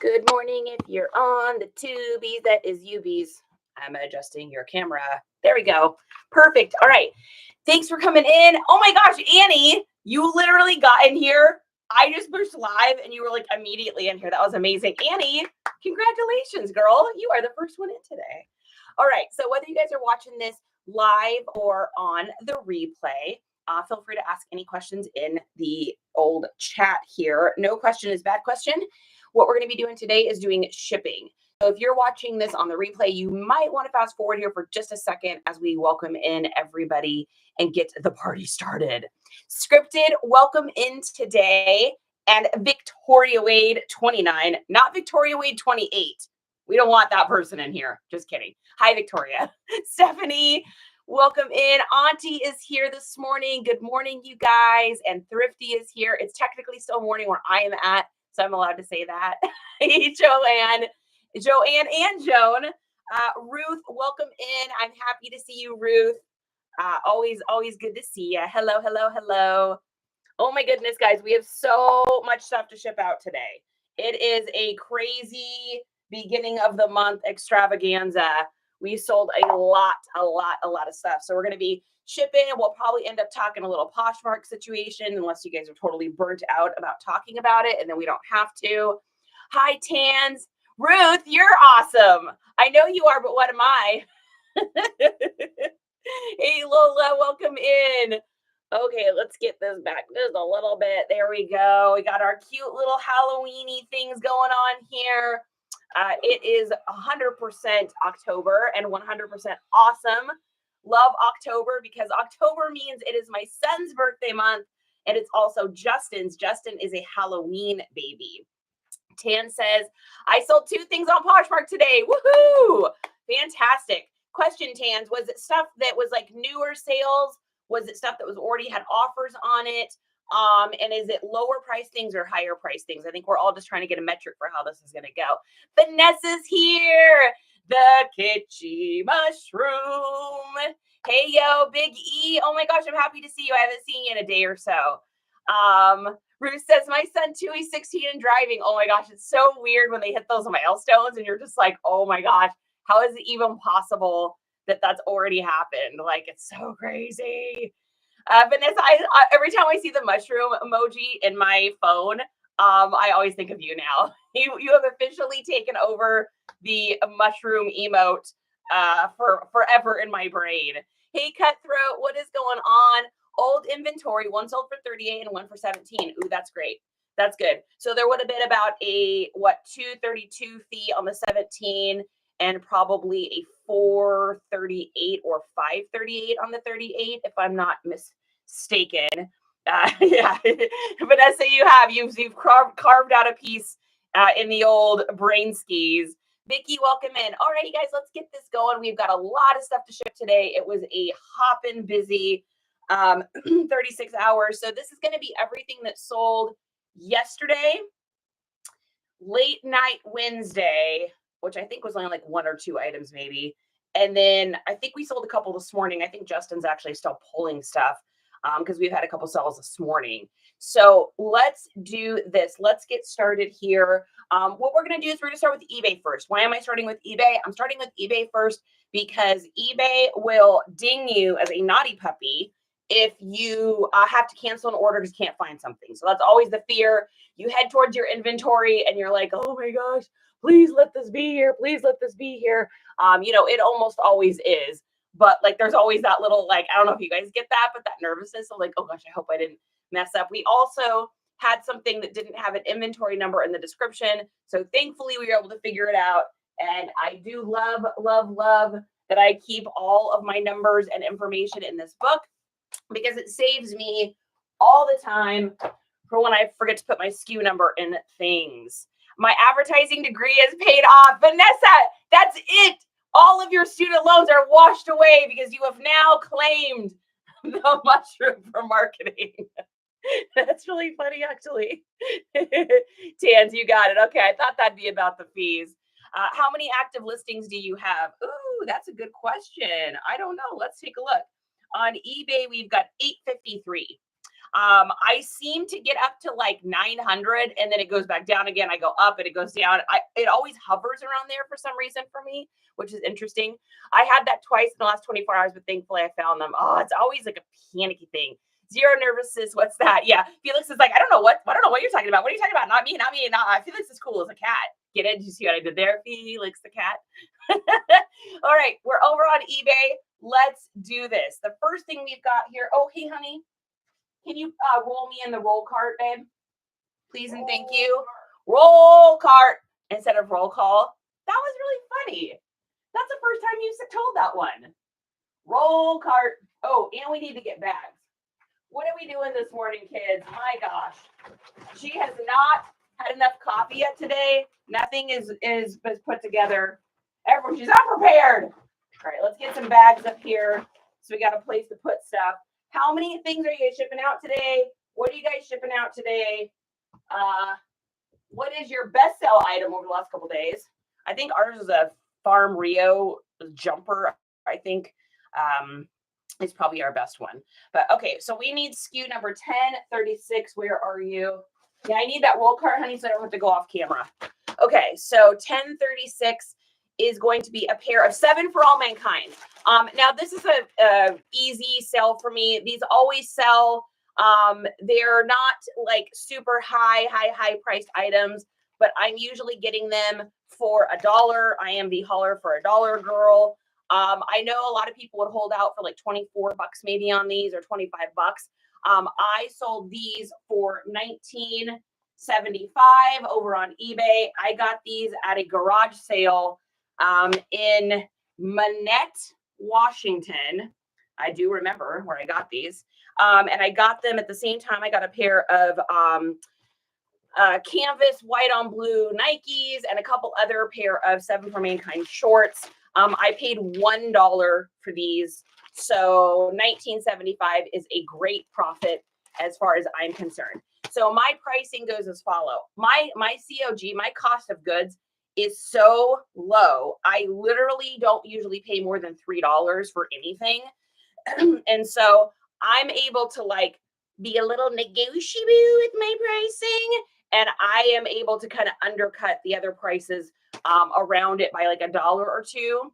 Good morning if you're on the tubies. That is UBs. I'm adjusting your camera. There we go. Perfect. All right. Thanks for coming in. Oh my gosh, Annie, you literally got in here. I just pushed live and you were like immediately in here. That was amazing. Annie, congratulations, girl. You are the first one in today. All right. So whether you guys are watching this live or on the replay, feel free to ask any questions in the old chat here. No question is bad question. What we're going to be doing today is doing shipping. So if you're watching this on the replay, you might want to fast forward here for just a second as we welcome in everybody and get the party started. Scripted, welcome in today. And Victoria Wade 29, not Victoria Wade 28. We don't want that person in here. Just kidding. Hi, Victoria. Stephanie, welcome in. Auntie is here this morning. Good morning, you guys. And Thrifty is here. It's technically still morning where I am at, so I'm allowed to say that. Hey, Joanne and Joan. Ruth, welcome in. I'm happy to see you, Ruth. Always good to see you. Hello. Oh my goodness, guys, we have so much stuff to ship out today. It is a crazy beginning of the month extravaganza. We sold a lot of stuff. So we're going to be shipping, and we'll probably end up talking a little Poshmark situation unless you guys are totally burnt out about talking about it, and then we don't have to. Hi, Tans. Ruth, you're awesome. I know you are, but what am I? Hey, Lola, welcome in. Okay, let's get this back just a little bit. There we go. We got our cute little Halloween-y things going on here. It is 100% October and 100% awesome. Love October because October means it is my son's birthday month, and it's also Justin's. Justin is a Halloween baby. Tan says, I sold 2 things on Poshmark today. Woohoo! Fantastic. Question, Tans, was it stuff that was like newer sales? Was it stuff that was already had offers on it? And is it lower price things or higher price things? I think we're all just trying to get a metric for how this is going to go. Vanessa's here. The kitschy mushroom. Hey, yo, Big E. Oh my gosh, I'm happy to see you. I haven't seen you in a day or so. Ruth says, my son too, he's 16 and driving. Oh my gosh, it's so weird when they hit those milestones and you're just like, oh my gosh, how is it even possible that that's already happened? Like, it's so crazy. Vanessa, every time I see the mushroom emoji in my phone, I always think of you now. You have officially taken over the mushroom emote for forever in my brain. Hey, Cutthroat, what is going on? Old inventory, one sold for 38 and one for 17. Ooh, that's great. That's good. So there would have been about a, $232 fee on the 17 and probably a $438 or $538 on the 38, if I'm not mistaken. Yeah, Vanessa, you've carved out a piece in the old brain skis. Vicky, welcome in. All right, you guys, let's get this going. We've got a lot of stuff to ship today. It was a hopping busy 36 hours. So this is going to be everything that sold yesterday, late night Wednesday, which I think was only like 1 or 2 items maybe. And then I think we sold a couple this morning. I think Justin's actually still pulling stuff because we've had a couple sales this morning. So let's do this. Let's get started here. What we're going to do is we're going to start with eBay first. Why am I starting with eBay? I'm starting with eBay first because eBay will ding you as a naughty puppy if you have to cancel an order because you can't find something. So that's always the fear. You head towards your inventory and you're like, oh my gosh, please let this be here. Please let this be here. It almost always is. But like, there's always that little, like, I don't know if you guys get that, but that nervousness of like, oh gosh, I hope I didn't mess up. We also had something that didn't have an inventory number in the description. So thankfully we were able to figure it out. And I do love that I keep all of my numbers and information in this book because it saves me all the time for when I forget to put my SKU number in things. My advertising degree is paid off. Vanessa, that's it. All of your student loans are washed away because you have now claimed the mushroom for marketing. That's really funny, actually. Tans, you got it. Okay, I thought that'd be about the fees. How many active listings do you have? Ooh, that's a good question. I don't know. Let's take a look. On eBay, we've got 853. I seem to get up to like 900 and then it goes back down again. I go up and it goes down. It always hovers around there for some reason for me, which is interesting. I had that twice in the last 24 hours, but thankfully I found them. Oh, it's always like a panicky thing. Zero nervousness. What's that? Yeah. Felix is like, I don't know what you're talking about. What are you talking about? Not me. Felix is cool as a cat. Get it? Did you see what I did there? Felix the cat. All right. We're over on eBay. Let's do this. The first thing we've got here. Oh, hey, honey. Can you roll me in the roll cart, babe? Please and thank you. Roll cart instead of roll call. That was really funny. That's the first time you told that one. Roll cart. Oh, and we need to get bags. What are we doing this morning, kids? My gosh. She has not had enough coffee yet today. Nothing is put together. Everyone, she's unprepared. All right, let's get some bags up here. So we got a place to put stuff. How many things are you guys shipping out today? What are you guys shipping out today? What is your best sell item over the last couple of days? I think ours is a Farm Rio jumper. I think is probably our best one. But okay, so we need SKU number 1036. Where are you? Yeah, I need that roll cart, honey, so I don't have to go off camera. Okay, so 1036 is going to be a pair of 7 for all mankind. Now this is a easy sell for me. These always sell. They're not like super high priced items, but I'm usually getting them for $1. I am the holler for $1 girl. I know a lot of people would hold out for like 24 bucks maybe on these or 25 bucks. I sold these for $19.75 over on eBay. I got these at a garage sale in Manette, Washington. I do remember where I got these. And I got them at the same time. I got a pair of canvas white on blue Nikes and a couple other pair of 7 for Mankind shorts. I paid $1 for these. So $19.75 is a great profit as far as I'm concerned. So my pricing goes as follow. My COG, my cost of goods is so low. I literally don't usually pay more than $3 for anything. And so I'm able to like be a little negotiable with my pricing, and I am able to kind of undercut the other prices around it by like $1 or $2,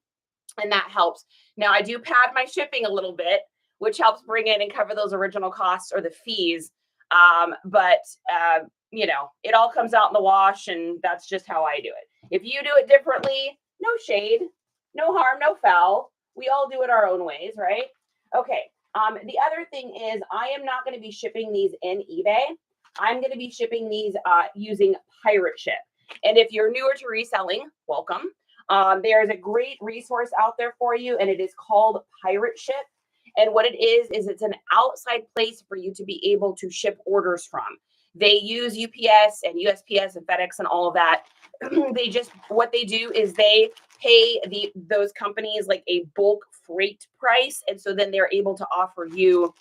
and that helps. Now I do pad my shipping a little bit, which helps bring in and cover those original costs or the fees. But you know, it all comes out in the wash, and that's just how I do it. If you do it differently, no shade, no harm, no foul. We all do it our own ways, right? Okay. The other thing is I am not going to be shipping these in eBay. I'm going to be shipping these using Pirate Ship. And if you're newer to reselling, welcome. There's a great resource out there for you, and it is called Pirate Ship. And what it is it's an outside place for you to be able to ship orders from. They use UPS and USPS and FedEx and all of that. What they do is they pay those companies like a bulk freight price. And so then they're able to offer you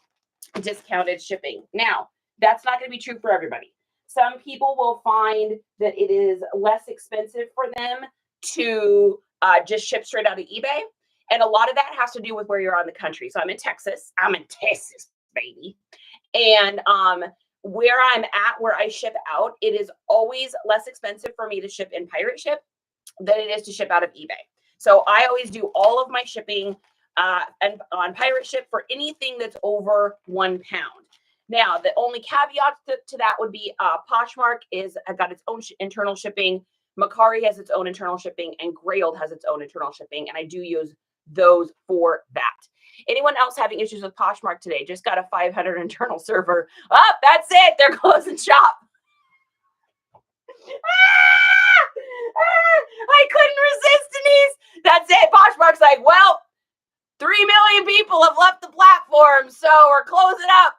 discounted shipping. Now, that's not going to be true for everybody. Some people will find that it is less expensive for them to just ship straight out of eBay. And a lot of that has to do with where you're on the country. So I'm in Texas, baby. And where I'm at, where I ship out, it is always less expensive for me to ship in Pirate Ship than it is to ship out of eBay. So I always do all of my shipping and on Pirate Ship for anything that's over 1 pound. Now, the only caveat to that would be Poshmark has got its own internal shipping. Mercari has its own internal shipping, and Grailed has its own internal shipping, and I do use those for that. Anyone else having issues with Poshmark today? Just got a 500 internal server. Oh, that's it. They're closing shop. I couldn't resist, Denise. That's it. Poshmark's like, well, 3 million people have left the platform, so we're closing up.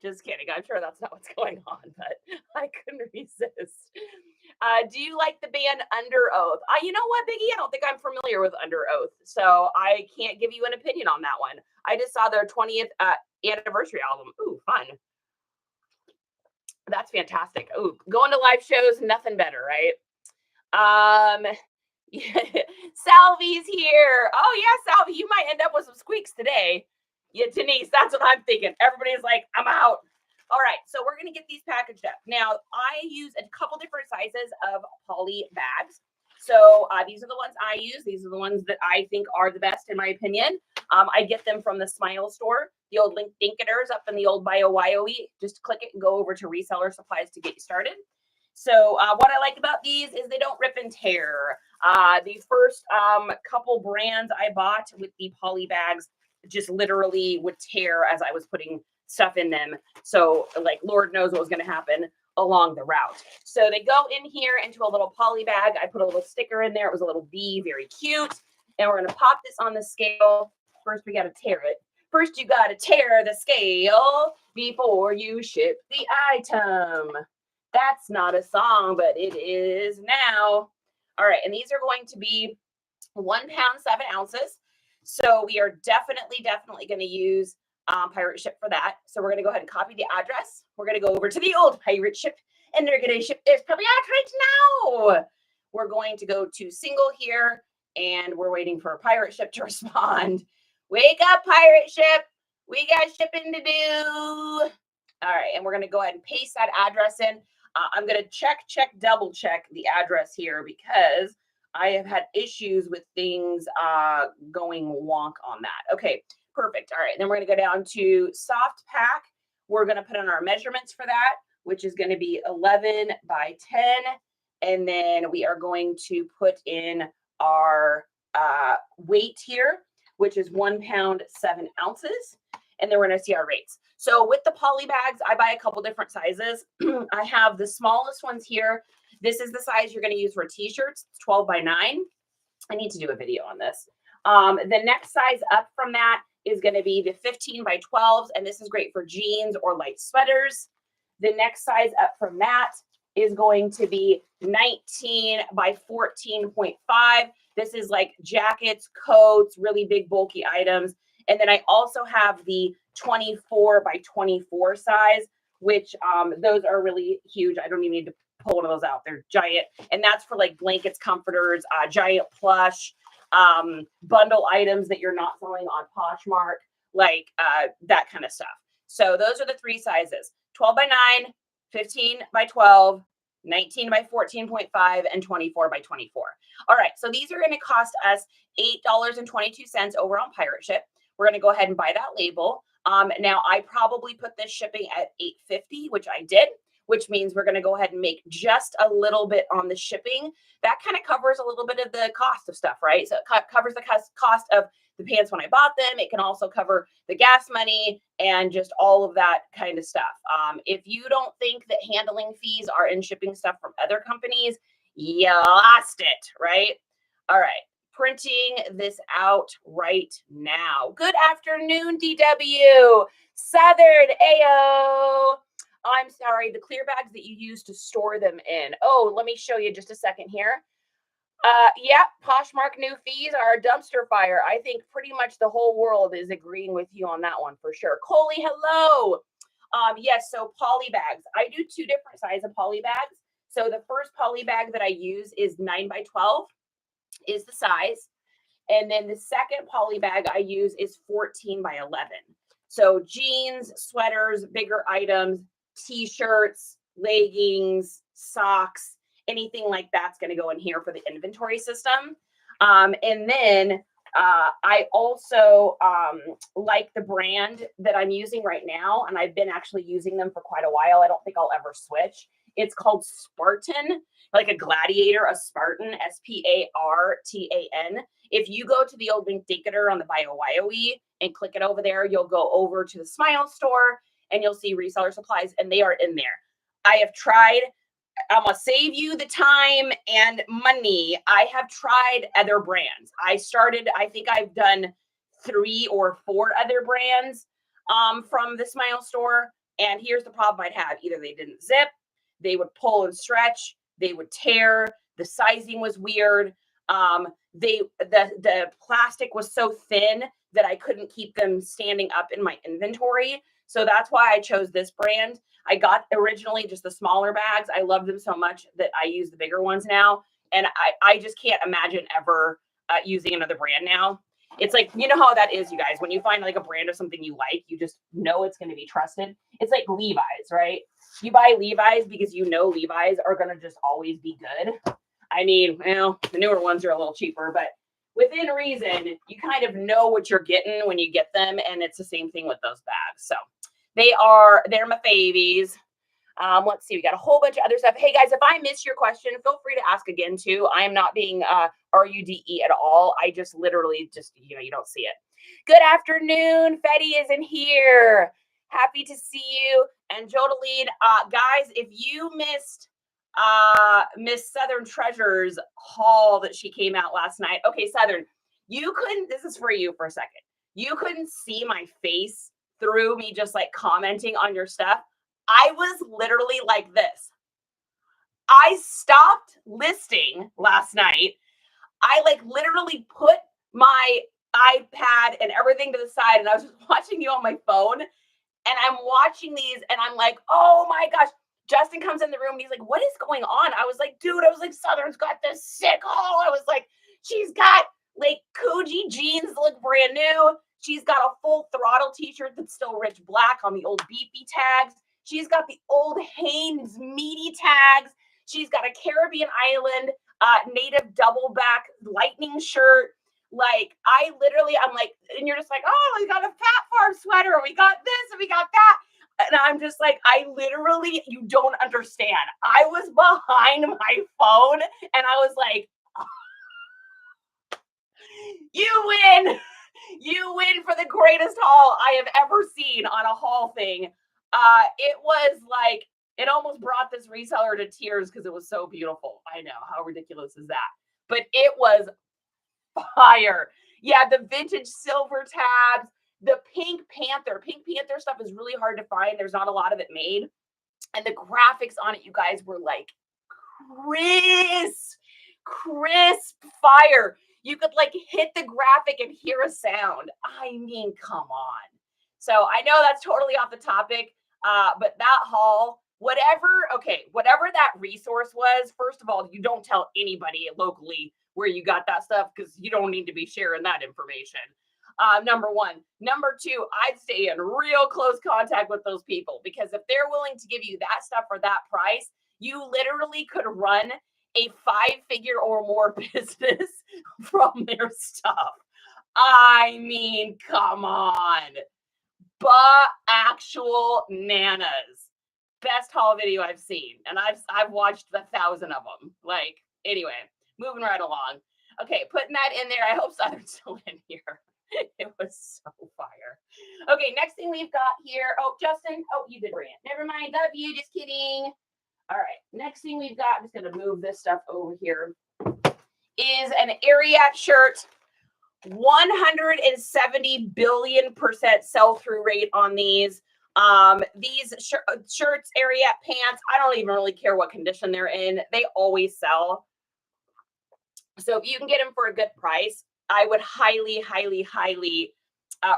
Just kidding. I'm sure that's not what's going on, but I couldn't resist. Do you like the band Under Oath? You know what, Biggie? I don't think I'm familiar with Under Oath, so I can't give you an opinion on that one. I just saw their 20th anniversary album. Ooh, fun. That's fantastic. Ooh, going to live shows, nothing better, right? Salvy's here. Oh yeah, Salvy, you might end up with some squeaks today. Yeah, Denise, that's what I'm thinking. Everybody's like, I'm out. All right, so we're gonna get these packaged up. Now, I use a couple different sizes of poly bags. So these are the ones I use. These are the ones that I think are the best, in my opinion. I get them from the Smile store, the old Link Dinketers up in the old BioWyoE. Just click it and go over to reseller supplies to get you started. So what I like about these is they don't rip and tear. The first couple brands I bought with the poly bags just literally would tear as I was putting stuff in them. So like, Lord knows what was going to happen along the route. So they go in here into a little poly bag. I put a little sticker in there. It was a little bee, very cute. And we're going to pop this on the scale. First, we got to tear it. First, you got to tear the scale before you ship the item. That's not a song, but it is now. All right, and these are going to be 1 pound, 7 ounces. So we are definitely going to use pirate ship for that. So we're going to go ahead and copy the address. We're going to go over to the old pirate ship, and they're going to ship this probably out right now. We're going to go to single here, and we're waiting for a pirate ship to respond. Wake up, pirate ship. We got shipping to do. All right, and we're going to go ahead and paste that address in. I'm going to double check the address here because I have had issues with things going wonk on that. Okay, perfect. All right, then we're going to go down to soft pack. We're going to put in our measurements for that, which is going to be 11 by 10. And then we are going to put in our weight here, which is 1 pound, 7 ounces. And then we're going to see our rates. So with the poly bags, I buy a couple different sizes. I have the smallest ones here. This is the size you're going to use for t-shirts, 12 by 9. I need to do a video on this. The next size up from that is going to be the 15 by 12s, and this is great for jeans or light sweaters. The next size up from that is going to be 19 by 14.5. This is like jackets, coats, really big bulky items. And then I also have the 24 by 24 size, which those are really huge. I don't even need to pull one of those out. They're giant. And that's for like blankets, comforters, giant plush, bundle items that you're not selling on Poshmark, like that kind of stuff. So those are the 3 sizes: 12 by 9, 15 by 12, 19 by 14.5, and 24 by 24. All right, so these are going to cost us $8.22 over on Pirate Ship. We're going to go ahead and buy that label. Now, I probably put this shipping at $8.50, which I did, which means we're going to go ahead and make just a little bit on the shipping. That kind of covers a little bit of the cost of stuff, right? So it covers the cost of the pants when I bought them. It can also cover the gas money and just all of that kind of stuff. If you don't think that handling fees are in shipping stuff from other companies, you lost it, right? All right. Printing this out right now. Good afternoon, DW. Southern AO. I'm sorry, the clear bags that you use to store them in. Oh, let me show you just a second here. Yeah, Poshmark new fees are a dumpster fire. I think pretty much the whole world is agreeing with you on that one for sure. Coley, hello. Yes, so poly bags. I do 2 different sizes of poly bags. So the first poly bag that I use is 9 by 12 is the size. And then the second poly bag I use is 14 by 11. So jeans, sweaters, bigger items, t-shirts, leggings, socks, anything like that's going to go in here for the inventory system. And then I also like the brand that I'm using right now, and I've been actually using them for quite a while. I don't think I'll ever switch. It's called Spartan, like a gladiator, a Spartan, Spartan. If you go to the old Link Dinketer on the BioWyoE and click it over there, you'll go over to the Smile store and you'll see reseller supplies, and they are in there. I have tried. I'm going to save you the time and money. I have tried other brands. I think I've done 3 or 4 other brands from the Smile store. And here's the problem I'd have. Either they didn't zip, they would pull and stretch, they would tear, the sizing was weird. The plastic was so thin that I couldn't keep them standing up in my inventory. So that's why I chose this brand. I got originally just the smaller bags. I love them so much that I use the bigger ones now. And I just can't imagine ever using another brand now. It's like, you know how that is, you guys. When you find like a brand of something you like, you just know it's going to be trusted. It's like Levi's, right? You buy Levi's because you know Levi's are going to just always be good. I mean, well, the newer ones are a little cheaper, but within reason, you kind of know what you're getting when you get them. And it's the same thing with those bags. So they're my favies. Let's see, we got a whole bunch of other stuff. Hey guys, if I miss your question, feel free to ask again too. I am not being RUDE at all. I just literally you don't see it. Good afternoon. Fetty is in here. Happy to see you. And Jodeline, guys, if you missed Miss Southern Treasure's haul that she came out last night. Okay, Southern, this is for you for a second. You couldn't see my face through me just like commenting on your stuff. I was literally like this. I stopped listing last night. I like literally put my iPad and everything to the side, and I was just watching you on my phone, and I'm watching these, and I'm like, oh my gosh. Justin comes in the room and he's like, what is going on? I was like, dude, Southern's got this sick haul. I was like, she's got like Koji jeans that look brand new. She's got a full throttle t-shirt that's still rich black on the old beefy tags. She's got the old Hanes meaty tags. She's got a Caribbean Island native double back lightning shirt. Like I'm like, and you're just like, oh, we got a Fat Farm sweater. We got this and we got that. And I'm just like, you don't understand. I was behind my phone and I was like, you win. You win for the greatest haul I have ever seen on a haul thing. It was like, it almost brought this reseller to tears because it was so beautiful. I know, how ridiculous is that? But it was fire. Yeah, the vintage silver tabs, the Pink Panther stuff is really hard to find. There's not a lot of it made. And the graphics on it, you guys, were like crisp fire. You could like hit the graphic and hear a sound. I mean, come on. So I know that's totally off the topic, but that haul, whatever that resource was, first of all, you don't tell anybody locally where you got that stuff because you don't need to be sharing that information. Number one. Number two, I'd stay in real close contact with those people because if they're willing to give you that stuff for that price, you literally could run a 5-figure or more business from their stuff. I mean, come on. Actual nanas. Best haul video I've seen. And I've watched 1,000 of them. Like, anyway, moving right along. Okay, putting that in there. I hope Southern's still in here. It was so fire. Okay, next thing we've got here. Oh, Justin. Oh, you did rant. Never mind. Love you. Just kidding. All right. Next thing we've got, I'm just going to move this stuff over here, is an Ariat shirt. 170 billion% sell-through rate on these. These shirts, Ariat pants, I don't even really care what condition they're in. They always sell. So if you can get them for a good price, I would highly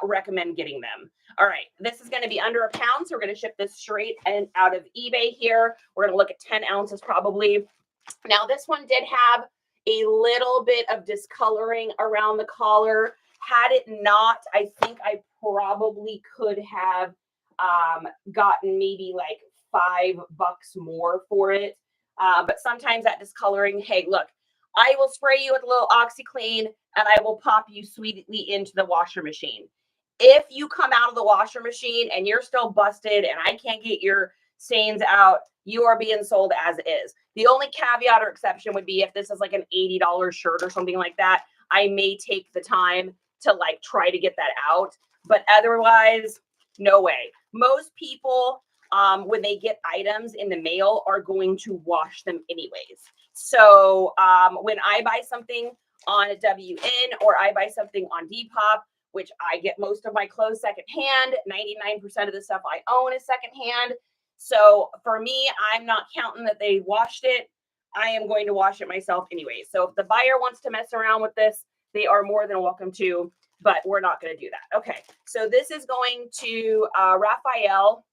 recommend getting them. All right, this is going to be under a pound, so we're going to ship this straight and out of eBay here. We're going to look at 10 ounces probably. Now, this one did have a little bit of discoloring around the collar. Had it not, I think I probably could have gotten maybe like $5 more for it. But sometimes that discoloring, hey, look, I will spray you with a little OxyClean and I will pop you sweetly into the washer machine. If you come out of the washer machine and you're still busted and I can't get your stains out, you are being sold as is. The only caveat or exception would be if this is like an $80 shirt or something like that, I may take the time to like try to get that out. But otherwise, no way. Most people, when they get items in the mail, are going to wash them anyways. So when I buy something on a WN or I buy something on Depop, which I get most of my clothes secondhand, 99% of the stuff I own is secondhand. So for me, I'm not counting that they washed it. I am going to wash it myself anyway. So if the buyer wants to mess around with this, they are more than welcome to, but we're not going to do that. Okay, so this is going to Raphael,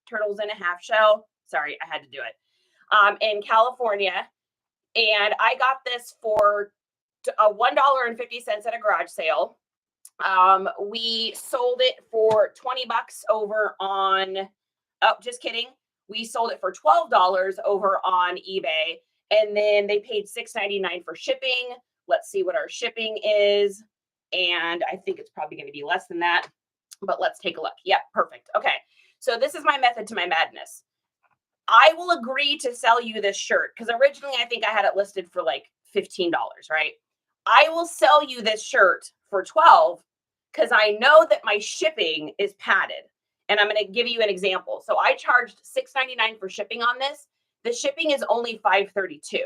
turtles in a half shell. Sorry, I had to do it. In California. And I got this for $1.50 at a garage sale. We sold it for 20 bucks over on, oh, just kidding. We sold it for $12 over on eBay, and then they paid $6.99 for shipping. Let's see what our shipping is. And I think it's probably going to be less than that, but let's take a look. Yep, perfect. Okay. So this is my method to my madness. I will agree to sell you this shirt because originally I think I had it listed for like $15, right? I will sell you this shirt for $12 because I know that my shipping is padded. And I'm going to give you an example. So I charged $6.99 for shipping on this. The shipping is only $5.32.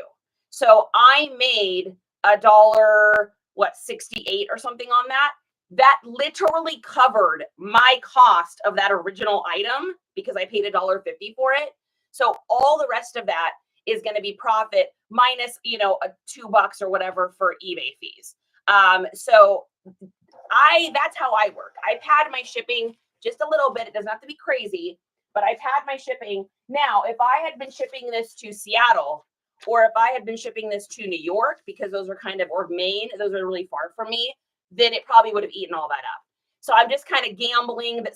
So I made $1.68 or something on that. That literally covered my cost of that original item because I paid $1.50 for it. So all the rest of that is going to be profit minus, a $2 or whatever for eBay fees. So that's how I work. I pad my shipping just a little bit. It doesn't have to be crazy, but I've had my shipping. Now, if I had been shipping this to Seattle, or if I had been shipping this to New York, because those are or Maine, those are really far from me, then it probably would have eaten all that up. So I'm just kind of gambling that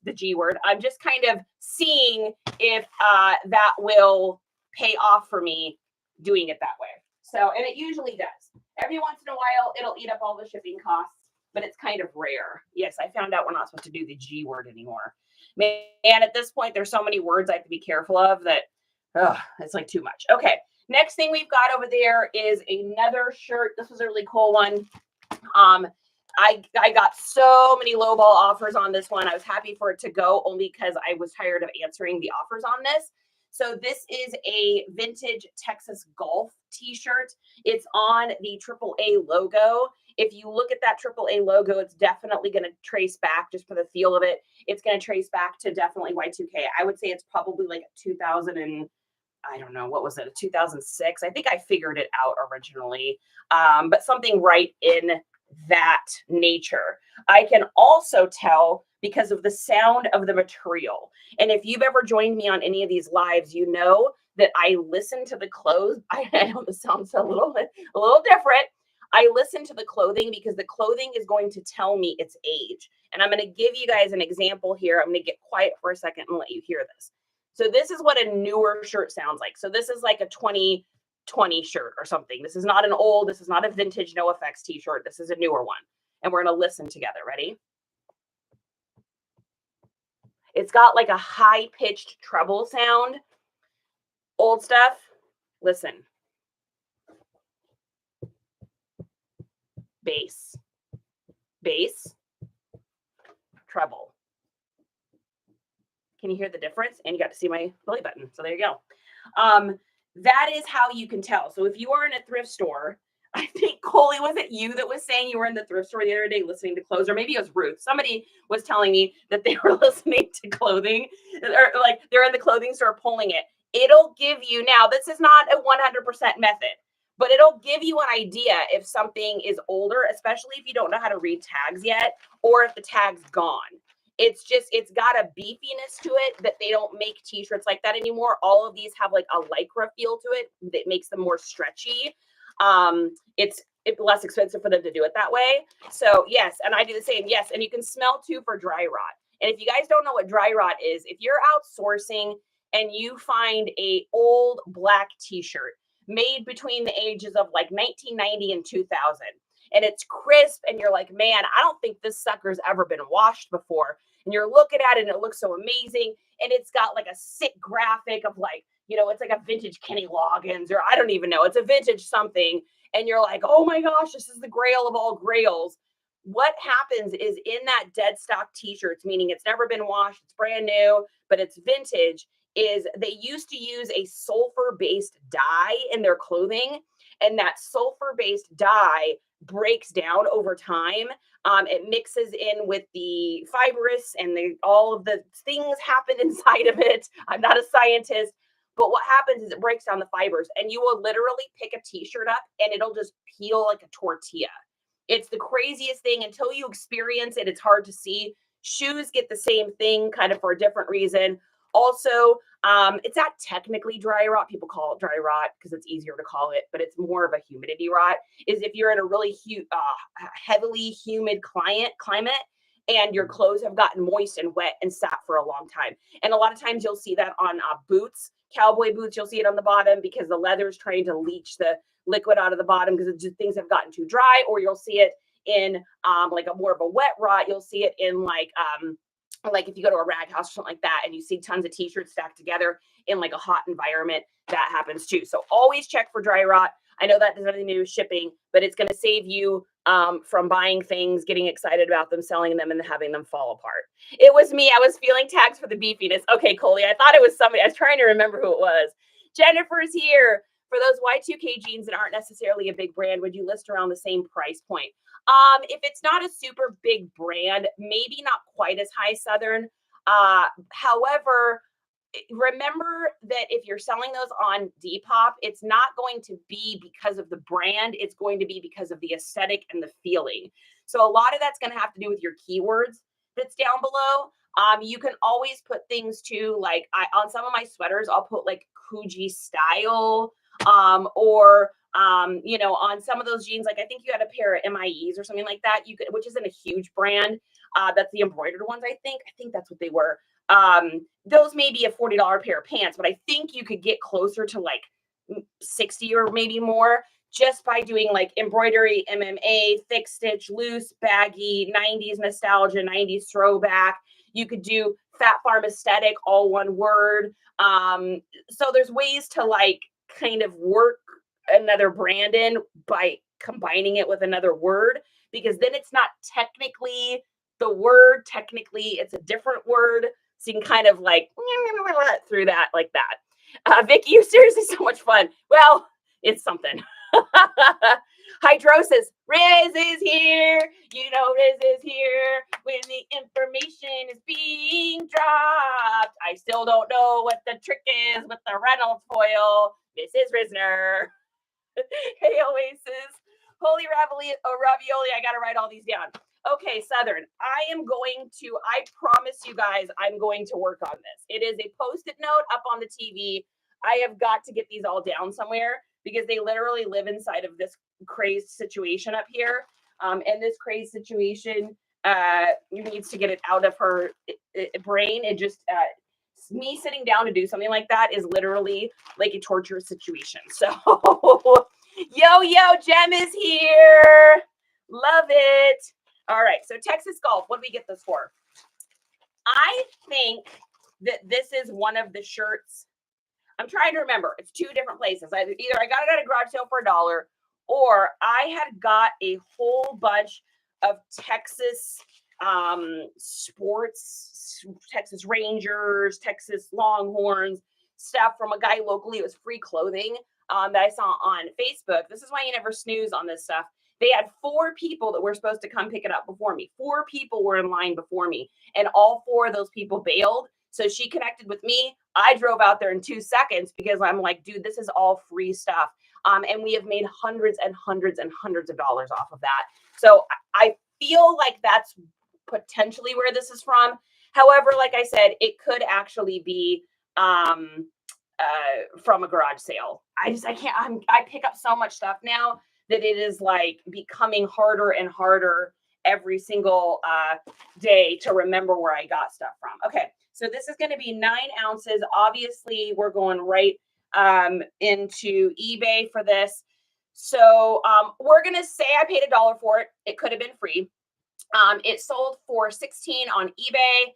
the G word, I'm just kind of seeing if that will pay off for me doing it that way. So, and it usually does. Every once in a while, it'll eat up all the shipping costs, but it's kind of rare. Yes, I found out we're not supposed to do the G word anymore. Man, at this point, there's so many words I have to be careful of that it's like too much. Okay, next thing we've got over there is another shirt. This was a really cool one. I got so many lowball offers on this one. I was happy for it to go only because I was tired of answering the offers on this. So this is a vintage Texas Golf t-shirt. It's on the AAA logo. If you look at that AAA logo, it's definitely going to trace back, just for the feel of it, it's going to trace back to definitely Y2K. I would say it's probably like 2000 and I don't know, what was it, 2006? I think I figured it out originally, but something right in that nature. I can also tell because of the sound of the material. And if you've ever joined me on any of these lives, you know that I listen to the clothes. I know this sounds a little different. I listen to the clothing because the clothing is going to tell me its age. And I'm going to give you guys an example here. I'm going to get quiet for a second and let you hear this. So this is what a newer shirt sounds like. So this is like a 2020 shirt or something. This is not this is not a vintage No Effects t-shirt. This is a newer one. And we're going to listen together. Ready? It's got like a high-pitched treble sound. Old stuff. Listen. Bass, treble. Can you hear the difference? And you got to see my belly button. So there you go. That is how you can tell. So if you are in a thrift store, I think, Coley, was it you that was saying you were in the thrift store the other day listening to clothes? Or maybe it was Ruth. Somebody was telling me that they were listening to clothing, or like they're in the clothing store pulling it. It'll give you, now this is not a 100% method, but it'll give you an idea if something is older, especially if you don't know how to read tags yet, or if the tag's gone. It's got a beefiness to it that they don't make t-shirts like that anymore. All of these have like a Lycra feel to it that makes them more stretchy. It's less expensive for them to do it that way. So yes, and I do the same. Yes, and you can smell too for dry rot. And if you guys don't know what dry rot is, if you're outsourcing and you find a old black t-shirt made between the ages of like 1990 and 2000, and it's crisp, and you're like, man, I don't think this sucker's ever been washed before. And you're looking at it and it looks so amazing. And it's got like a sick graphic of like, it's like a vintage Kenny Loggins, or I don't even know. It's a vintage something. And you're like, oh my gosh, this is the grail of all grails. What happens is in that dead stock t-shirts, meaning it's never been washed, it's brand new, but it's vintage, is they used to use a sulfur-based dye in their clothing. And that sulfur-based dye breaks down over time. It mixes in with the fibrous and all of the things happen inside of it. I'm not a scientist, but what happens is it breaks down the fibers, and you will literally pick a t-shirt up and it'll just peel like a tortilla. It's the craziest thing. Until you experience it, it's hard to see. Shoes get the same thing, kind of for a different reason. Also, it's not technically dry rot. People call it dry rot because it's easier to call it, but it's more of a humidity rot. Is if you're in a really heavily humid climate and your clothes have gotten moist and wet and sat for a long time. And a lot of times you'll see that on boots, cowboy boots, you'll see it on the bottom because the leather is trying to leach the liquid out of the bottom because things have gotten too dry, or you'll see it in like a more of a wet rot. You'll see it in like if you go to a rag house or something like that and you see tons of t-shirts stacked together in like a hot environment, that happens too. So always check for dry rot. I know that doesn't have anything to do with shipping, but it's going to save you from buying things, getting excited about them, selling them, and having them fall apart. It was me. I was feeling tags for the beefiness. Okay, Coley, I thought it was somebody. I was trying to remember who it was. Jennifer's here. For those Y2K jeans that aren't necessarily a big brand, would you list around the same price point? If it's not a super big brand, maybe not quite as high Southern. However, remember that if you're selling those on Depop, it's not going to be because of the brand. It's going to be because of the aesthetic and the feeling. So a lot of that's going to have to do with your keywords that's down below. You can always put things to like on some of my sweaters, I'll put like Coogee style, or on some of those jeans, like I think you had a pair of MIEs or something like that, which isn't a huge brand. That's the embroidered ones. I think that's what they were. Those may be a $40 pair of pants, but I think you could get closer to like 60 or maybe more just by doing like embroidery, MMA, thick stitch, loose, baggy, 90s nostalgia, 90s throwback. You could do Fat Farm aesthetic, all one word. So there's ways to like kind of work another brand in by combining it with another word, because then it's not technically the word, technically it's a different word. So you can kind of like through that like that. Vicky, you're seriously so much fun. Well, it's something. Hydrosis. Riz is here. You know Riz is here when the information is being dropped. I still don't know what the trick is with the Reynolds foil. Mrs. Risner. Hey, Oasis. Holy ravioli. I got to write all these down. Okay, Southern. I promise you guys, I'm going to work on this. It is a Post-it note up on the TV. I have got to get these all down somewhere because they literally live inside of this crazed situation up here. And this crazed situation needs to get it out of her brain. It just, me sitting down to do something like that is literally like a torturous situation. So, yo, Jem is here. Love it. All right, so Texas Golf, what do we get this for? I think that this is one of the shirts. I'm trying to remember. It's two different places. Either I got it at a garage sale for $1, or I had got a whole bunch of Texas sports, Texas Rangers, Texas Longhorns stuff from a guy locally. It was free clothing that I saw on Facebook. This is why you never snooze on this stuff. They had 4 people that were supposed to come pick it up before me. 4 people were in line before me, and all 4 of those people bailed. So she connected with me. I drove out there in 2 seconds because I'm like, dude, this is all free stuff. And we have made hundreds and hundreds and hundreds of dollars off of that. So I feel like that's potentially where this is from. However, like I said, it could actually be from a garage sale. I pick up so much stuff now that it is like becoming harder and harder every single day to remember where I got stuff from. Okay, so this is going to be 9 ounces. Obviously, we're going right into eBay for this. So we're going to say I paid $1 for it. It could have been free. It sold for $16 on eBay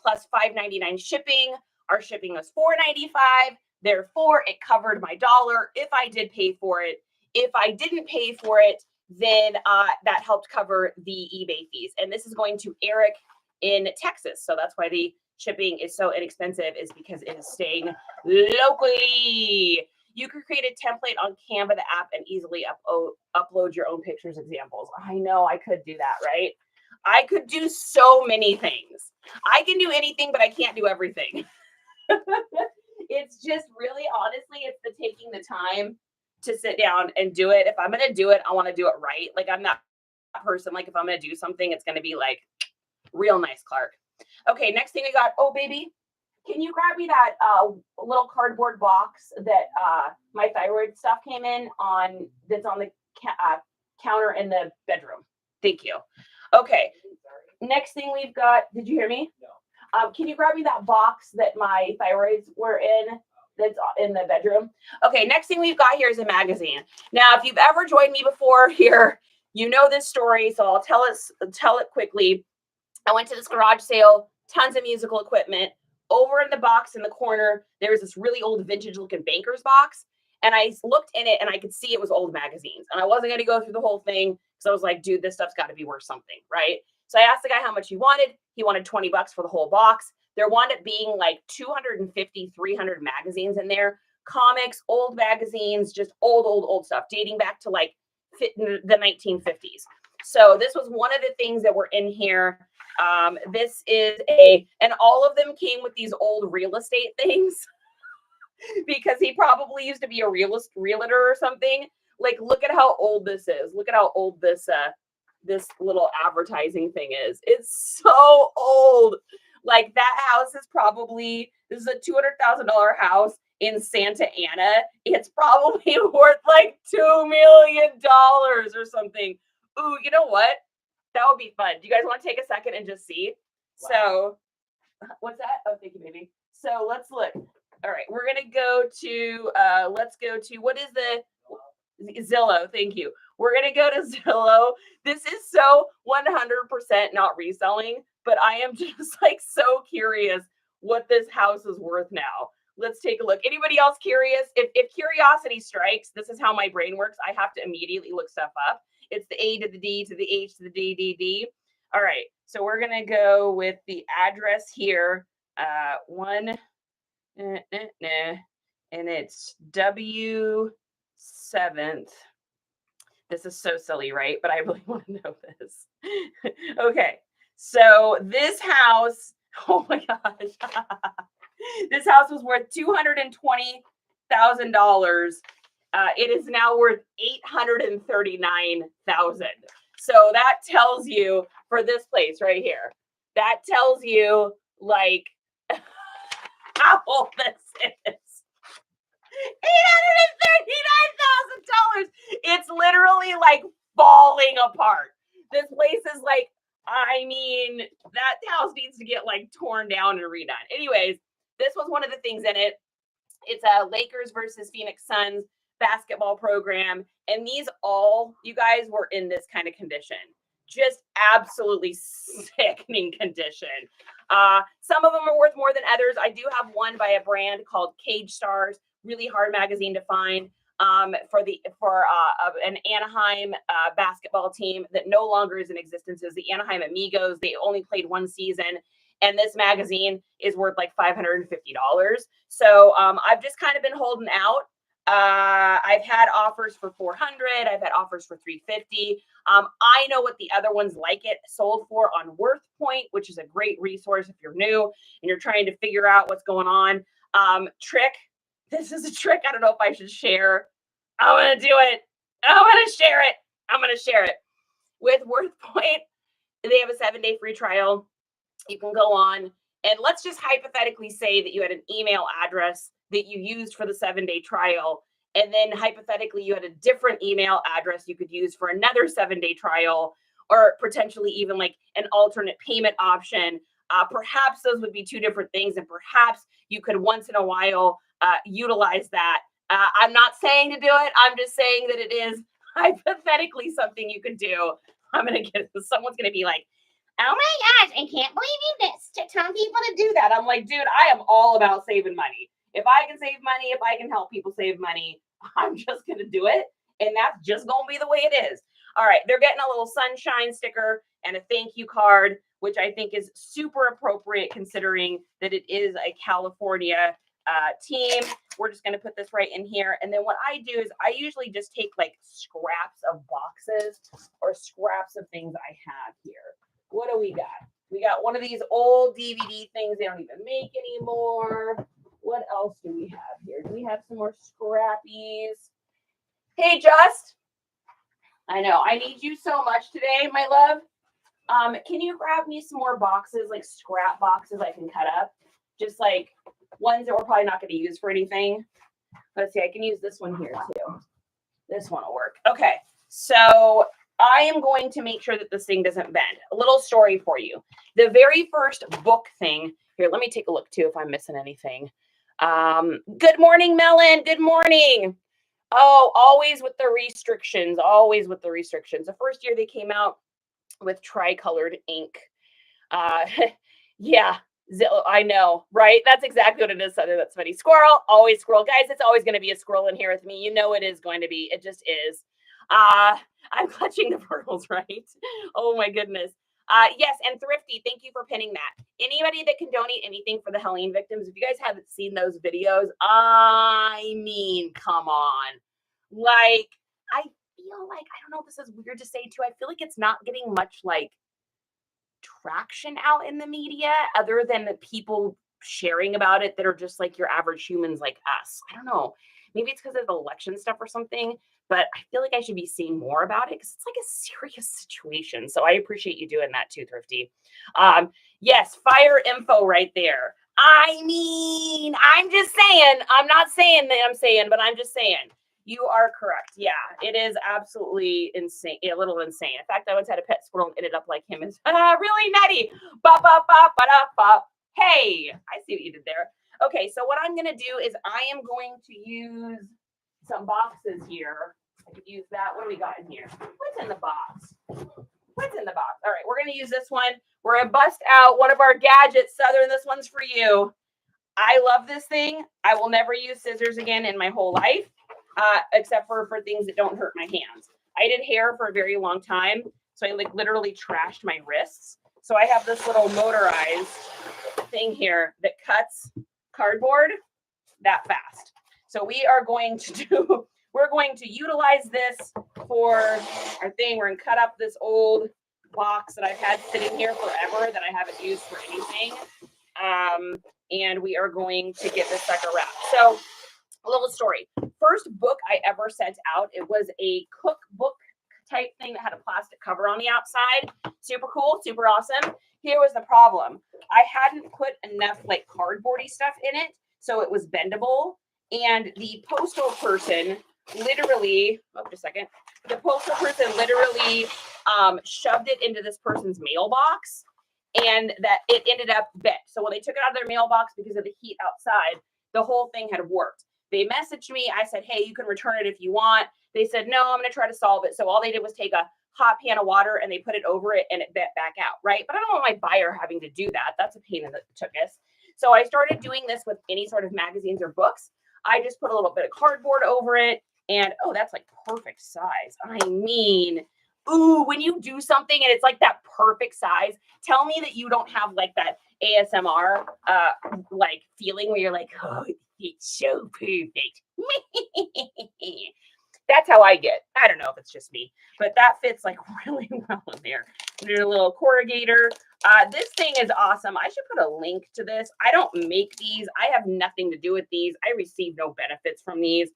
plus $5.99 shipping. Our shipping was $4.95. Therefore, it covered my $1 if I did pay for it. If I didn't pay for it, then that helped cover the eBay fees. And this is going to Eric in Texas. So that's why the shipping is so inexpensive, is because it is staying locally. You could create a template on Canva, the app, and easily upload your own pictures examples. I know I could do that, right? I could do so many things. I can do anything, but I can't do everything. It's just really, honestly, it's the taking the time to sit down and do it. If I'm going to do it, I want to do it right. Like, I'm not that person. Like, if I'm going to do something, it's going to be like real nice, Clark. Okay, next thing we got. Oh, baby. Can you grab me that little cardboard box that my thyroid stuff came in on? That's on the counter in the bedroom. Thank you. Okay. Next thing we've got. Did you hear me? No. Can you grab me that box that my thyroids were in? That's in the bedroom. Okay. Next thing we've got here is a magazine. Now, if you've ever joined me before here, you know this story, so I'll tell it quickly. I went to this garage sale, tons of musical equipment. Over in the box in the corner, there was this really old vintage looking banker's box. And I looked in it and I could see it was old magazines. And I wasn't going to go through the whole thing because I was like, dude, this stuff's got to be worth something, right? So I asked the guy how much he wanted. He wanted $20 for the whole box. There wound up being like 250, 300 magazines in there. Comics, old magazines, just old stuff dating back to like the 1950s. So this was one of the things that were in here. This is and all of them came with these old real estate things because he probably used to be a realtor or something. Like, look at how old this is. Look at how old this little advertising thing is. It's so old. Like, that house is this is a $200,000 house in Santa Ana. It's probably worth like $2 million or something. Ooh, you know what? That would be fun. Do you guys want to take a second and just see? Wow. So, what's that? Oh, thank you, baby. So let's look. All right, we're gonna go to. Let's go to what is the Zillow? Thank you. We're gonna go to Zillow. This is so 100% not reselling, but I am just like so curious what this house is worth now. Let's take a look. Anybody else curious? If curiosity strikes, this is how my brain works. I have to immediately look stuff up. It's the A to the D to the H to the D, D, D. All right. So we're going to go with the address here. And it's W7th. This is so silly, right? But I really want to know this. Okay. So this house, oh my gosh. This house was worth $220,000. It is now worth $839,000. So that tells you for this place right here. That tells you like how old this is. $839,000. It's literally like falling apart. This place is like, I mean, that house needs to get like torn down and redone. Anyways, this was one of the things in it. It's a Lakers versus Phoenix Suns basketball program. And these all, you guys, were in this kind of condition. Just absolutely sickening condition. Some of them are worth more than others. I do have one by a brand called Cage Stars, really hard magazine to find, for an Anaheim basketball team that no longer is in existence. Is the Anaheim Amigos. They only played one season. And this magazine is worth like $550. So I've just kind of been holding out. I've had offers for $400. I've had offers for $350. I know what the other ones like it sold for on WorthPoint, which is a great resource if you're new and you're trying to figure out what's going on. Trick. This is a trick. I don't know if I should share. I'm going to do it. I'm going to share it. With WorthPoint, they have a 7-day free trial. You can go on and let's just hypothetically say that you had an email address that you used for the 7-day trial. And then hypothetically you had a different email address you could use for another 7-day trial, or potentially even like an alternate payment option. Perhaps those would be two different things. And perhaps you could once in a while utilize that. I'm not saying to do it. I'm just saying that it is hypothetically something you could do. Someone's going to be like, oh my gosh, I can't believe you missed to tell people to do that. I'm like, dude, I am all about saving money. If I can save money, if I can help people save money, I'm just going to do it. And that's just going to be the way it is. All right. They're getting a little sunshine sticker and a thank you card, which I think is super appropriate considering that it is a California team. We're just going to put this right in here. And then what I do is I usually just take like scraps of boxes or scraps of things I have here. What do we got? We got one of these old DVD things they don't even make anymore. What else do we have here? Do we have some more scrappies? Hey, Just. I know. I need you so much today, my love. Can you grab me some more boxes, like scrap boxes I can cut up? just like ones that we're probably not going to use for anything. Let's see, I can use this one here too. This one will work. Okay, so I am going to make sure that this thing doesn't bend. A little story for you. The very first book thing, here, let me take a look too if I'm missing anything. Good morning, Melon. Good morning. Oh, always with the restrictions, always with the restrictions. The first year they came out with tricolored ink. Yeah, I know, right? That's exactly what it is, Heather. That's funny. Squirrel, always squirrel. Guys, it's always going to be a squirrel in here with me. You know it is going to be. It just is. I'm clutching the pearls, right? Oh my goodness. Yes, and Thrifty, thank you for pinning that. Anybody that can donate anything for the Helene victims, if you guys haven't seen those videos, I mean, come on. Like, I feel like, I don't know if this is weird to say too, I feel like it's not getting much like traction out in the media other than the people sharing about it that are just like your average humans like us. I don't know. Maybe it's because of the election stuff or something, but I feel like I should be seeing more about it because it's like a serious situation. So I appreciate you doing that too, Thrifty. Yes, fire info right there. I mean, I'm just saying, I'm not saying that I'm saying, but I'm just saying. You are correct. Yeah, it is absolutely insane, a little insane. In fact, I once had a pet squirrel and ended up like him. It's really nutty. Ba, ba, ba, ba, da, ba. Hey, I see what you did there. Okay, so what I'm going to do is I am going to use some boxes here. I could use that. What do we got in here? What's in the box? What's in the box? All right, we're going to use this one. We're going to bust out one of our gadgets. Southern, this one's for you. I love this thing. I will never use scissors again in my whole life. Except for things that don't hurt my hands. I did hair for a very long time, so I like literally trashed my wrists. So I have this little motorized thing here that cuts cardboard that fast. So we are going to we're going to utilize this for our thing. We're going to cut up this old box that I've had sitting here forever that I haven't used for anything. And we are going to get this sucker wrapped. So a little story. First book I ever sent out, it was a cookbook type thing that had a plastic cover on the outside. Super cool, super awesome. Here was the problem. I hadn't put enough like cardboardy stuff in it, so it was bendable. And the postal person literally, just a second. The postal person literally shoved it into this person's mailbox, and that it ended up bent. So when they took it out of their mailbox because of the heat outside, the whole thing had warped. They messaged me. I said, hey, you can return it if you want. They said, no, I'm going to try to solve it. So all they did was take a hot pan of water and they put it over it and it bent back out, right? But I don't want my buyer having to do that. That's a pain in the tuchus. So I started doing this with any sort of magazines or books. I just put a little bit of cardboard over it. And, oh, that's like perfect size. I mean, ooh, when you do something and it's like that perfect size, tell me that you don't have like that ASMR like feeling where you're like, oh, it's so perfect. That's how I get. I don't know if it's just me, but that fits like really well in there. There's a little corrugator. This thing is awesome. I should put a link to this. I don't make these. I have nothing to do with these. I receive no benefits from these.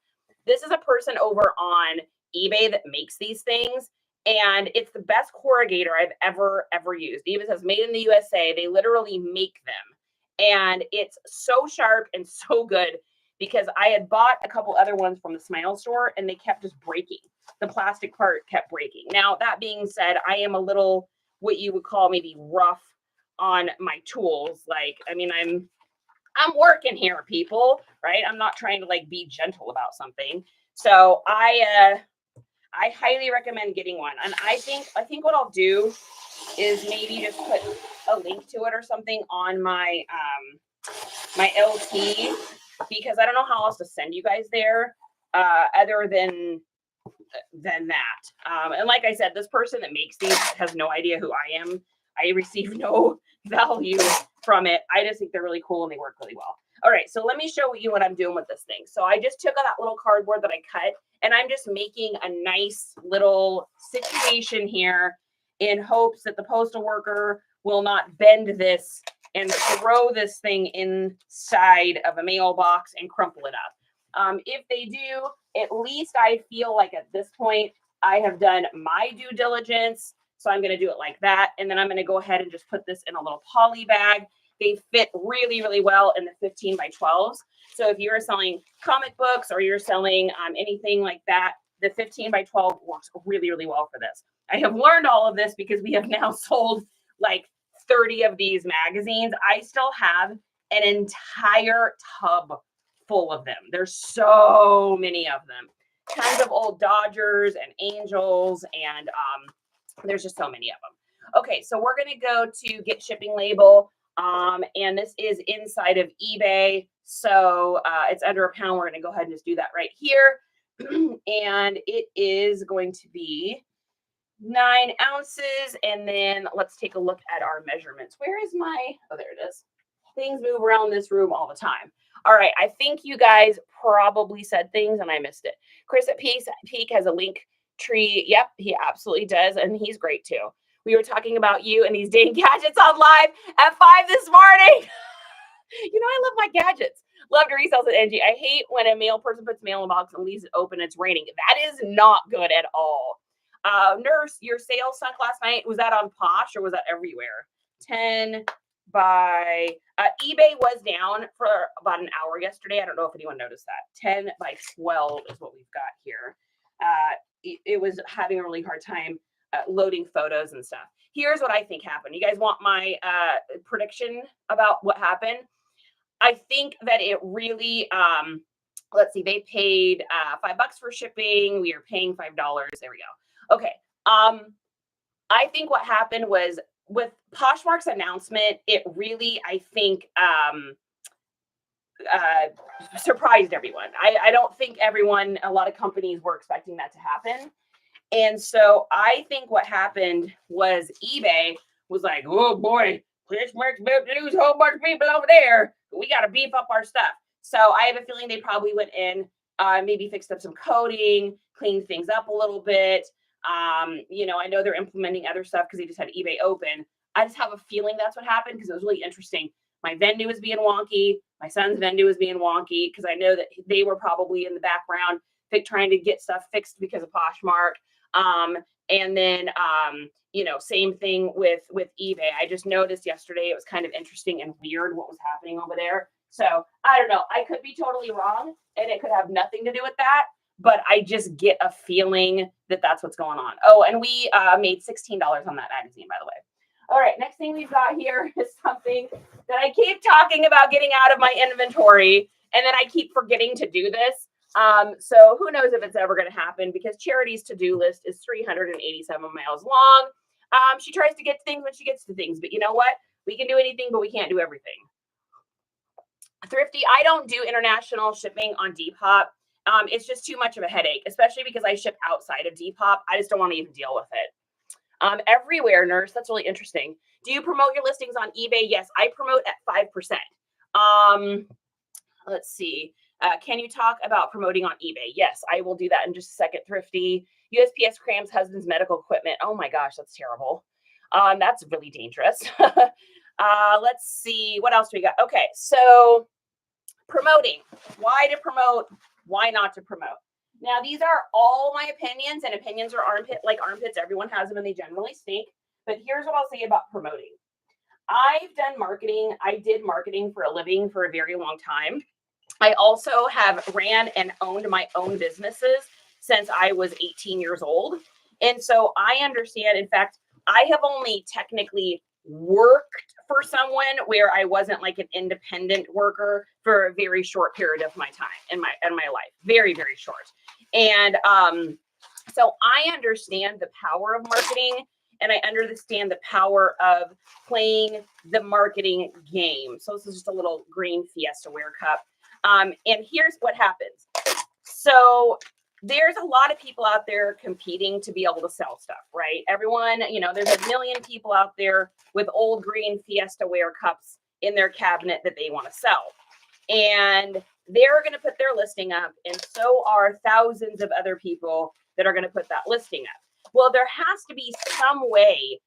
This is a person over on eBay that makes these things. And it's the best corrugator I've ever used. It even says made in the USA. They literally make them. And it's so sharp and so good because I had bought a couple other ones from the Smile store and they kept just breaking. The plastic part kept breaking. Now, that being said, I am a little, what you would call maybe rough on my tools. Like, I mean, I'm working here, people, right? I'm not trying to like be gentle about something. So I highly recommend getting one. And I think what I'll do is maybe just put a link to it or something on my my LT, because I don't know how else to send you guys there other than that. And like I said, this person that makes these has no idea who I am. I receive no value from it. I just think they're really cool and they work really well. All right, so let me show you what I'm doing with this thing. So I just took that little cardboard that I cut and I'm just making a nice little situation here in hopes that the postal worker will not bend this and throw this thing inside of a mailbox and crumple it up. If they do, at least I feel like at this point, I have done my due diligence. So I'm going to do it like that. And then I'm going to go ahead and just put this in a little poly bag. They fit really, really well in the 15 by 12s. So if you're selling comic books or you're selling anything like that, the 15 by 12 works really, really well for this. I have learned all of this because we have now sold like 30 of these magazines. I still have an entire tub full of them. There's so many of them. Tons of old Dodgers and Angels, and there's just so many of them. Okay, so we're going to go to get shipping label, and this is inside of eBay. So it's under £1. We're going to go ahead and just do that right here. And it is going to be 9 ounces. And then let's take a look at our measurements. Where is my, oh, there it is. Things move around this room all the time. All right, I think you guys probably said things and I missed it. Chris at Peak has a link tree. Yep, he absolutely does. And he's great too. We were talking about you and these dang gadgets on live at 5 this morning. You know, I love my gadgets. Love to resell at Angie. I hate when a mail person puts mail in a box and leaves it open. It's raining. That is not good at all. Nurse, your sale sunk last night. Was that on Posh or was that everywhere? 10 by eBay was down for about an hour yesterday. I don't know if anyone noticed that. 10 by 12 is what we've got here. It was having a really hard time loading photos and stuff. Here's what I think happened. You guys want my prediction about what happened? I think that it really, let's see, they paid $5 for shipping. We are paying $5. There we go. Okay. I think what happened was with Poshmark's announcement, it really, I think, surprised everyone. I don't think a lot of companies were expecting that to happen. And so I think what happened was eBay was like, oh boy, Poshmark's about to lose a whole bunch of people over there. We got to beef up our stuff. So I have a feeling they probably went in, maybe fixed up some coding, cleaned things up a little bit. You know, I know they're implementing other stuff because they just had eBay open. I just have a feeling that's what happened because it was really interesting. My Vendu was being wonky. My son's Vendu was being wonky because I know that they were probably in the background trying to get stuff fixed because of Poshmark. And then, you know, same thing with eBay. I just noticed yesterday it was kind of interesting and weird what was happening over there. So I don't know. I could be totally wrong and it could have nothing to do with that. But I just get a feeling that that's what's going on. Oh, and we made $16 on that magazine, by the way. All right, next thing we've got here is something that I keep talking about getting out of my inventory, and then I keep forgetting to do this. So who knows if it's ever going to happen because Charity's to-do list is 387 miles long. She tries to get to things when she gets to things, but you know what? We can do anything, but we can't do everything. Thrifty, I don't do international shipping on Depop. It's just too much of a headache, especially because I ship outside of Depop. I just don't want to even deal with it. Everywhere, nurse. That's really interesting. Do you promote your listings on eBay? Yes, I promote at 5%. Let's see. Can you talk about promoting on eBay? Yes, I will do that in just a second. Thrifty. USPS crams husband's medical equipment. Oh my gosh, that's terrible. That's really dangerous. Let's see. What else do we got? Okay, so promoting. Why to promote? Why not to promote? Now, these are all my opinions, and opinions are armpits. Everyone has them, and they generally stink. But here's what I'll say about promoting. I've done marketing. I did marketing for a living for a very long time. I also have ran and owned my own businesses since I was 18 years old. And so I understand. In fact, I have only technically worked for someone where I wasn't like an independent worker for a very short period of my time in my life. Very, very short. And so I understand the power of marketing, and I understand the power of playing the marketing game. So this is just a little green Fiesta Wear cup. And here's what happens. So there's a lot of people out there competing to be able to sell stuff, right? Everyone, you know, there's a million people out there with old green Fiesta Wear cups in their cabinet that they want to sell. And they're going to put their listing up, and so are thousands of other people that are going to put that listing up. Well, there has to be some way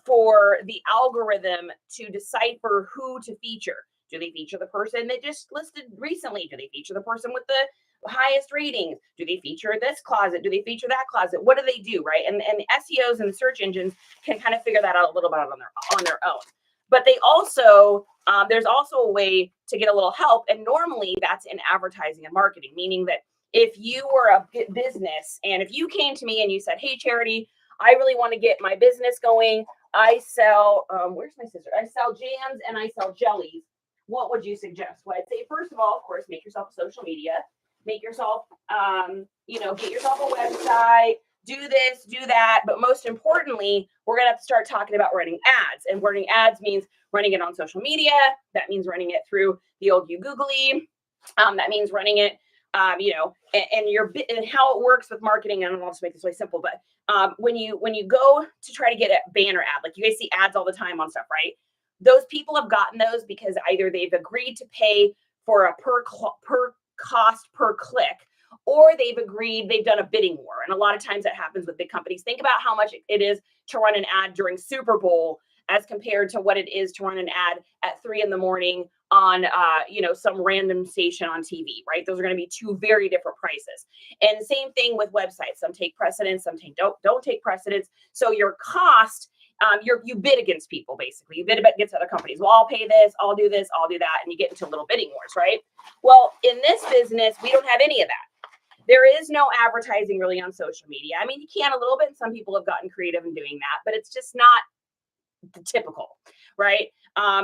for the algorithm to decipher who to feature. Do they feature the person that just listed recently? Do they feature the person with the highest ratings? Do they feature this closet? Do they feature that closet? What do they do, right? And the SEOs and the search engines can kind of figure that out a little bit on their own. But they also There's also a way to get a little help. And normally that's in advertising and marketing, meaning that if you were a business and if you came to me and you said, hey, Charity, I really want to get my business going. I sell, where's my sister? I sell jams and I sell jellies. What would you suggest? Well, I'd say, first of all, of course, make yourself a social media, make yourself, get yourself a website, do this, do that. But most importantly, we're going to have to start talking about running ads. And running ads means running it on social media. That means running it through the old you Googly. That means running it, and how it works with marketing. And I'll just make this really simple, but when you go to try to get a banner ad, like you guys see ads all the time on stuff, right? Those people have gotten those because either they've agreed to pay for a per cost per click, or they've done a bidding war. And a lot of times that happens with big companies. Think about how much it is to run an ad during Super Bowl as compared to what it is to run an ad at 3 a.m. on, some random station on TV, right? Those are going to be two very different prices. And the same thing with websites. Some take precedence, some don't take precedence. So your cost, you bid against people, basically. You bid against other companies. Well, I'll pay this, I'll do this, I'll do that. And you get into little bidding wars, right? Well, in this business, we don't have any of that. There is no advertising really on social media. I mean, you can a little bit. Some people have gotten creative in doing that, but it's just not the typical, right?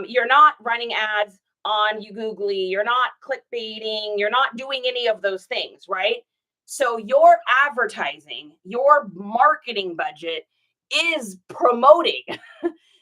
You're not running ads on you Googly, you're not clickbaiting, you're not doing any of those things, right? So your advertising, your marketing budget is promoting.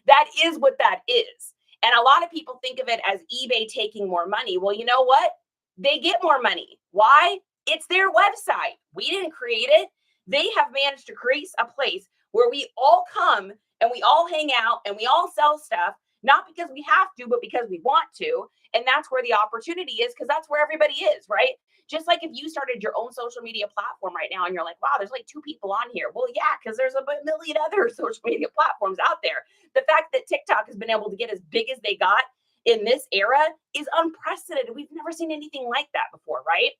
That is what that is. And a lot of people think of it as eBay taking more money. Well, you know what? They get more money. Why? It's their website. We didn't create it. They have managed to create a place where we all come and we all hang out and we all sell stuff, not because we have to, but because we want to. And that's where the opportunity is, because that's where everybody is, right? Just like if you started your own social media platform right now and you're like, wow, there's like 2 people on here. Well, yeah, because there's a million other social media platforms out there. The fact that TikTok has been able to get as big as they got in this era is unprecedented. We've never seen anything like that before, right?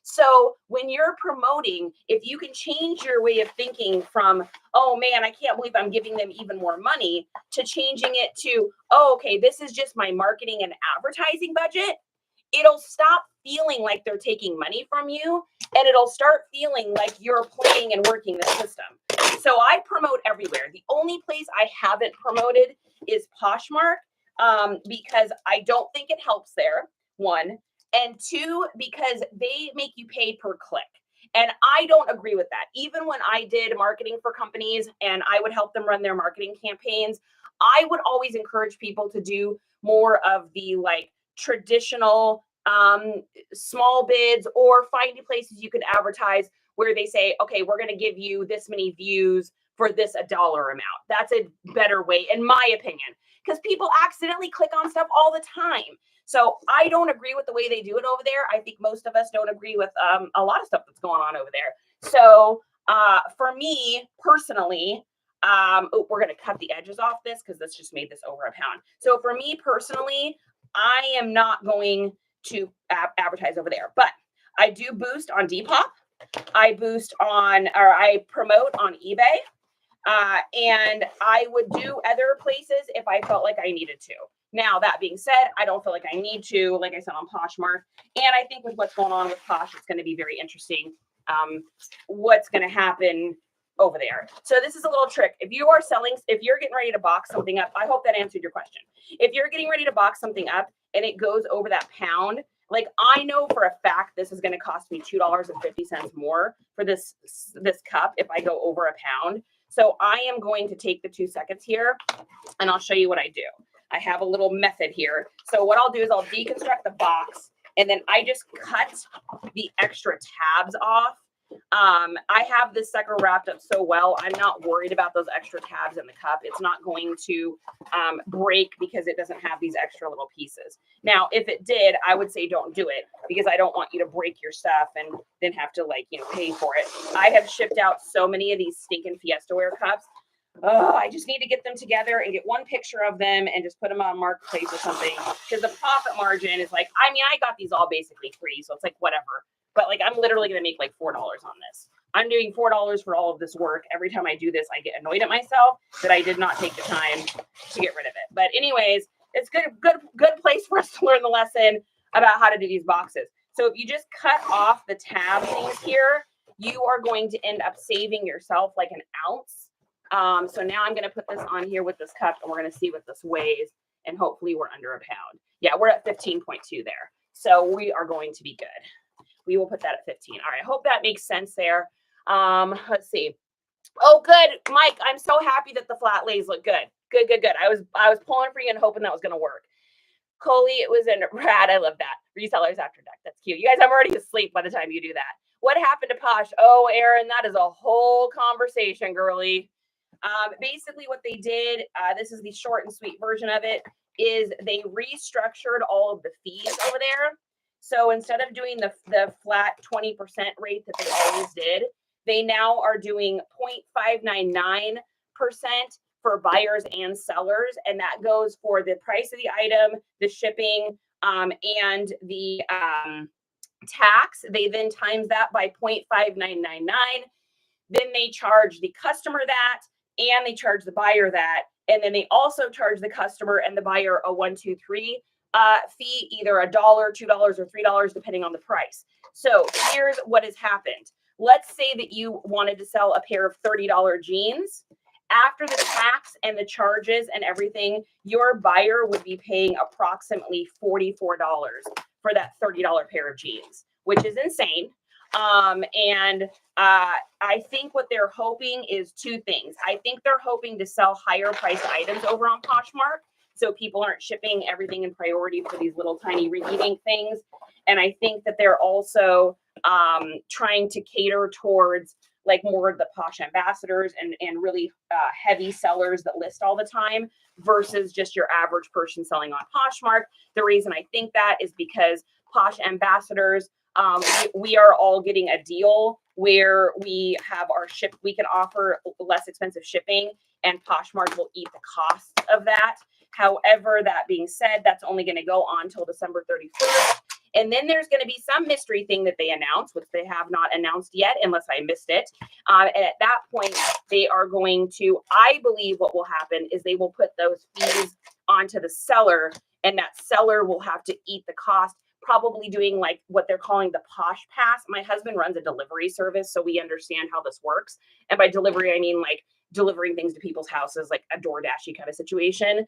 So when you're promoting, if you can change your way of thinking from, oh man, I can't believe I'm giving them even more money, to changing it to, oh, okay, this is just my marketing and advertising budget, it'll stop feeling like they're taking money from you, and it'll start feeling like you're playing and working the system. So I promote everywhere. The only place I haven't promoted is Poshmark, because I don't think it helps there, 1. And 2, because they make you pay per click. And I don't agree with that. Even when I did marketing for companies and I would help them run their marketing campaigns, I would always encourage people to do more of the traditional small bids, or finding places you could advertise where they say, okay, we're going to give you this many views for this $1 amount. That's a better way, in my opinion, because people accidentally click on stuff all the time. So I don't agree with the way they do it over there. I think most of us don't agree with a lot of stuff that's going on over there. So for me personally, we're going to cut the edges off this because this just made this over a pound. So for me personally, I am not going to advertise over there, but I do boost on Depop. I promote on eBay. And I would do other places if I felt like I needed to. Now, that being said, I don't feel like I need to, like I said, on Poshmark. And I think with what's going on with Posh, it's going to be very interesting what's going to happen over there. So this is a little trick. If you're getting ready to box something up, I hope that answered your question. If you're getting ready to box something up and it goes over that pound, like I know for a fact this is going to cost me $2.50 more for this cup if I go over a pound. So I am going to take the 2 seconds here and I'll show you what I do. I have a little method here. So what I'll do is I'll deconstruct the box and then I just cut the extra tabs off. I have this sucker wrapped up so well, I'm not worried about those extra tabs in the cup. It's not going to break because it doesn't have these extra little pieces. Now, if it did, I would say don't do it because I don't want you to break your stuff and then have to pay for it. I have shipped out so many of these stinking Fiestaware cups. Oh, I just need to get them together and get one picture of them and just put them on Marketplace or something, because the profit margin is I got these all basically free, so it's whatever. But I'm literally going to make $4 on this. I'm doing $4 for all of this work. Every time I do this, I get annoyed at myself that I did not take the time to get rid of it. But anyways, it's good place for us to learn the lesson about how to do these boxes. So if you just cut off the tab things here, you are going to end up saving yourself like an ounce. So now I'm going to put this on here with this cup, and we're going to see what this weighs, and hopefully we're under a pound. Yeah, we're at 15.2 there. So we are going to be good. We will put that at 15. All right, I hope that makes sense there. Let's see. Oh, good, Mike. I'm so happy that the flat lays look good. Good. I was pulling for you and hoping that was going to work. Coley, it was in Brad. I love that. Resellers after dark. That's cute. You guys, I'm already asleep by the time you do that. What happened to Posh? Oh, Aaron, that is a whole conversation, girly. Basically what they did, this is the short and sweet version of it, is they restructured all of the fees over there. So instead of doing the flat 20% rate that they always did, they now are doing 0.599% for buyers and sellers. And that goes for the price of the item, the shipping, and the tax. They then times that by 0.5999. Then they charge the customer that, and they charge the buyer that. And then they also charge the customer and the buyer a 1, 2, 3 fee, either $1, $2, or $3, depending on the price. So here's what has happened. Let's say that you wanted to sell a pair of $30 jeans. After the tax and the charges and everything, your buyer would be paying approximately $44 for that $30 pair of jeans, which is insane. I think what they're hoping is two things. I think they're hoping to sell higher priced items over on Poshmark, so people aren't shipping everything in priority for these little tiny rinky-dink things. And I think that they're also trying to cater towards like more of the Posh ambassadors and really heavy sellers that list all the time versus just your average person selling on Poshmark. The reason I think that is because Posh ambassadors, we are all getting a deal where we have our we can offer less expensive shipping, and Poshmark will eat the cost of that. However, that being said, that's only going to go on till December 31st. And then there's going to be some mystery thing that they announce, which they have not announced yet, unless I missed it. And at that point, they are going to, I believe what will happen is they will put those fees onto the seller, and that seller will have to eat the cost, probably doing like what they're calling the Posh Pass. My husband runs a delivery service, so we understand how this works. And by delivery, I mean like delivering things to people's houses, like a DoorDashy kind of situation.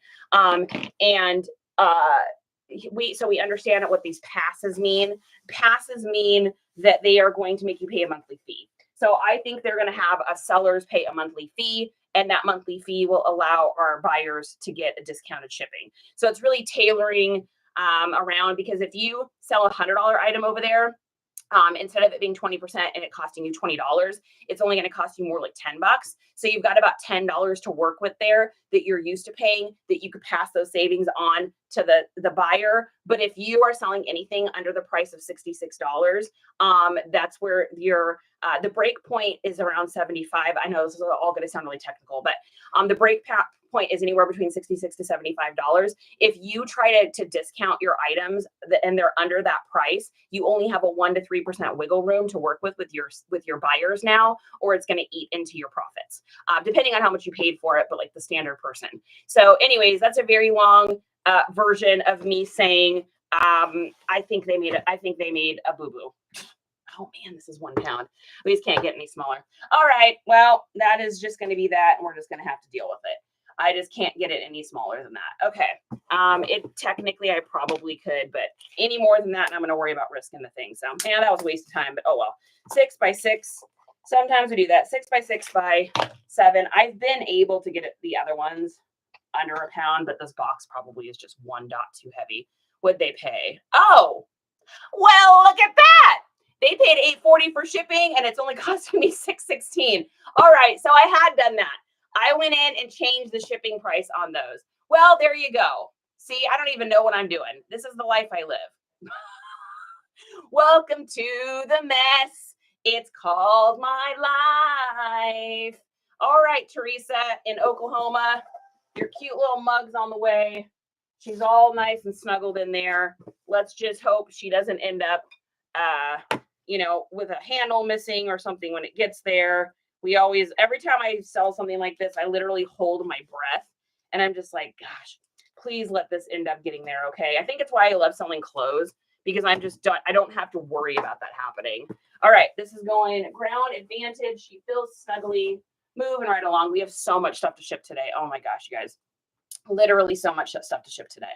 We understand what these passes mean. Passes mean that they are going to make you pay a monthly fee. So I think they're going to have a sellers pay a monthly fee, and that monthly fee will allow our buyers to get a discounted shipping. So it's really tailoring around, because if you sell a $100 item over there, instead of it being 20% and it costing you $20, it's only going to cost you more like $10. So you've got about $10 to work with there that you're used to paying, that you could pass those savings on to the buyer. But if you are selling anything under the price of $66, that's where your the break point is around 75. I know this is all going to sound really technical, but the break point is anywhere between $66 to $75. If you try to discount your items and they're under that price, you only have a 1 to 3% wiggle room to work with your buyers now, or it's going to eat into your profits, depending on how much you paid for it, but like the standard person. So anyways, that's a very long version of me saying, I think they made a boo-boo. Oh man, this is 1 pound. We just can't get any smaller. All right, well, that is just going to be that, and we're just going to have to deal with it. I just can't get it any smaller than that. Okay. It technically I probably could, but any more than that, and I'm going to worry about risking the thing. So yeah, that was a waste of time, but oh well. 6 by 6. Sometimes we do that. 6 by 6 by 7. I've been able to get the other ones under a pound, but this box probably is just 1 dot too heavy. What'd they pay? Oh, well, look at that. They paid $8.40 for shipping, and it's only costing me $6.16. All right, so I had done that. I went in and changed the shipping price on those. Well, there you go. See, I don't even know what I'm doing. This is the life I live. Welcome to the mess. It's called my life. All right, Teresa in Oklahoma, your cute little mug's on the way. She's all nice and snuggled in there. Let's just hope she doesn't end up, with a handle missing or something when it gets there. Every time I sell something like this, I literally hold my breath, and I'm just like, gosh, Please let this end up getting there, okay? I think it's why I love selling clothes, because I don't have to worry about that happening. All right, this is going ground advantage. She feels snuggly, moving right along. We have so much stuff to ship today. Oh my gosh, you guys. Literally so much stuff to ship today.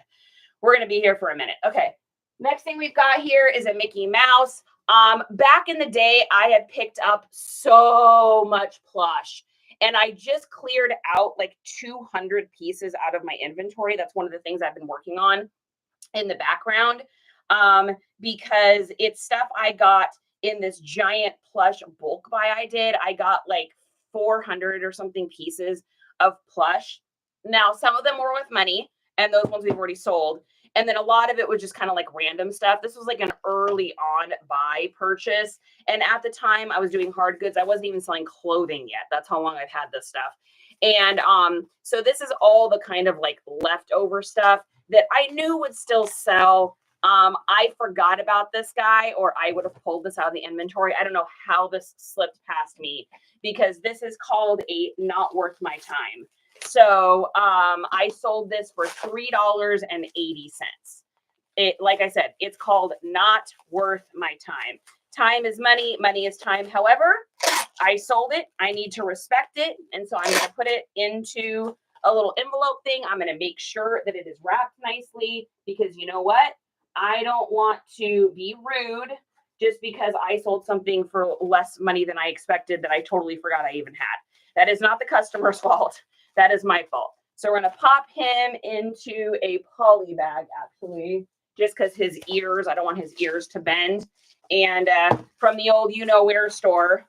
We're going to be here for a minute. Okay, next thing we've got here is a Mickey Mouse. Back in the day, I had picked up so much plush, and I just cleared out like 200 pieces out of my inventory. That's one of the things I've been working on in the background, because it's stuff I got in this giant plush bulk buy I did. I got like 400 or something pieces of plush. Now, some of them were with money, and those ones we've already sold. And then a lot of it was just kind of like random stuff. This was like an early on buy purchase. And at the time I was doing hard goods. I wasn't even selling clothing yet. That's how long I've had this stuff. And so this is all the kind of like leftover stuff that I knew would still sell. I forgot about this guy, or I would have pulled this out of the inventory. I don't know how this slipped past me, because this is called a not worth my time. So I sold this for $3.80. Like I said, it's called not worth my time. Time is money. Money is time. However, I sold it. I need to respect it. And so I'm going to put it into a little envelope thing. I'm going to make sure that it is wrapped nicely, because you know what? I don't want to be rude just because I sold something for less money than I expected that I totally forgot I even had. That is not the customer's fault. That is my fault. So we're going to pop him into a poly bag, actually, just because his ears, I don't want his ears to bend. And from the old you-know-where store,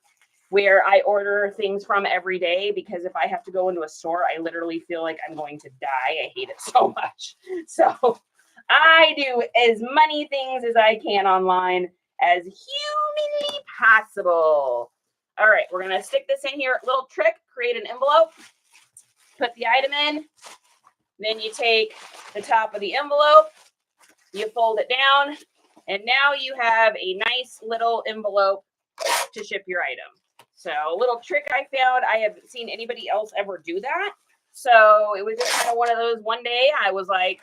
where I order things from every day, because if I have to go into a store, I literally feel like I'm going to die. I hate it so much. So I do as many things as I can online as humanly possible. All right, we're going to stick this in here. Little trick, create an envelope. Put the item in, then you take the top of the envelope, you fold it down, and now you have a nice little envelope to ship your item. So a little trick I found. I haven't seen anybody else ever do that. So it was just kind of one of those. One day I was like,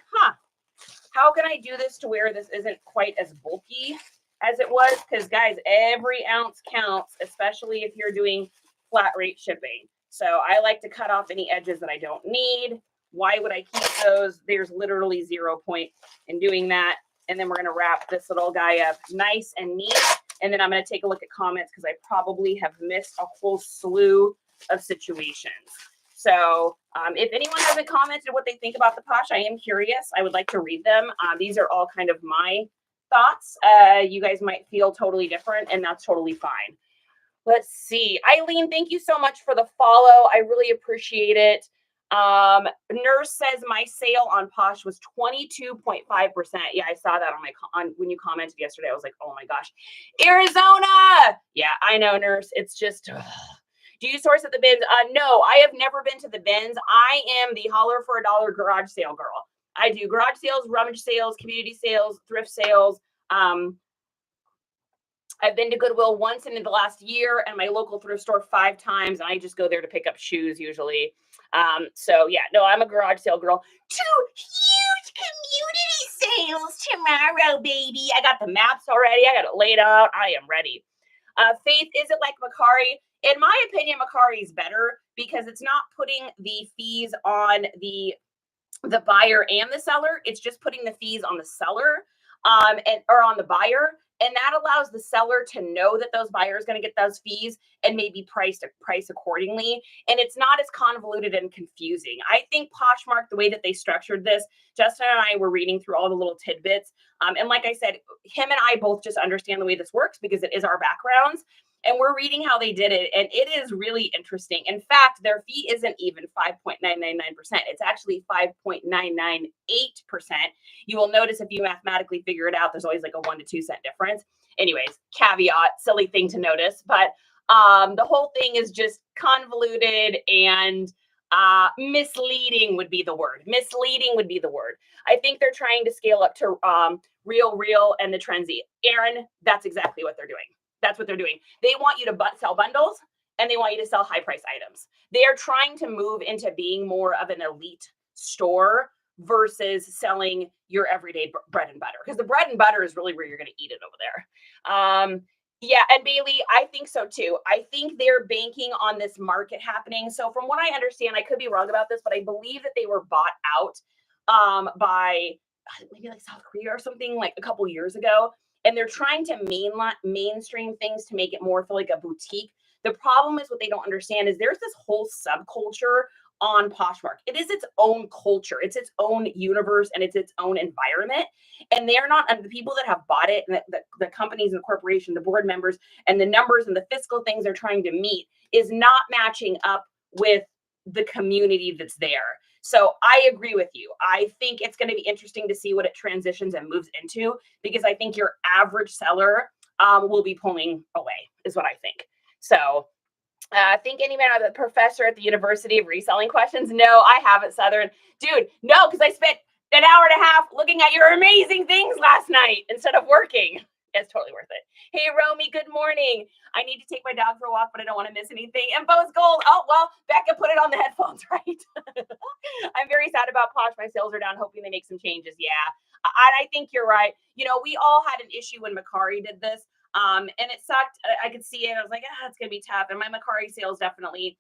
how can I do this to where this isn't quite as bulky as it was? Because guys, every ounce counts, especially if you're doing flat rate shipping. So I like to cut off any edges that I don't need. Why would I keep those? There's literally 0 point in doing that. And then we're going to wrap this little guy up nice and neat. And then I'm going to take a look at comments, because I probably have missed a whole slew of situations. So if anyone hasn't commented what they think about the Posh, I am curious. I would like to read them. These are all kind of my thoughts. You guys might feel totally different, and that's totally fine. Let's see. Eileen, thank you so much for the follow. I really appreciate it. Nurse says my sale on Posh was 22.5%. Yeah, I saw that on when you commented yesterday. I was like, oh my gosh, Arizona. Yeah, I know, Nurse. It's just, do you source at the bins? No, I have never been to the bins. I am the holler for a dollar garage sale girl. I do garage sales, rummage sales, community sales, thrift sales. I've been to Goodwill once in the last year, and my local thrift store 5 times, and I just go there to pick up shoes usually. So yeah, no, I'm a garage sale girl. 2 huge community sales tomorrow, baby. I got the maps already. I got it laid out. I am ready. Faith, is it like Mercari? In my opinion, Mercari is better because it's not putting the fees on the buyer and the seller. It's just putting the fees on the seller or on the buyer. And that allows the seller to know that those buyers going to get those fees and maybe price accordingly. And it's not as convoluted and confusing. I think Poshmark, the way that they structured this, Justin and I were reading through all the little tidbits. And like I said, him and I both just understand the way this works because it is our backgrounds. And we're reading how they did it, and it is really interesting. In fact, their fee isn't even 5.999%. It's actually 5.998%. You will notice if you mathematically figure it out, there's always like a 1 to 2 cent difference. Anyways, caveat, silly thing to notice. But the whole thing is just convoluted and misleading would be the word. Misleading would be the word. I think they're trying to scale up to Real and the Trendy. Aaron, that's exactly what they're doing. That's what they're doing. They want you to sell bundles, and they want you to sell high price items. They are trying to move into being more of an elite store versus selling your everyday bread and butter, because the bread and butter is really where you're going to eat it over there. Yeah, and Bailey, I think so too. I think they're banking on this market happening. So from what I understand, I could be wrong about this, but I believe that they were bought out by maybe like South Korea or something like a couple years ago. And they're trying to mainstream things to make it more feel like a boutique. The problem is what they don't understand is there's this whole subculture on Poshmark. It is its own culture. It's its own universe and it's its own environment. And they're not, and the people that have bought it, and the companies and the corporation, the board members, and the numbers and the fiscal things they're trying to meet is not matching up with the community that's there. So I agree with you. I think it's going to be interesting to see what it transitions and moves into, because I think your average seller will be pulling away, is what I think. So think anyone of the professor at the University of Reselling questions? No, I haven't, Southern. Dude, no, because I spent an hour and a half looking at your amazing things last night instead of working. It's totally worth it. Hey, Romy, good morning. I need to take my dog for a walk, but I don't want to miss anything. And Bo's gold. Oh, well, Becca put it on the headphones, right? I'm very sad about Posh. My sales are down, hoping they make some changes. Yeah, I think you're right. You know, we all had an issue when Mercari did this. And it sucked. I could see it. I was like, it's going to be tough. And my Mercari sales definitely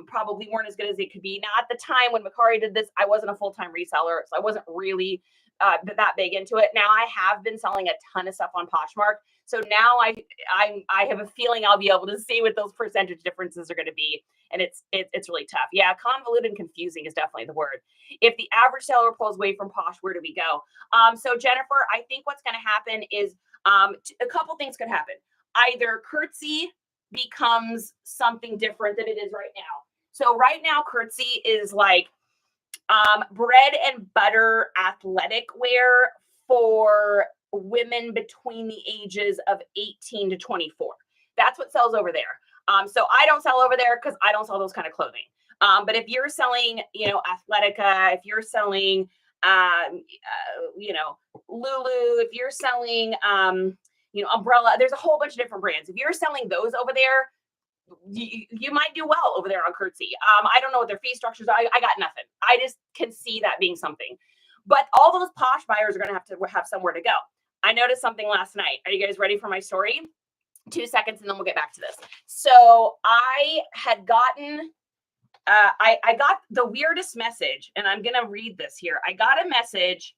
probably weren't as good as it could be. Now, at the time when Mercari did this, I wasn't a full-time reseller, so I wasn't really that big into it. Now I have been selling a ton of stuff on Poshmark. So now I have a feeling I'll be able to see what those percentage differences are going to be. And it's really tough. Yeah, convoluted and confusing is definitely the word. If the average seller pulls away from Posh, where do we go? So Jennifer, I think what's going to happen is a couple things could happen. Either Curtsy becomes something different than it is right now. So right now, Curtsy is like bread and butter athletic wear for women between the ages of 18 to 24. That's what sells over there. So I don't sell over there because I don't sell those kind of clothing. But if you're selling, Athletica, if you're selling, Lulu, if you're selling, Umbrella, there's a whole bunch of different brands. If you're selling those over there, you might do well over there on Curtsy. I don't know what their fee structures are. I got nothing. I just can see that being something. But all those Posh buyers are going to have somewhere to go. I noticed something last night. Are you guys ready for my story? 2 seconds and then we'll get back to this. So I had gotten, I got the weirdest message, and I'm going to read this here. I got a message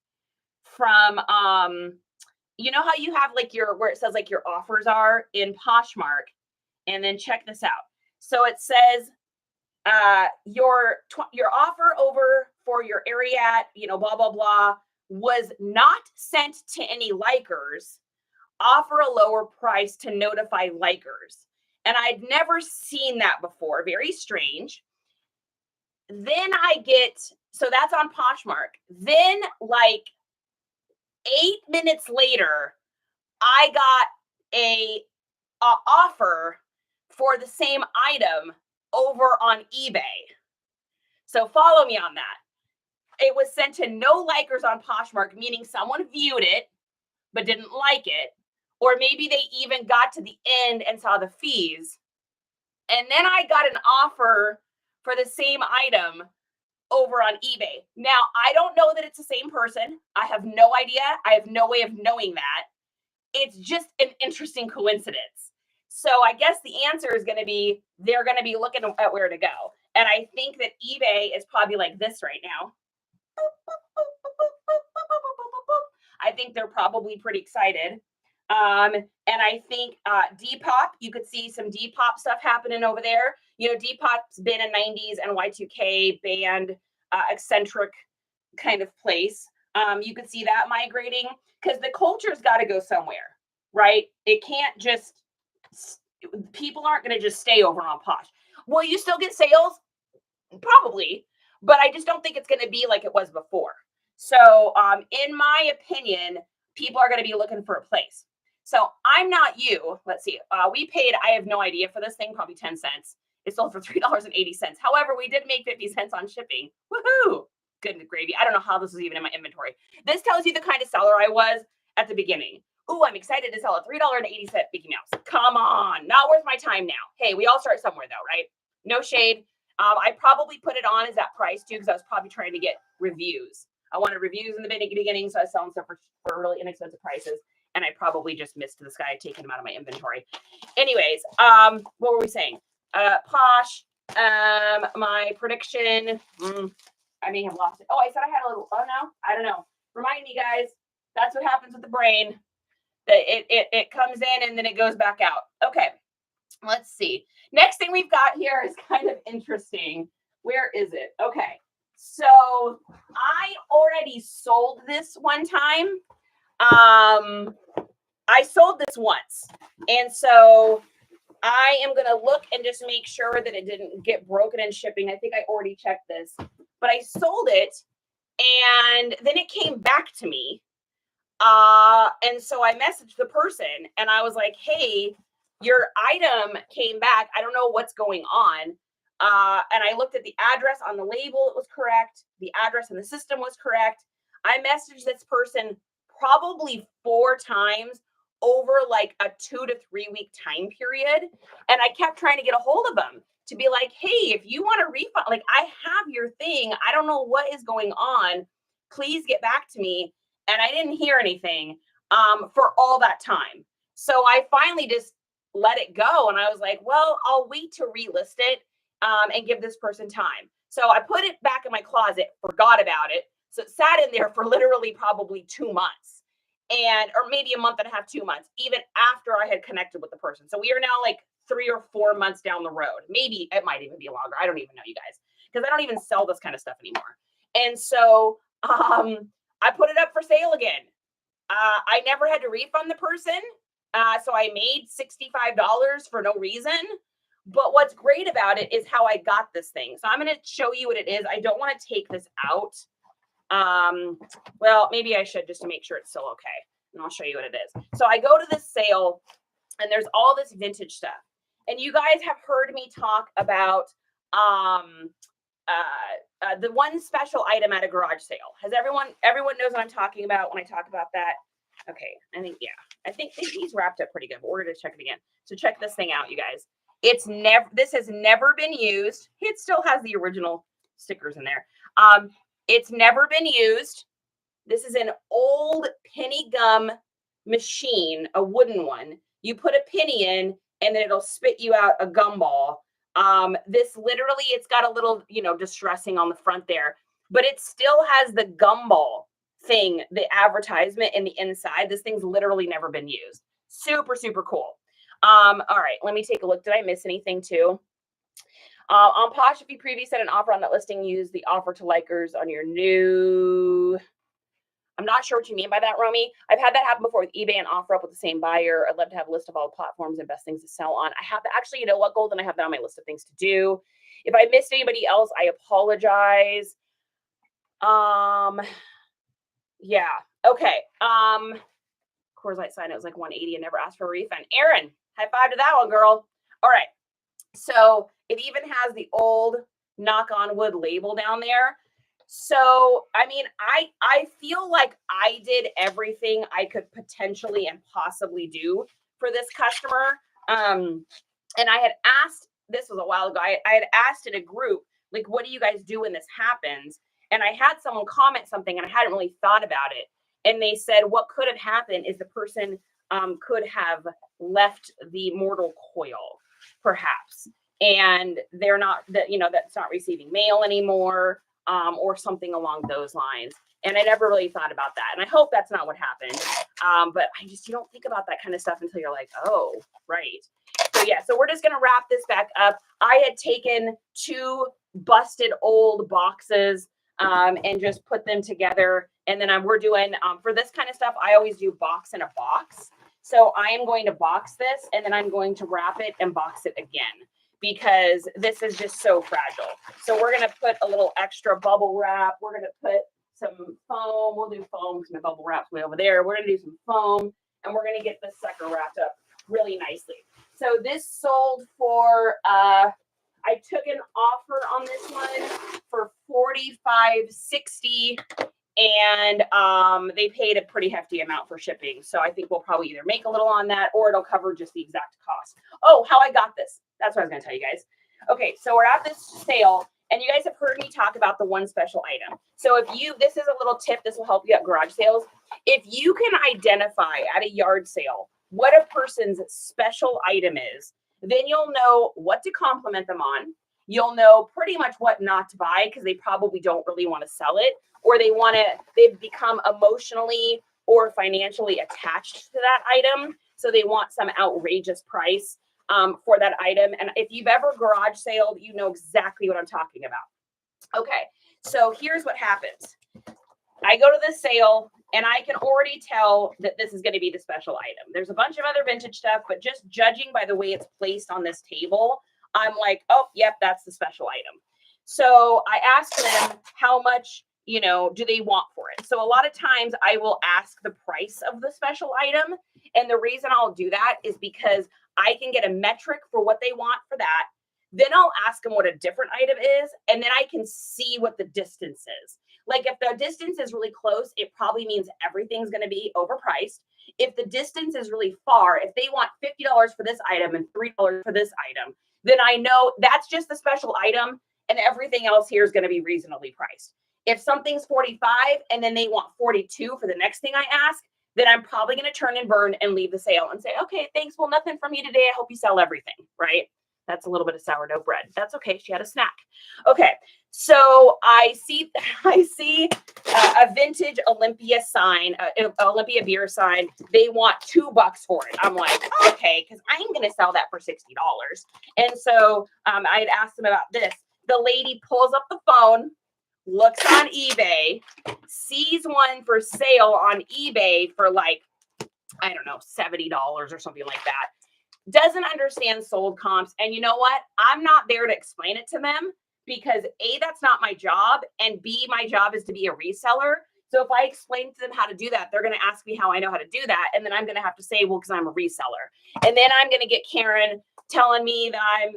from, you know how you have like where it says like your offers are in Poshmark. And then check this out. So it says your offer over for your Ariat, blah, blah, blah, was not sent to any likers. Offer a lower price to notify likers. And I'd never seen that before. Very strange. Then so that's on Poshmark. Then like 8 minutes later, I got a offer for the same item over on eBay. So follow me on that. It was sent to no likers on Poshmark, meaning someone viewed it but didn't like it. Or maybe they even got to the end and saw the fees. And then I got an offer for the same item over on eBay. Now, I don't know that it's the same person. I have no idea. I have no way of knowing that. It's just an interesting coincidence. So I guess the answer is going to be, they're going to be looking at where to go. And I think that eBay is probably like this right now. I think they're probably pretty excited. And I think Depop, you could see some Depop stuff happening over there. Depop's been a 90s and Y2K band, eccentric kind of place. You could see that migrating because the culture's got to go somewhere, right? It can't just, people aren't going to just stay over on Posh. Will you still get sales? Probably, but I just don't think it's going to be like it was before. So in my opinion, people are going to be looking for a place. So I'm not you. Let's see. We paid, I have no idea for this thing, probably 10 cents. It sold for $3.80. However, we did make 50 cents on shipping. Woohoo! Good gravy. I don't know how this was even in my inventory. This tells you the kind of seller I was at the beginning. Ooh, I'm excited to sell a $3.80 Mickey Mouse. Come on. Not worth my time now. Hey, we all start somewhere though, right? No shade. I probably put it on as that price too because I was probably trying to get reviews. I wanted reviews in the beginning, so I was selling stuff for really inexpensive prices. And I probably just missed this guy taking them out of my inventory. Anyways, what were we saying? Posh, my prediction. I may have lost it. Oh, I said I had a little. Oh no, I don't know. Remind me, guys. That's what happens with the brain. It comes in and then it goes back out. Okay, let's see. Next thing we've got here is kind of interesting. Where is it? Okay, so I already sold this one time. I sold this once, and so I am going to look and just make sure that it didn't get broken in shipping. I think I already checked this, but I sold it, and then it came back to me. And so I messaged the person, and I was like, hey, your item came back. I don't know what's going on. And I looked at the address on the label. It was correct. The address in the system was correct. I messaged this person probably 4 times over like a 2 to 3 week time period. And I kept trying to get a hold of them to be like, hey, if you want a refund, like I have your thing. I don't know what is going on. Please get back to me. And I didn't hear anything for all that time. So I finally just let it go. And I was like, well, I'll wait to relist it and give this person time. So I put it back in my closet, forgot about it. So it sat in there for literally probably 2 months or maybe a month and a half, 2 months, even after I had connected with the person. So we are now like 3 or 4 months down the road. Maybe it might even be longer. I don't even know, you guys, because I don't even sell this kind of stuff anymore. And so I put it up for sale again. I never had to refund the person. So I made $65 for no reason. But what's great about it is how I got this thing. So I'm going to show you what it is. I don't want to take this out. Well, maybe I should just to make sure it's still okay. And I'll show you what it is. So I go to this sale and there's all this vintage stuff. And you guys have heard me talk about the one special item at a garage sale. Has everyone knows what I'm talking about when I talk about that? Okay, I think these wrapped up pretty good, but we're gonna check it again. So check this thing out, you guys. This has never been used. It still has the original stickers in there. It's never been used. This is an old penny gum machine, a wooden one. You put a penny in and then it'll spit you out a gumball. This literally, it's got a little, distressing on the front there, but it still has the gumball thing, the advertisement in the inside. This thing's literally never been used. Super, super cool. All right, let me take a look. Did I miss anything too? On Posh, if you previously had an offer on that listing, use the offer to likers on your new. I'm not sure what you mean by that, Romy. I've had that happen before with eBay and offer up with the same buyer. I'd love to have a list of all platforms and best things to sell on. I have actually, you know what, Golden? I have that on my list of things to do. If I missed anybody else, I apologize. Yeah. Okay. Coors Light sign, it was like 180 and never asked for a refund. Aaron, high five to that one, girl. All right. So it even has the old knock on wood label down there. So, I mean, I feel like I did everything I could potentially and possibly do for this customer. And I had asked, this was a while ago, I had asked in a group, like, what do you guys do when this happens? And I had someone comment something and I hadn't really thought about it. And they said, what could have happened is the person could have left the mortal coil, perhaps. And they're not, that's not receiving mail anymore. Or something along those lines. And I never really thought about that. And I hope that's not what happened. But you don't think about that kind of stuff until you're like, oh, right. So yeah, so we're just going to wrap this back up. I had taken 2 busted old boxes and just put them together. And then we're doing, for this kind of stuff, I always do box in a box. So I am going to box this and then I'm going to wrap it and box it again, because this is just so fragile. So we're going to put a little extra bubble wrap. We're going to put some foam. We'll do foam because my bubble wrap's way over there. We're going to do some foam and we're going to get this sucker wrapped up really nicely. So this sold for, I took an offer on this one for $45.60 and they paid a pretty hefty amount for shipping. So I think we'll probably either make a little on that or it'll cover just the exact cost. Oh, how I got this. That's what I was going to tell you guys. Okay, so we're at this sale And you guys have heard me talk about the one special item. So this is a little tip, this will help you at garage sales. If you can identify at a yard sale what a person's special item is, then you'll know what to compliment them on. You'll know pretty much what not to buy because they probably don't really want to sell it, or they've become emotionally or financially attached to that item. So they want some outrageous price for that item. And if you've ever garage saled, you know exactly what I'm talking about. Okay, so here's what happens. I go to this sale and I can already tell that this is going to be the special item. There's a bunch of other vintage stuff, but just judging by the way it's placed on this table, I'm like, oh, yep, that's the special item. So I ask them how much, do they want for it? So a lot of times I will ask the price of the special item. And the reason I'll do that is because I can get a metric for what they want for that. Then I'll ask them what a different item is, and then I can see what the distance is. Like if the distance is really close, it probably means everything's going to be overpriced. If the distance is really far, if they want $50 for this item and $3 for this item, then I know that's just the special item and everything else here is going to be reasonably priced. If something's 45 and then they want 42 for the next thing I ask, then I'm probably going to turn and burn and leave the sale and say, okay, thanks. Well, nothing from you today. I hope you sell everything, right? That's a little bit of sourdough bread. That's okay. She had a snack. Okay. So I see a vintage Olympia sign, Olympia beer sign. They want $2 for it. I'm like, okay, because I'm going to sell that for $60. And so I'd asked them about this. The lady pulls up the phone, looks on eBay, sees one for sale on eBay for like, I don't know, $70 or something like that. Doesn't understand sold comps. And you know what? I'm not there to explain it to them because A, that's not my job. And B, my job is to be a reseller. So if I explain to them how to do that, they're going to ask me how I know how to do that. And then I'm going to have to say, well, because I'm a reseller. And then I'm going to get Karen telling me that I'm,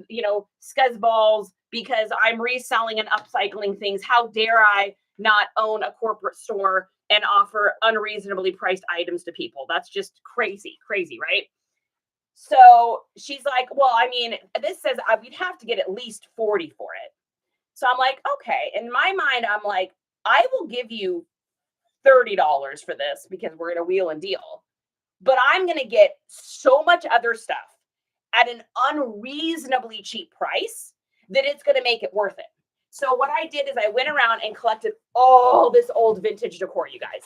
scuzzballs because I'm reselling and upcycling things. How dare I not own a corporate store and offer unreasonably priced items to people? That's just crazy, right? So she's like, well, I mean, this says we'd have to get at least 40 for it. So I'm like, okay. In my mind, I'm like, I will give you $30 for this because we're in a wheel and deal. But I'm going to get so much other stuff at an unreasonably cheap price that it's going to make it worth it. So what I did is I went around and collected all this old vintage decor, you guys.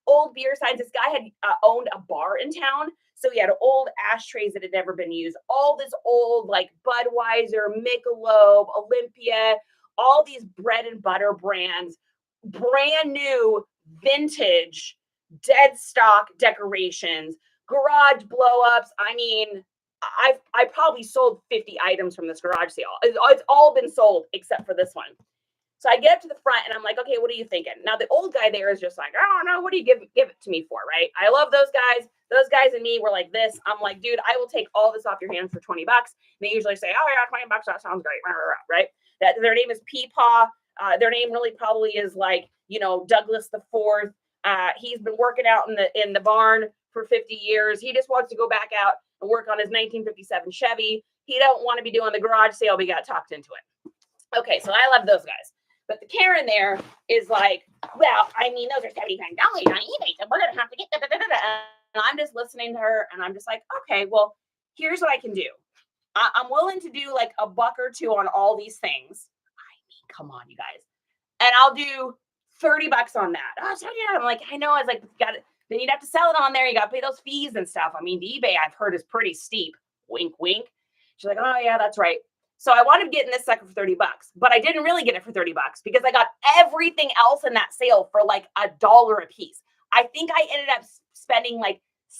Old beer signs. This guy had owned a bar in town. So he had old ashtrays that had never been used, all this old like Budweiser, Michelob, Olympia, all these bread and butter brands, brand new vintage dead stock decorations, garage blow-ups. I mean, I probably sold 50 items from this garage sale. It's all been sold except for this one. So I get up to the front and I'm like, okay, what are you thinking? Now the old guy there is just like, oh no, what do you give it to me for, right? I love those guys. Those guys and me were like this. I'm like, dude, I will take all this off your hands for $20. And they usually say, oh yeah, $20. That sounds great, right? That their name is Peepaw. Their name really probably is like, Douglas the Fourth. He's been working out in the barn for 50 years. He just wants to go back out and work on his 1957 Chevy. He don't want to be doing the garage sale. We got talked into it. Okay, so I love those guys. But the Karen there is like, well, I mean, those are $75 on eBay, so we're going to have to get da, da, da, da, da. And I'm just listening to her, and I'm just like, okay, well, here's what I can do. I'm willing to do like $1 or $2 on all these things. I mean, come on, you guys. And I'll do $30 on that. Oh, so yeah. I'm like, I know. I was like, then you'd have to sell it on there. You got to pay those fees and stuff. I mean, the eBay I've heard is pretty steep. Wink, wink. She's like, oh yeah, that's right. So I wound up getting this sucker for $30, but I didn't really get it for $30 because I got everything else in that sale for like $1 a piece. I think I ended up spending like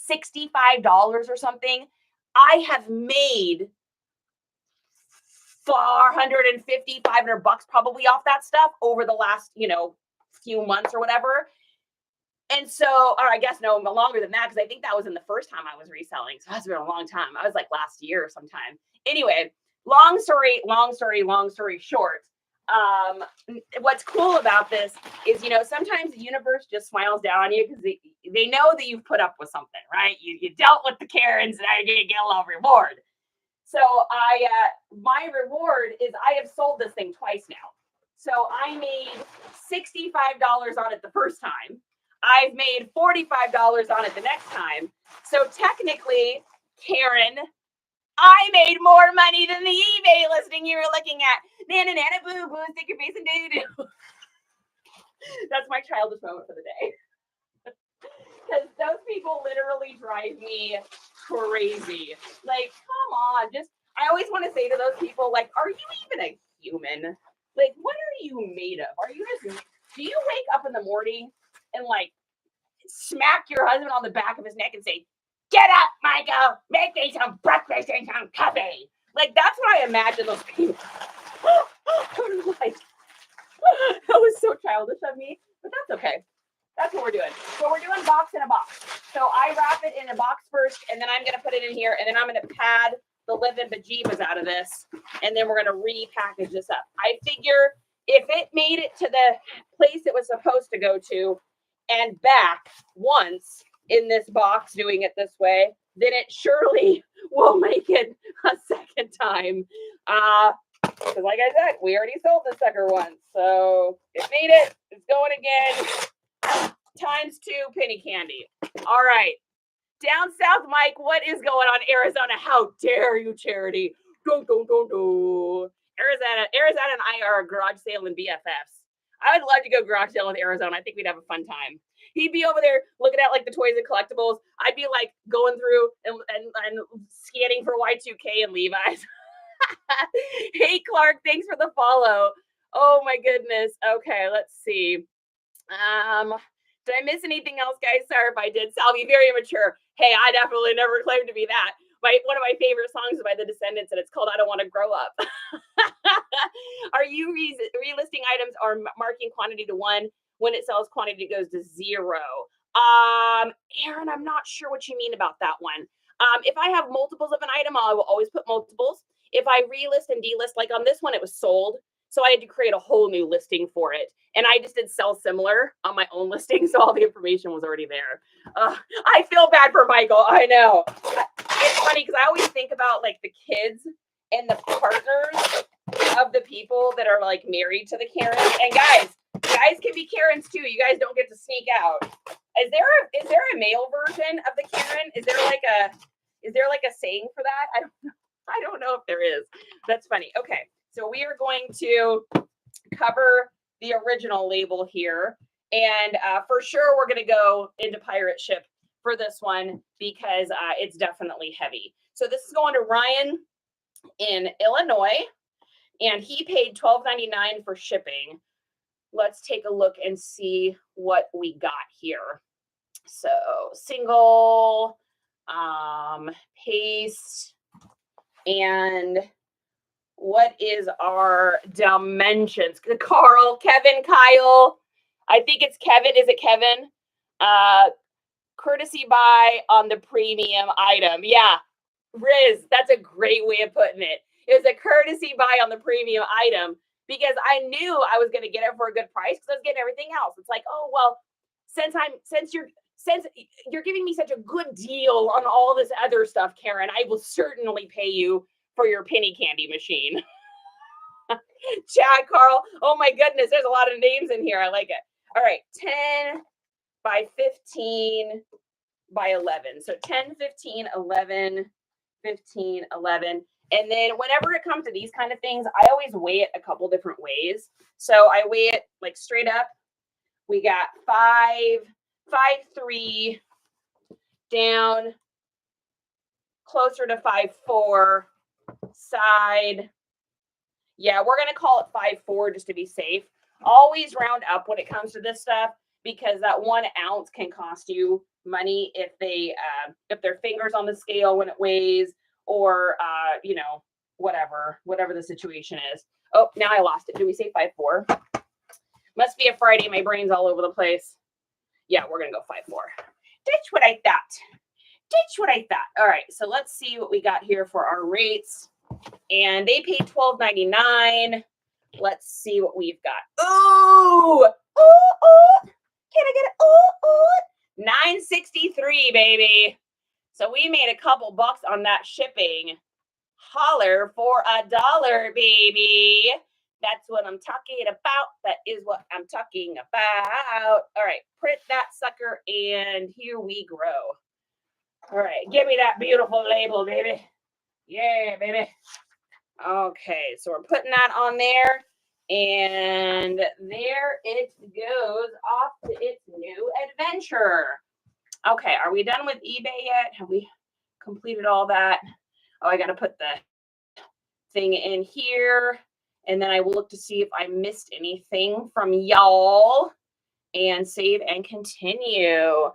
$65 or something. I have made $450, $500 probably off that stuff over the last, few months or whatever. And so, or I guess no, longer than that, because I think that was in the first time I was reselling. So that's been a long time. I was like last year or sometime. Anyway, long story short. What's cool about this is, sometimes the universe just smiles down on you because they know that you've put up with something, right? You dealt with the Karens and I get a little reward. So my reward is I have sold this thing twice now. So I made $65 on it the first time. I've made $45 on it the next time. So technically, Karen, I made more money than the eBay listing you were looking at. Nana, nana, boo, boo, stick your face in doo-doo. That's my childish moment for the day. Because those people literally drive me crazy. Like, come on. I always want to say to those people, like, are you even a human? Like, what are you made of? Do you wake up in the morning and, like, smack your husband on the back of his neck and say, get up, Michael, make me some breakfast and some coffee? Like, that's what I imagine those people. Like, that was so childish of me, but that's okay. That's what we're doing. So we're doing box in a box. So I wrap it in a box first, and then I'm going to put it in here, and then I'm going to pad the living bejeebas out of this, and then we're going to repackage this up. I figure if it made it to the place it was supposed to go to and back once in this box doing it this way, then it surely will make it a second time. Because like I said, we already sold the sucker once. So it made it. It's going again. Times 2 penny candy. All right. Down south, Mike, what is going on, Arizona? How dare you, Charity? Arizona and I are garage sale and BFFs. I would love to go garage sale with Arizona. I think we'd have a fun time. He'd be over there looking at like the toys and collectibles. I'd be like going through and scanning for Y2K and Levi's. Hey, Clark, thanks for the follow. Oh my goodness. Okay, let's see. Did I miss anything else, guys? Sorry if I did. Salvi, very immature. Hey, I definitely never claimed to be that. One of my favorite songs is by the Descendants, and it's called I Don't Want to Grow Up. Are you relisting items or marking quantity to 1 when it sells quantity goes to 0? Aaron, I'm not sure what you mean about that one. If I have multiples of an item, I will always put multiples. If I relist and delist, like on this one, it was sold. So I had to create a whole new listing for it. And I just did sell similar on my own listing. So all the information was already there. I feel bad for Michael. I know. It's funny because I always think about like the kids and the partners of the people that are like married to the Karen. And guys can be Karens too. You guys don't get to sneak out. Is there a male version of the Karen? Is there like a saying for that? I don't know if there is. That's funny. Okay. So we are going to cover the original label here. And for sure, we're going to go into pirate ship for this one because it's definitely heavy. So this is going to Ryan in Illinois, and he paid $12.99 for shipping. Let's take a look and see what we got here. So single, paste, and what is our dimensions? Carl, Kevin, Kyle. I think it's Kevin. Is it Kevin? Courtesy buy on the premium item. Yeah, Riz, that's a great way of putting it. It was a courtesy buy on the premium item because I knew I was going to get it for a good price because I was getting everything else. It's like, oh well, since you're giving me such a good deal on all this other stuff, Karen, I will certainly pay you for your penny candy machine. Chad, Carl. Oh my goodness, there's a lot of names in here. I like it. All right, 10 by 15 by 11. So 10, 15, 11, 15, 11. And then whenever it comes to these kind of things, I always weigh it a couple different ways. So I weigh it like straight up. We got 5.3 down, closer to 5.4 side. Yeah, we're going to call it 5.4 just to be safe. Always round up when it comes to this stuff because that 1 ounce can cost you money if their fingers on the scale when it weighs or, whatever the situation is. Oh, now I lost it. Did we say 5.4? Must be a Friday. My brain's all over the place. Yeah, we're going to go 5.4. Ditch what I thought. All right, so let's see what we got here for our rates. And they paid $12.99. Let's see what we've got. Ooh! Can I get it? Ooh! $9.63, baby. So we made a couple bucks on that shipping. Holler for $1, baby. That's what I'm talking about. That is what I'm talking about. All right, print that sucker, and here we grow. All right, give me that beautiful label, baby. Yeah, baby. Okay, so we're putting that on there, and there it goes off to its new adventure. Okay, are we done with eBay yet? Have we completed all that? Oh, I got to put the thing in here, and then I will look to see if I missed anything from y'all, and save and continue.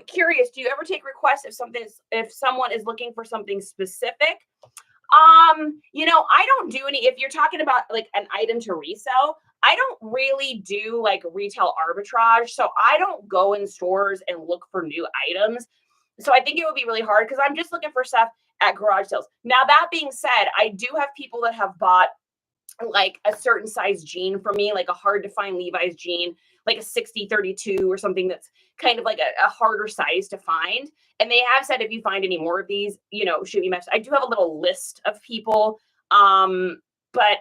Curious, do you ever take requests if someone is looking for something specific? I don't do any, if you're talking about like an item to resell, I don't really do like retail arbitrage. So I don't go in stores and look for new items. So I think it would be really hard because I'm just looking for stuff at garage sales. Now, that being said, I do have people that have bought like a certain size jean for me, like a hard to find Levi's jean, like a 60-32 or something that's kind of like a harder size to find. And they have said, if you find any more of these, shoot me a message. I do have a little list of people. But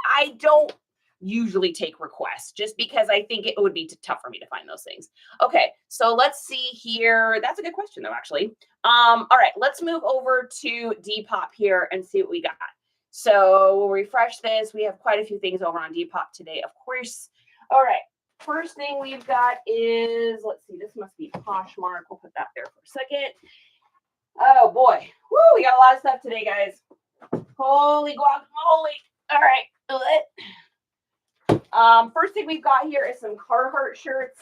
I don't usually take requests just because I think it would be tough for me to find those things. Okay, so let's see here. That's a good question though, actually. All right, let's move over to Depop here and see what we got. So we'll refresh this. We have quite a few things over on Depop today, of course. All right, first thing we've got is, let's see, this must be Poshmark. We'll put that there for a second. Oh boy, woo, we got a lot of stuff today, guys. Holy guacamole. All right, first thing we've got here is some Carhartt shirts.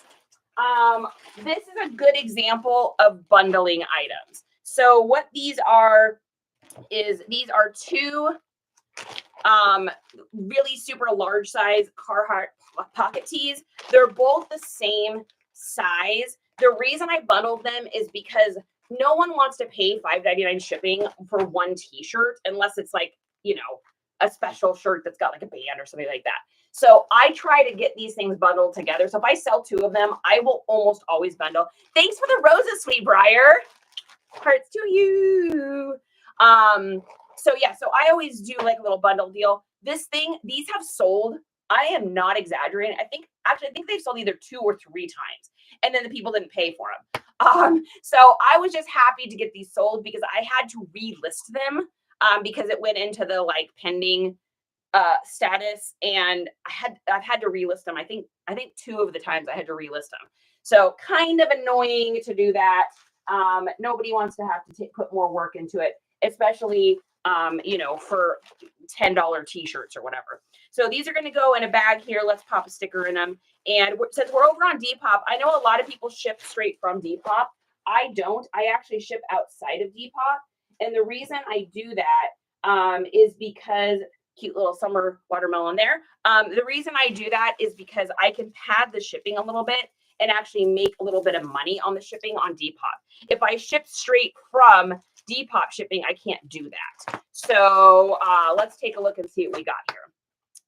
This is a good example of bundling items. So what these are is these are two really super large size Carhartt pocket tees. They're both the same size. The reason I bundled them is because no one wants to pay $5.99 shipping for one t-shirt unless it's like, a special shirt that's got like a band or something like that. So I try to get these things bundled together. So if I sell two of them, I will almost always bundle. Thanks for the roses, sweet Briar. Hearts to you. So I always do like a little bundle deal. These have sold, I am not exaggerating. I think they've sold either 2 or 3 times, and then the people didn't pay for them. So I was just happy to get these sold because I had to relist them because it went into the like pending status, and I've had to relist them. I think 2 of the times I had to relist them. So kind of annoying to do that. Nobody wants to have to put more work into it, especially for $10 t-shirts or whatever. So these are going to go in a bag here. Let's pop a sticker in them. And since we're over on Depop, I know a lot of people ship straight from Depop. I don't. I actually ship outside of Depop. And the reason I do that is because, cute little summer watermelon there. The reason I do that is because I can pad the shipping a little bit and actually make a little bit of money on the shipping on Depop. If I ship straight from Depop shipping, I can't do that. So let's take a look and see what we got here.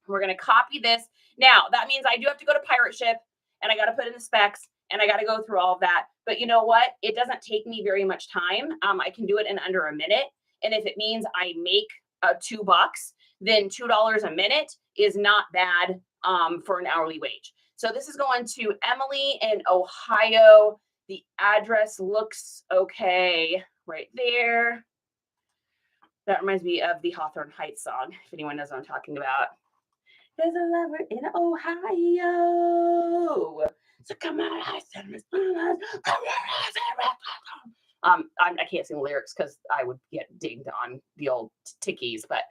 We're going to copy this. Now, that means I do have to go to Pirate Ship, and I got to put in the specs, and I got to go through all of that. But you know what? It doesn't take me very much time. I can do it in under a minute. And if it means I make $2, then $2 a minute is not bad for an hourly wage. So this is going to Emily in Ohio. The address looks okay right there. That reminds me of the Hawthorne Heights song, if anyone knows what I'm talking about. There's a lover in Ohio. So come on, I can't sing the lyrics because I would get dinged on the old tickies. But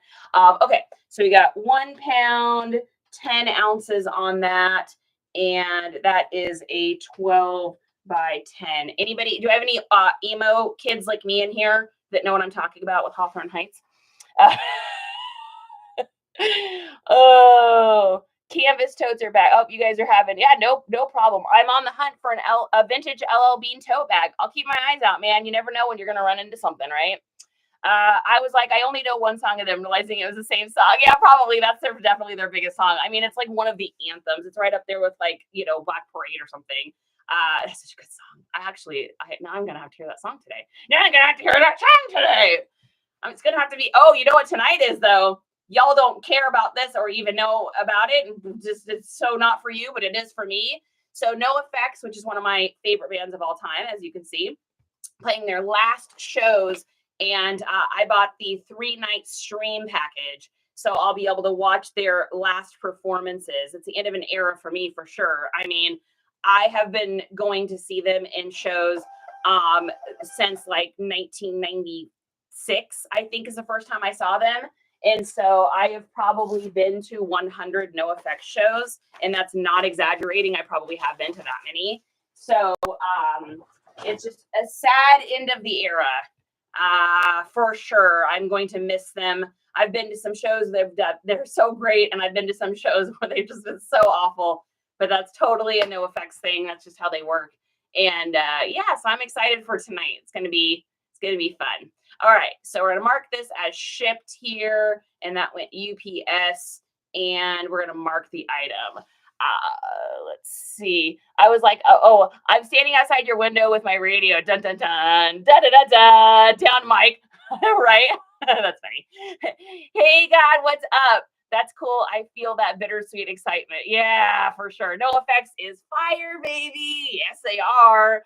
okay, so we got 1 pound, 10 ounces on that, and that is a 12 by 10. Anybody? Do I have any emo kids like me in here that know what I'm talking about with Hawthorne Heights? Oh, canvas totes are back. Oh, you guys are having, no problem. I'm on the hunt for a vintage LL Bean tote bag. I'll keep my eyes out, man. You never know when you're going to run into something, right? I was like, I only know one song of them, realizing it was the same song. Yeah, probably. That's definitely their biggest song. I mean, it's like one of the anthems. It's right up there with like, Black Parade or something. That's such a good song. Now I'm going to have to hear that song today. Now I'm going to have to hear that song today. It's going to have to be, you know what tonight is though? y'all don't care about this or even know about it, and just it's so not for you, but it is for me. So NoFX, which is one of my favorite bands of all time, as you can see, playing their last shows, and I bought the 3-night stream package. So I'll be able to watch their last performances. It's the end of an era for me, for sure. I mean, I have been going to see them in shows since like 1996, I think is the first time I saw them. And so I have probably been to 100 NoFX shows, and that's not exaggerating. I probably have been to that many. So it's just a sad end of the era, for sure. I'm going to miss them. I've been to some shows they've done. They're so great, and I've been to some shows where they've just been so awful. But that's totally a NoFX thing. That's just how they work. And yeah, so I'm excited for tonight. It's gonna be fun. All right, so we're gonna mark this as shipped here, and that went UPS, and we're gonna mark the item. Let's see. I was like, oh, I'm standing outside your window with my radio. Dun dun dun, da da da da. Down, Mike. Right? That's funny. Hey, God, what's up? That's cool. I feel that bittersweet excitement. Yeah, for sure. NoFX is fire, baby. Yes, they are.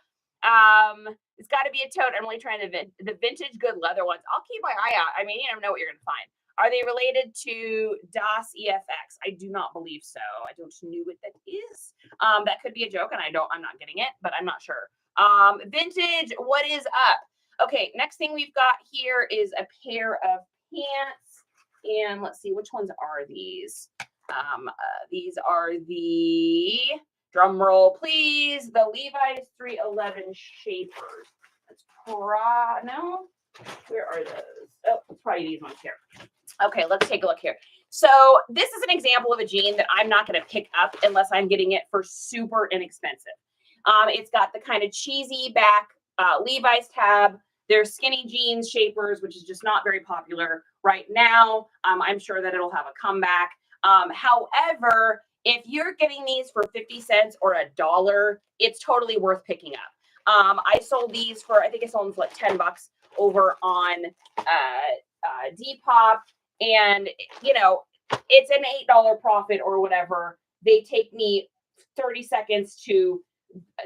It's got to be a tote. I'm only trying the vintage good leather ones. I'll keep my eye out. I mean, you never know what you're gonna find. Are they related to DOS EFX? I do not believe so. I don't know what that is. That could be a joke, and I'm not getting it, but I'm not sure. Vintage, what is up? Okay, next thing we've got here is a pair of pants. And let's see, which ones are these? These are the, drum roll, please, the Levi's 311 Shapers. That's no? Where are those? Oh, it's probably these ones here. Okay, let's take a look here. So this is an example of a jean that I'm not going to pick up unless I'm getting it for super inexpensive. It's got the kind of cheesy back Levi's tab. They're skinny jeans shapers, which is just not very popular right now. I'm sure that it'll have a comeback. However, if you're getting these for 50 cents or $1, it's totally worth picking up. I sold these for, I think I sold them for like $10 over on Depop. And, you know, it's an $8 profit or whatever. They take me 30 seconds to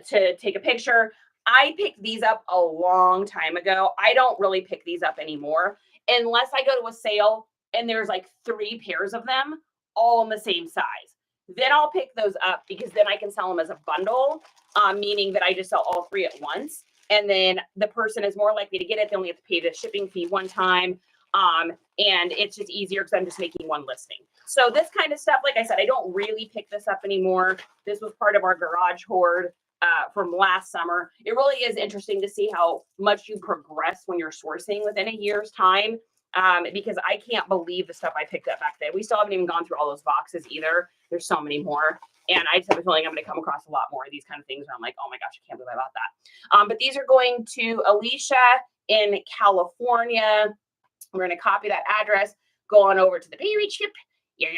take a picture. I picked these up a long time ago. I don't really pick these up anymore unless I go to a sale and there's like 3 pairs of them all in the same size. Then I'll pick those up because then I can sell them as a bundle, meaning that I just sell all 3 at once. And then the person is more likely to get it. They only have to pay the shipping fee one time. And it's just easier because I'm just making one listing. So this kind of stuff, like I said, I don't really pick this up anymore. This was part of our garage hoard from last summer. It really is interesting to see how much you progress when you're sourcing within a year's time. Because I can't believe the stuff I picked up back then. We still haven't even gone through all those boxes either. There's so many more. And I just have a feeling I'm going to come across a lot more of these kind of things where I'm like, oh my gosh, I can't believe I bought that. But these are going to Alicia in California. We're going to copy that address, go on over to the Pay Ship. Yeah,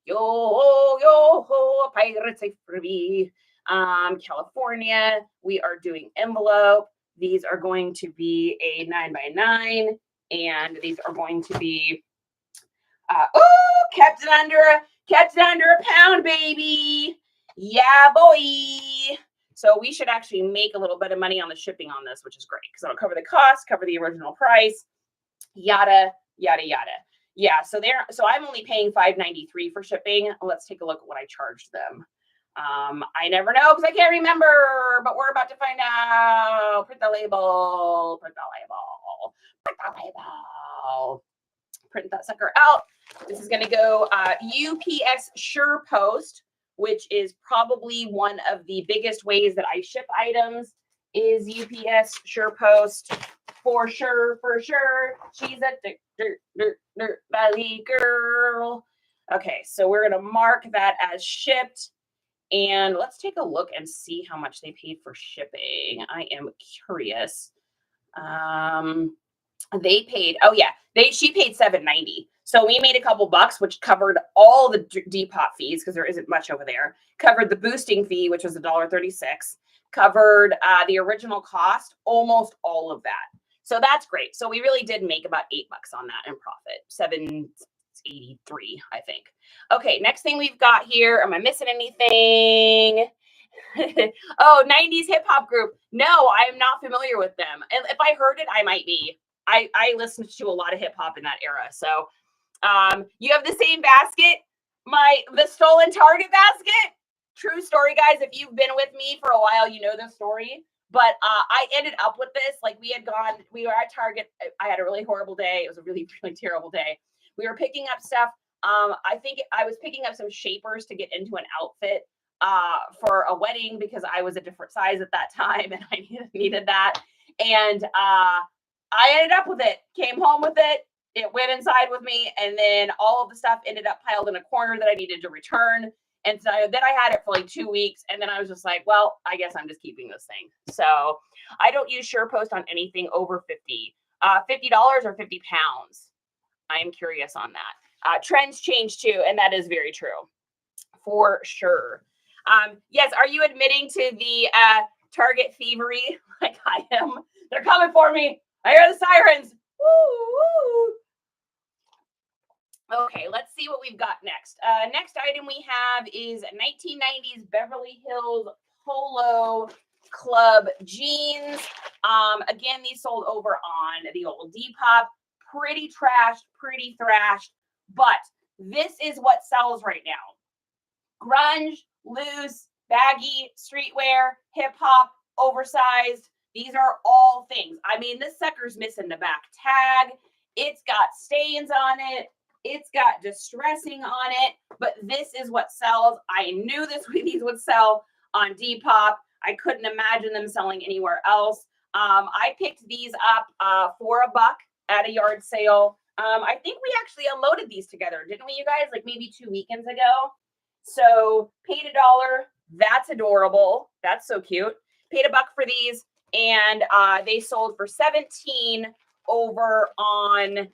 yo, Pirates for me. California, we are doing envelope. These are going to be a 9x9, and these are going to be, kept it under a pound, baby. Yeah, boy. So we should actually make a little bit of money on the shipping on this, which is great because it'll cover the cost, cover the original price, yada, yada, yada. Yeah, so I'm only paying $5.93 for shipping. Let's take a look at what I charged them. I never know because I can't remember, but we're about to find out. Print the label, print the label, print the label. Print that sucker out. This is going to go UPS SurePost, which is probably one of the biggest ways that I ship items is UPS SurePost. For sure. She's a valley girl. Okay, so we're going to mark that as shipped. And let's take a look and see how much they paid for shipping. I am curious. They paid, she paid $7.90. So we made a couple bucks, which covered all the depop fees because there isn't much over there. Covered the boosting fee, which was $1.36. Covered the original cost, almost all of that. So that's great. So we really did make about $8 on that in profit. 783, I think. Okay, next thing we've got here. Am I missing anything? Oh, 90s hip hop group. No, I'm not familiar with them. And if I heard it, I might be. I listened to a lot of hip hop in that era. So you have the same basket, the stolen Target basket. True story, guys. If you've been with me for a while, you know this story. But I ended up with this. Like we were at Target. I had a really horrible day. It was a really, really terrible day. We were picking up stuff. I think I was picking up some shapers to get into an outfit for a wedding because I was a different size at that time and I needed that. And I ended up with it, came home with it. It went inside with me. And then all of the stuff ended up piled in a corner that I needed to return. And so then I had it for like 2 weeks. And then I was just like, well, I guess I'm just keeping this thing. So I don't use SurePost on anything over $50 or 50 pounds. I am curious on that. Trends change too. And that is very true for sure. Yes. Are you admitting to the Target thievery? Like I am. They're coming for me. I hear the sirens. Woo, woo. Okay, let's see what we've got next. Next item we have is 1990s Beverly Hills Polo Club jeans. Again, these sold over on the old Depop. Pretty trashed, pretty thrashed, but this is what sells right now. Grunge, loose, baggy, streetwear, hip hop, oversized. These are all things. I mean, this sucker's missing the back tag. It's got stains on it. It's got distressing on it, but this is what sells. I knew these would sell on Depop. I couldn't imagine them selling anywhere else. I picked these up for $1 at a yard sale. I think we actually unloaded these together, didn't we, you guys? Like maybe 2 weekends ago. So paid $1. That's adorable. That's so cute. Paid $1 for these, and they sold for 17 over on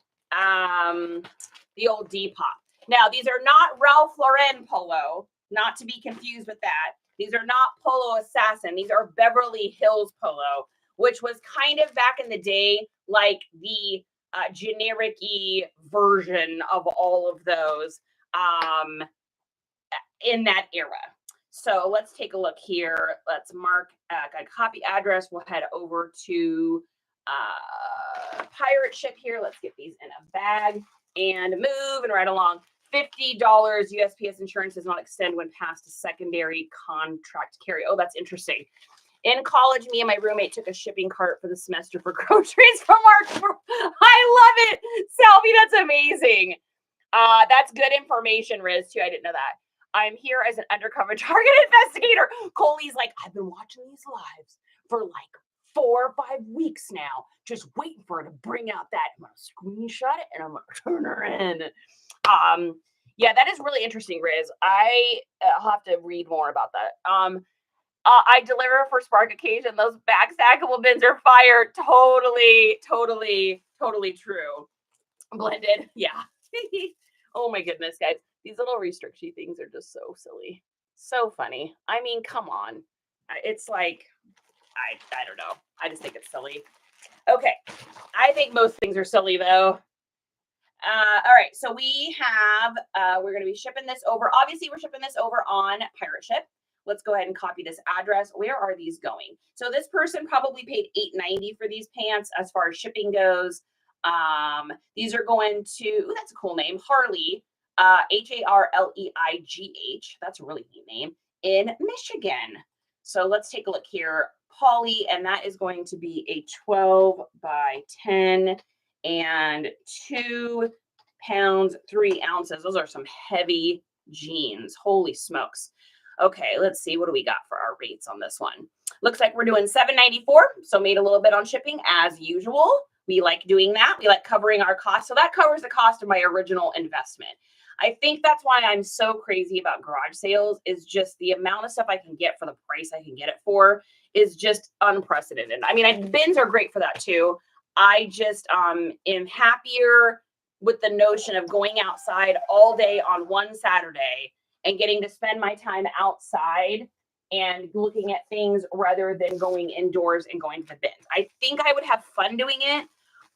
the old Depop. Now, these are not Ralph Lauren polo, not to be confused with that. These are not Polo Assassin. These are Beverly Hills polo, which was kind of back in the day, like the generic-y version of all of those in that era. So let's take a look here. Let's mark a copy address. We'll head over to pirate ship here. Let's get these in a bag and moving right along. $50 USPS insurance does not extend when past a secondary contract carry. Oh, that's interesting. In college, me and my roommate took a shipping cart for the semester for groceries from our group. I love it. Selby, that's amazing. That's good information, Riz, too. I didn't know that. I'm here as an undercover Target investigator. Coley's like, I've been watching these lives for like 4 or 5 weeks now, just waiting for her to bring out that. I'm going to screenshot it and I'm going to turn her in. Yeah, that is really interesting, Riz. I'll have to read more about that. I deliver for Spark Occasion. Those back stackable bins are fire. Totally true. Blended. Yeah. Oh my goodness, guys. These little restriction things are just so silly. So funny. I mean, come on. It's like, I don't know. I just think it's silly. Okay. I think most things are silly though. All right. So we have, we're going to be shipping this over. Obviously, we're shipping this over on Pirate Ship. Let's go ahead and copy this address. Where are these going? So this person probably paid $8.90 for these pants as far as shipping goes. These are going to, ooh, that's a cool name, Harley, Harleigh. That's a really neat name, in Michigan. So let's take a look here. Polly, and that is going to be a 12 by 10 and 2 pounds, 3 ounces. Those are some heavy jeans. Holy smokes. Okay, let's see. What do we got for our rates on this one? Looks like we're doing $7.94. So made a little bit on shipping as usual. We like doing that. We like covering our costs. So that covers the cost of my original investment. I think that's why I'm so crazy about garage sales, is just the amount of stuff I can get for the price I can get it for is just unprecedented. I mean, bins are great for that too. I just am happier with the notion of going outside all day on one Saturday and getting to spend my time outside and looking at things rather than going indoors and going to the bins. I think I would have fun doing it.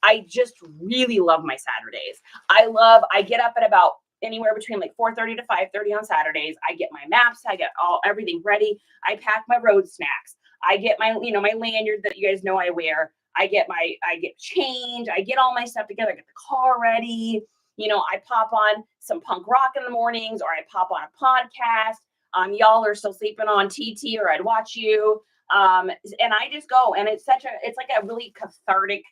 I just really love my Saturdays. I get up at about anywhere between like 4:30 to 5:30 on Saturdays. I get my maps, I get everything ready. I pack my road snacks. I get my, my lanyard that you guys know I wear. I get change. I get all my stuff together. I get the car ready. I pop on some punk rock in the mornings, or I pop on a podcast. Y'all are still sleeping on TT, or I'd watch you. And I just go, and it's like a really cathartic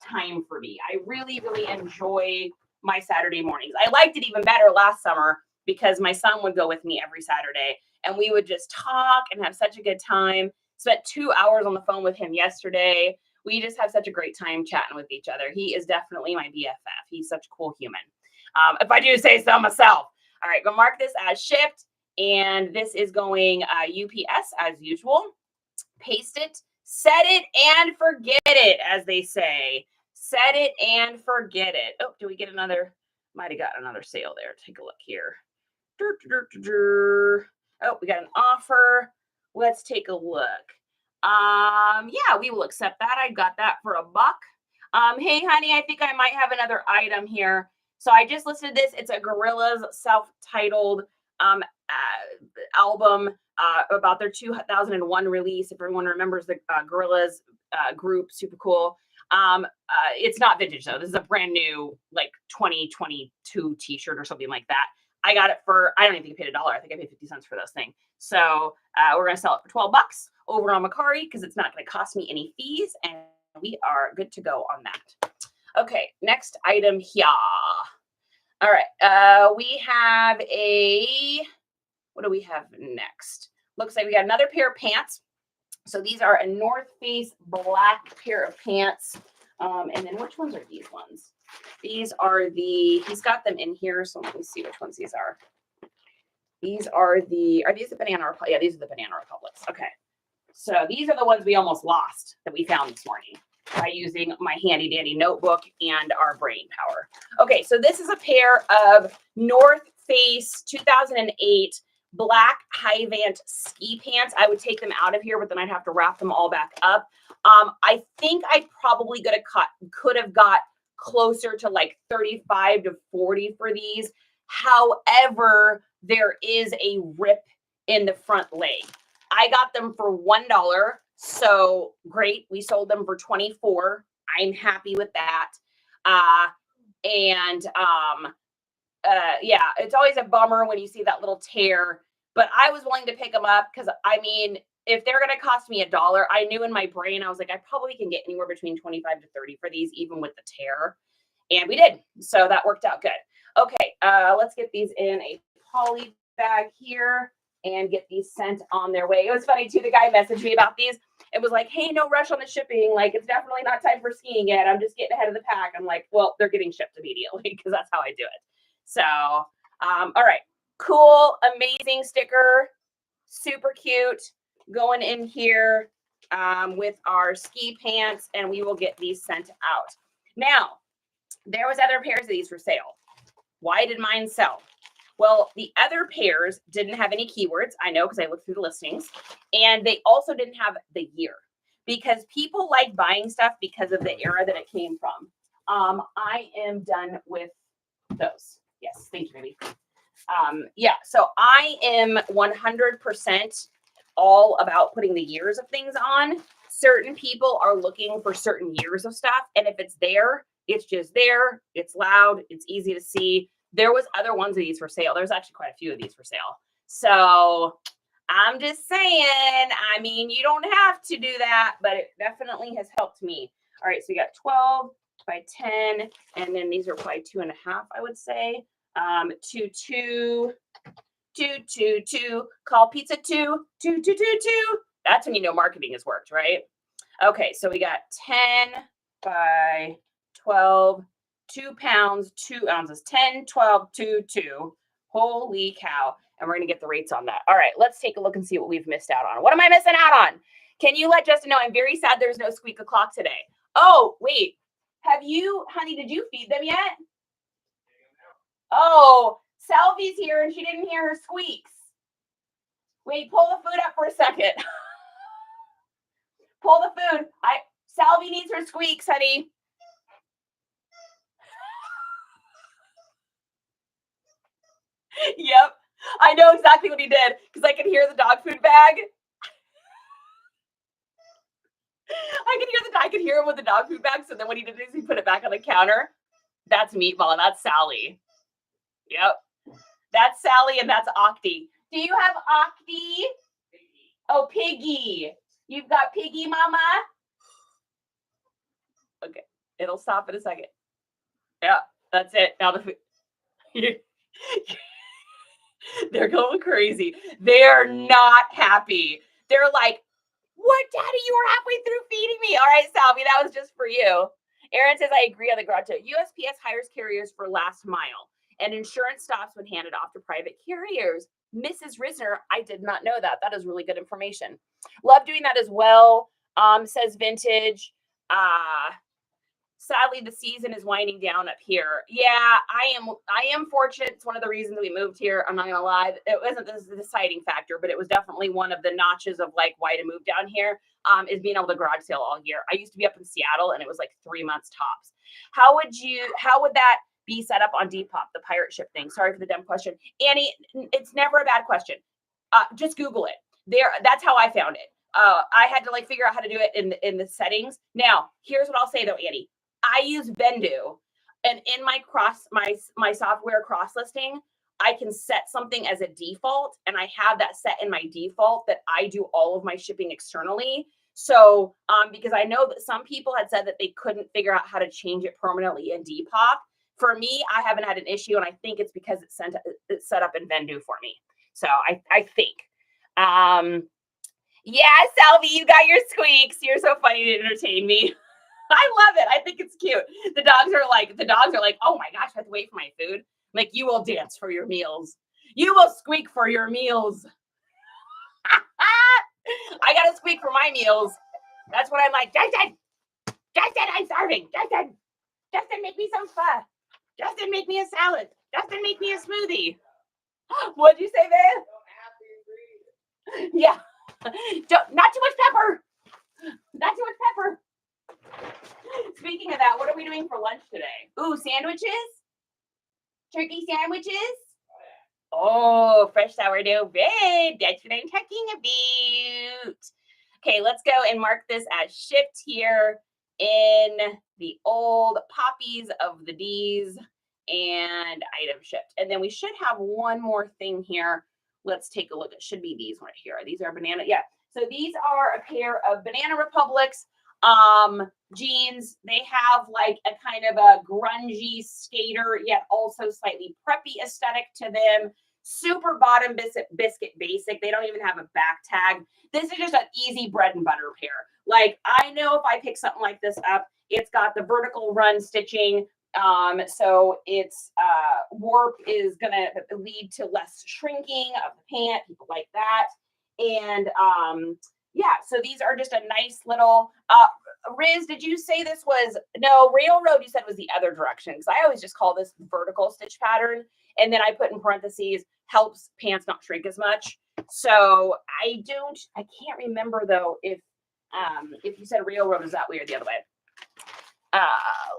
time for me. I really, really enjoy my Saturday mornings. I liked it even better last summer because my son would go with me every Saturday, and we would just talk and have such a good time. Spent 2 hours on the phone with him yesterday. We just have such a great time chatting with each other. He is definitely my BFF. He's such a cool human. If I do say so myself. All right, go mark this as shipped. And this is going UPS as usual. Paste it, set it, and forget it, as they say. Set it and forget it. Oh, do we get another? Might have got another sale there. Take a look here. Oh, we got an offer. Let's take a look. Yeah, we will accept that. I got that for $1. Hey, honey, I think I might have another item here. So I just listed this. It's a Gorillaz self-titled album about their 2001 release. If everyone remembers the Gorillaz group, super cool. It's not vintage though. This is a brand new, like 2022 t-shirt or something like that. I got it for, I don't even think I paid $1. I think I paid 50 cents for this thing. So we're going to sell it for $12 over on Mercari because it's not going to cost me any fees, and we are good to go on that. Okay, next item here. All right, we have what do we have next? Looks like we got another pair of pants. So these are a North Face black pair of pants. And then which ones are these ones? These are he's got them in here. So let me see which ones these are. These are these the Banana Republic? Yeah, these are the Banana Republics. Okay. So these are the ones we almost lost that we found this morning by using my handy dandy notebook and our brain power. Okay. So this is a pair of North Face 2008 black high vant ski pants. I would take them out of here, but then I'd have to wrap them all back up. I think I probably could have got closer to like 35 to 40 for these. However, there is a rip in the front leg. I got them for $1. So great. We sold them for $24. I'm happy with that. Yeah, it's always a bummer when you see that little tear, but I was willing to pick them up because, I mean, if they're going to cost me $1, I knew in my brain, I was like, I probably can get anywhere between 25 to 30 for these, even with the tear. And we did. So that worked out good. Okay, let's get these in a poly bag here and get these sent on their way. It was funny too. The guy messaged me about these. It was like, hey, no rush on the shipping. Like, it's definitely not time for skiing yet. I'm just getting ahead of the pack. I'm like, well, they're getting shipped immediately because that's how I do it. So, all right, cool, amazing sticker, super cute, going in here with our ski pants, and we will get these sent out. Now, there was other pairs of these for sale. Why did mine sell? Well, the other pairs didn't have any keywords. I know because I looked through the listings, and they also didn't have the year because people like buying stuff because of the era that it came from. I am done with those. Yes, thank you, baby. Yeah, so I am 100% all about putting the years of things on. Certain people are looking for certain years of stuff, and if it's there, it's just there. It's loud. It's easy to see. There was other ones of these for sale. There's actually quite a few of these for sale. So I'm just saying, I mean, you don't have to do that, but it definitely has helped me. All right, so we got 12 by 10, and then these are probably 2.5, I would say. 2, 2, 2, 2, 2. Call pizza 2, 2, 2, 2, 2. That's when you know marketing has worked, right? Okay, so we got 10 by 12, 2 pounds, 2 ounces, 10, 12, 2, 2. Holy cow. And we're going to get the rates on that. All right, let's take a look and see what we've missed out on. What am I missing out on? Can you let Justin know? I'm very sad there's no squeak o'clock today. Oh, wait. Have you, honey, did you feed them yet? Oh, Selvy's here and she didn't hear her squeaks. Wait, pull the food up for a second. Pull the food. Salvi needs her squeaks, honey. Yep. I know exactly what he did because I could hear the dog food bag. I could hear him with the dog food bag. So then what he did is he put it back on the counter. That's Meatball and that's Sally. Yep. That's Sally and that's Octi. Do you have Octi? Oh, Piggy. You've got Piggy, Mama? Okay. It'll stop in a second. Yeah, that's it. Now the food. They're going crazy. They're not happy. They're like, what, Daddy? You were halfway through feeding me. All right, Salvi, that was just for you. Aaron says, I agree on the grotto. USPS hires carriers for last mile, and insurance stops when handed off to private carriers. Mrs. Risner, I did not know that. That is really good information. Love doing that as well, says Vintage. Sadly, the season is winding down up here. Yeah, I am fortunate. It's one of the reasons we moved here. I'm not gonna lie. It wasn't the deciding factor, but it was definitely one of the notches of like why to move down here, is being able to garage sale all year. I used to be up in Seattle and it was like 3 months tops. How would that be set up on Depop, the pirate ship thing? Sorry for the dumb question. Annie, it's never a bad question. Just Google it. That's how I found it. I had to like figure out how to do it in the settings. Now, here's what I'll say though, Annie. I use Vendu, and in my software cross listing, I can set something as a default, and I have that set in my default that I do all of my shipping externally. So, because I know that some people had said that they couldn't figure out how to change it permanently in Depop. For me, I haven't had an issue, and I think it's because it's set up in Vendu for me. So I think. Yeah, Salvi, you got your squeaks. You're so funny to entertain me. I love it. I think it's cute. The dogs are like, oh my gosh, I have to wait for my food. Like, you will dance for your meals. You will squeak for your meals. I got to squeak for my meals. That's what I'm like. Justin, I'm starving. Justin, make me some pho. Justin, make me a salad. Justin, make me a smoothie. What'd you say, man? Yeah. Not too much pepper. Not too much pepper. Speaking of that, what are we doing for lunch today? Ooh, sandwiches? Turkey sandwiches? Oh, fresh sourdough bread. That's what I'm talking about. Okay, let's go and mark this as shipped here in the old poppies of the D's and item shipped. And then we should have one more thing here. Let's take a look. It should be these right here. These are banana. Yeah. So these are a pair of Banana Republics jeans. They have like a kind of a grungy skater, yet also slightly preppy aesthetic to them. Super bottom biscuit basic. They don't even have a back tag. This is just an easy bread and butter pair. Like, I know if I pick something like this up, it's got the vertical run stitching. So it's warp is gonna lead to less shrinking of the pant, people like that. And yeah, so these are just a nice little Riz, did you say this was no railroad? You said was the other direction, because I always just call this vertical stitch pattern, and then I put in parentheses helps pants not shrink as much. So I can't remember though if you said railroad is that way or the other way.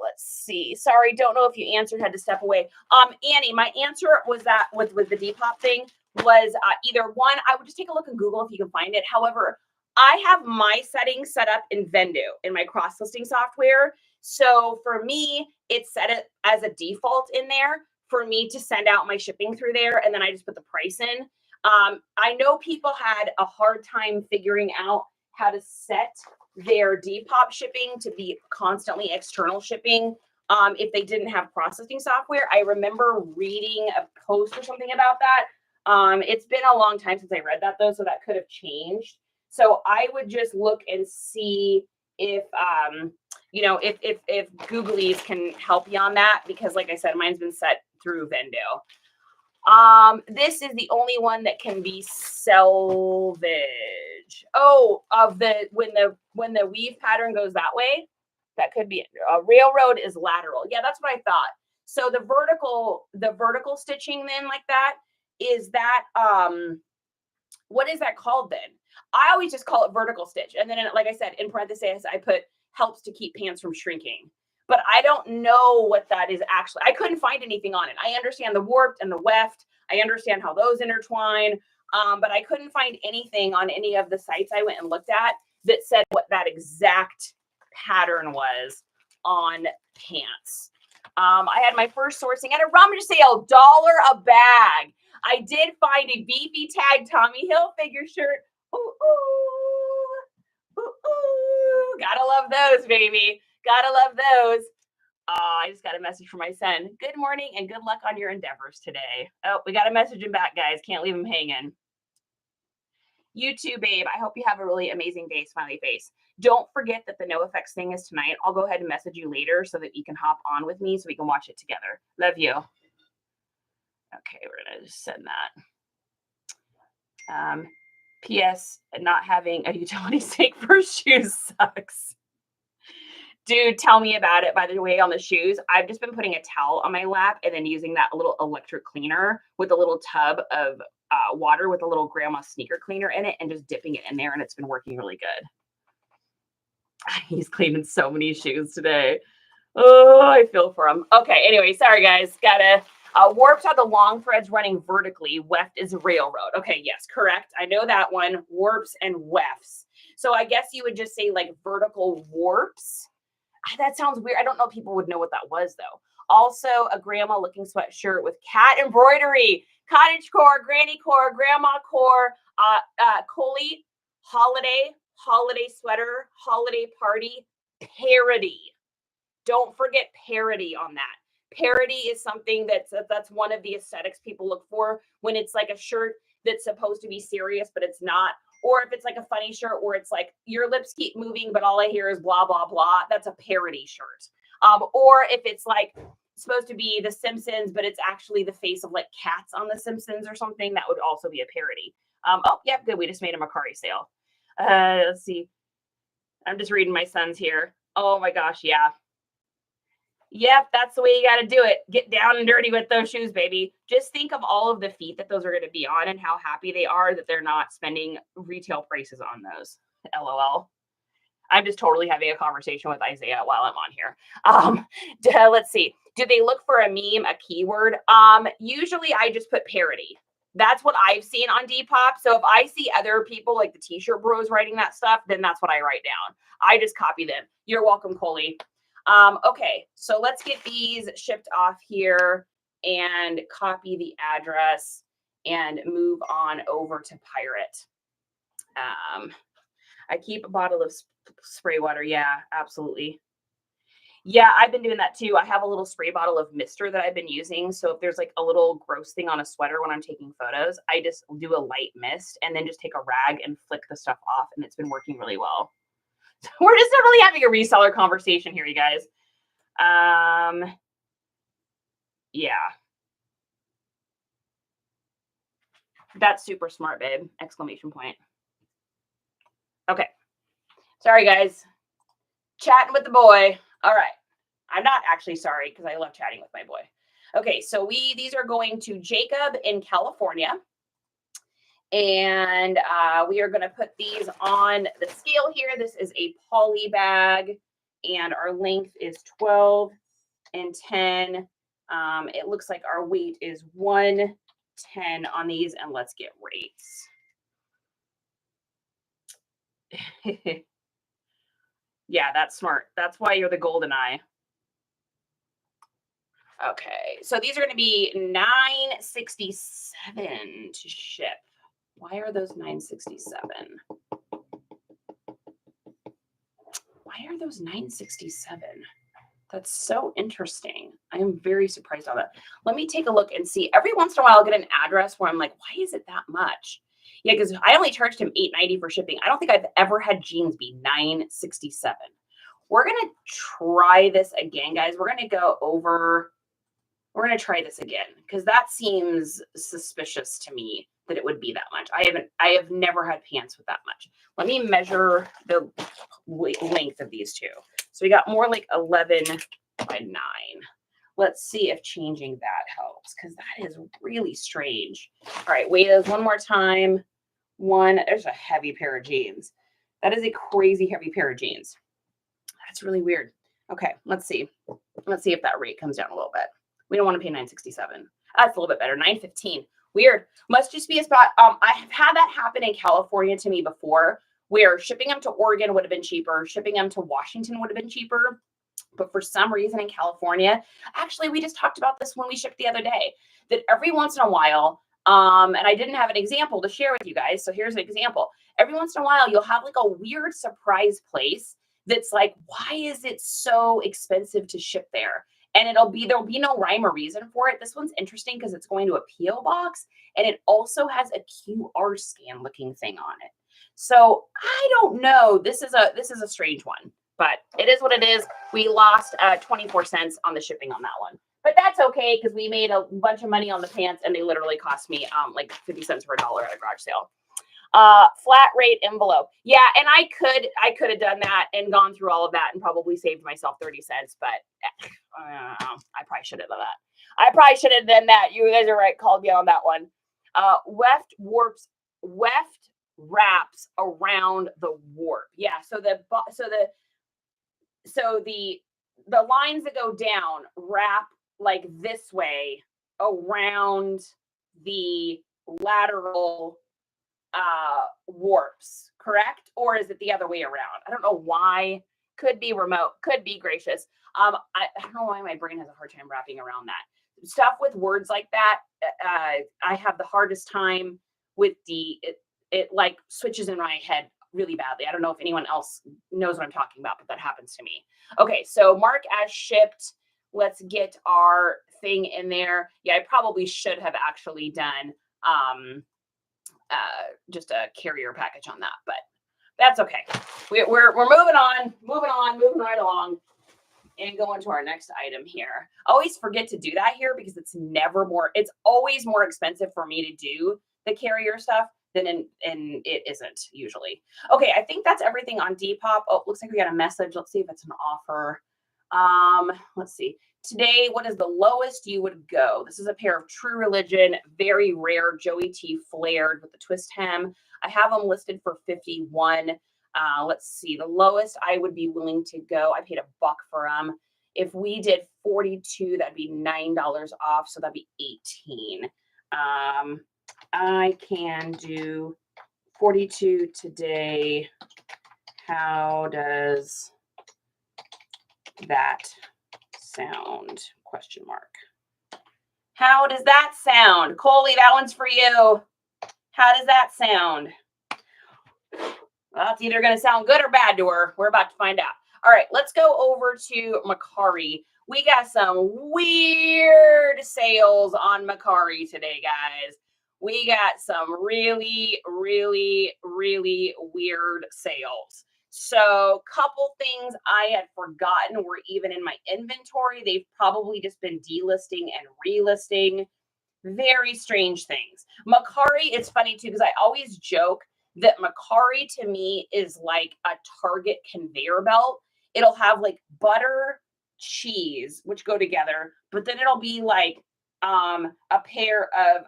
Let's see. Sorry, don't know if you answered, had to step away. Annie, my answer was that with the Depop thing was either one, I would just take a look in Google if you can find it. However, I have my settings set up in Vendu in my cross listing software. So for me, it's set it as a default in there for me to send out my shipping through there. And then I just put the price in. I know people had a hard time figuring out how to set their Depop shipping to be constantly external shipping if they didn't have processing software. I remember reading a post or something about that. It's been a long time since I read that though, so that could have changed. So I would just look and see if if Googlies can help you on that, because like I said, mine's been set through Vendu. This is the only one that can be salvage. Oh, when the weave pattern goes that way, that could be a railroad is lateral. Yeah, that's what I thought. So the vertical stitching then like that is that what is that called then? I always just call it vertical stitch. And then, like I said, in parentheses, I put helps to keep pants from shrinking. But I don't know what that is actually. I couldn't find anything on it. I understand the warped and the weft. I understand how those intertwine. But I couldn't find anything on any of the sites I went and looked at that said what that exact pattern was on pants. I had my first sourcing at a rummage sale, $1 a bag. I did find a beefy tag Tommy Hilfiger shirt. Ooh, ooh, ooh, ooh. Gotta love those, baby. Gotta love those. I just got a message from my son. Good morning and good luck on your endeavors today. Oh, we got to message him back, guys. Can't leave him hanging. You too, babe. I hope you have a really amazing day, smiley face. Don't forget that the NoFX thing is tonight. I'll go ahead and message you later so that you can hop on with me so we can watch it together. Love you. Okay, we're going to just send that. P.S. Not having a utility stake for shoes sucks. Dude, tell me about it. By the way, on the shoes, I've just been putting a towel on my lap and then using that little electric cleaner with a little tub of water with a little grandma sneaker cleaner in it and just dipping it in there, and it's been working really good. He's cleaning so many shoes today. Oh, I feel for him. Okay, anyway, sorry guys. Gotta warps are the long threads running vertically. Weft is railroad. Okay, yes, correct. I know that one. Warps and wefts. So I guess you would just say like vertical warps. That sounds weird. I don't know if people would know what that was though. Also, a grandma looking sweatshirt with cat embroidery, cottage core, granny core, grandma core, Coley, holiday sweater, holiday party, parody. Don't forget parody on that. Parody is something that's one of the aesthetics people look for when it's like a shirt that's supposed to be serious, but it's not. Or if it's like a funny shirt where it's like your lips keep moving, but all I hear is blah, blah, blah. That's a parody shirt. Or if it's like supposed to be The Simpsons, but it's actually the face of like cats on The Simpsons or something, that would also be a parody. Oh, yeah, good. We just made a Mercari sale. Let's see. I'm just reading my son's here. Oh my gosh, yeah. Yep, that's the way you got to do it. Get down and dirty with those shoes, baby. Just think of all of the feet that those are going to be on and how happy they are that they're not spending retail prices on those. LOL. I'm just totally having a conversation with Isaiah while I'm on here. Let's see. Do they look for a meme, a keyword? Usually I just put parody. That's what I've seen on Depop. So if I see other people like the t-shirt bros writing that stuff, then that's what I write down. I just copy them. You're welcome, Coley. Okay, so let's get these shipped off here and copy the address and move on over to Pirate. I keep a bottle of spray water. Yeah, absolutely. Yeah, I've been doing that too. I have a little spray bottle of mister that I've been using. So if there's like a little gross thing on a sweater when I'm taking photos, I just do a light mist and then just take a rag and flick the stuff off. And it's been working really well. We're just not really having a reseller conversation here, you guys. Yeah. That's super smart, babe. Exclamation point. Okay. Sorry, guys. Chatting with the boy. All right. I'm not actually sorry because I love chatting with my boy. Okay, so these are going to Jacob in California. And we are going to put these on the scale here. This is a poly bag, and our length is 12 and 10. It looks like our weight is 110 on these, and let's get rates. Yeah, that's smart. That's why you're the golden eye. Okay, so these are going to be $9.67 to ship. Why are those $9.67? Why are those $9.67? That's so interesting. I am very surprised on that. Let me take a look and see. Every once in a while, I'll get an address where I'm like, why is it that much? Yeah, because I only charged him $8.90 for shipping. I don't think I've ever had jeans be $9.67. We're going to try this again, guys. We're going to go over. We're going to try this again because that seems suspicious to me that it would be that much. I have never had pants with that much. Let me measure the length of these two. So we got more like 11 by 9. Let's see if changing that helps because that is really strange. All right, weigh those one more time. There's a heavy pair of jeans. That is a crazy heavy pair of jeans. That's really weird. Okay, let's see. Let's see if that rate comes down a little bit. We don't want to pay $9.67. That's a little bit better. $9.15. Weird. Must just be a spot. I have had that happen in California to me before, where shipping them to Oregon would have been cheaper. Shipping them to Washington would have been cheaper. But for some reason in California, actually, we just talked about this when we shipped the other day, that every once in a while, and I didn't have an example to share with you guys. So here's an example. Every once in a while, you'll have like a weird surprise place that's like, why is it so expensive to ship there? And there'll be no rhyme or reason for it. This one's interesting because it's going to a P.O. box and it also has a QR scan looking thing on it. So I don't know. This is a strange one, but it is what it is. We lost 24 cents on the shipping on that one. But that's okay because we made a bunch of money on the pants and they literally cost me like 50 cents for $1 at a garage sale. Flat rate envelope. Yeah, and I could have done that and gone through all of that and probably saved myself 30 cents, but I probably should have done that. I probably should have done that. You guys are right, called me on that one. Weft wraps around the warp. Yeah, so the lines that go down wrap like this way around the lateral warps, correct? Or is it the other way around? I don't know why. Could be remote, could be gracious. I don't know why my brain has a hard time wrapping around that. Stuff with words like that, I have the hardest time with it like switches in my head really badly. I don't know if anyone else knows what I'm talking about, but that happens to me. Okay, so mark as shipped. Let's get our thing in there. Yeah, I probably should have actually done just a carrier package on that, but that's okay. We're moving right along and going to our next item here. I always forget to do that here because it's always more expensive for me to do the carrier stuff than it isn't usually. Okay, I think that's everything on Depop. Oh, looks like we got a message. Let's see if it's an offer. Let's see. Today, what is the lowest you would go? This is a pair of True Religion, very rare Joey T flared with the twist hem. I have them listed for $51. Let's see. The lowest I would be willing to go, I paid $1 for them. If we did 42, that'd be $9 off, so that'd be 18. I can do 42 today. How does that sound? Question mark. How does that sound? Coley, that one's for you. How does that sound? Well, it's either going to sound good or bad to her. We're about to find out. All right, let's go over to Mercari. We got some weird sales on Mercari today, guys. We got some really, really, really weird sales. So couple things I had forgotten were even in my inventory. They've probably just been delisting and relisting. Very strange things. Mercari, it's funny too, because I always joke that Mercari to me is like a Target conveyor belt. It'll have like butter, cheese, which go together, but then it'll be like a pair of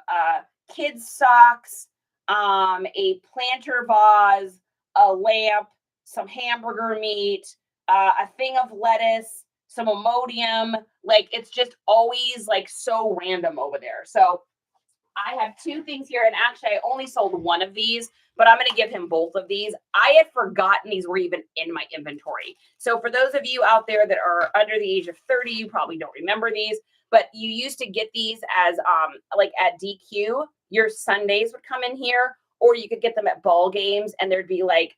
kids' socks, a planter vase, a lamp, some hamburger meat, a thing of lettuce, some Imodium. Like, it's just always like so random over there. So I have two things here, and actually I only sold one of these, but I'm going to give him both of these. I had forgotten these were even in my inventory. So for those of you out there that are under the age of 30, you probably don't remember these, but you used to get these as like at DQ. Your Sundays would come in here, or you could get them at ball games and there'd be like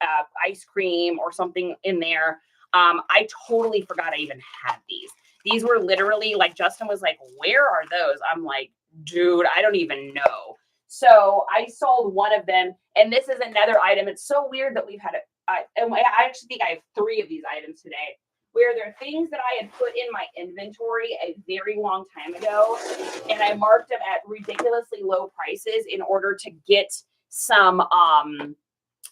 ice cream or something in there. I totally forgot I even had these. These were literally like, Justin was like, where are those? I'm like, dude, I don't even know. So I sold one of them, and this is another item. It's so weird that we've had it. And I actually think I have 3 of these items today, where they're things that I had put in my inventory a very long time ago, and I marked them at ridiculously low prices in order to get some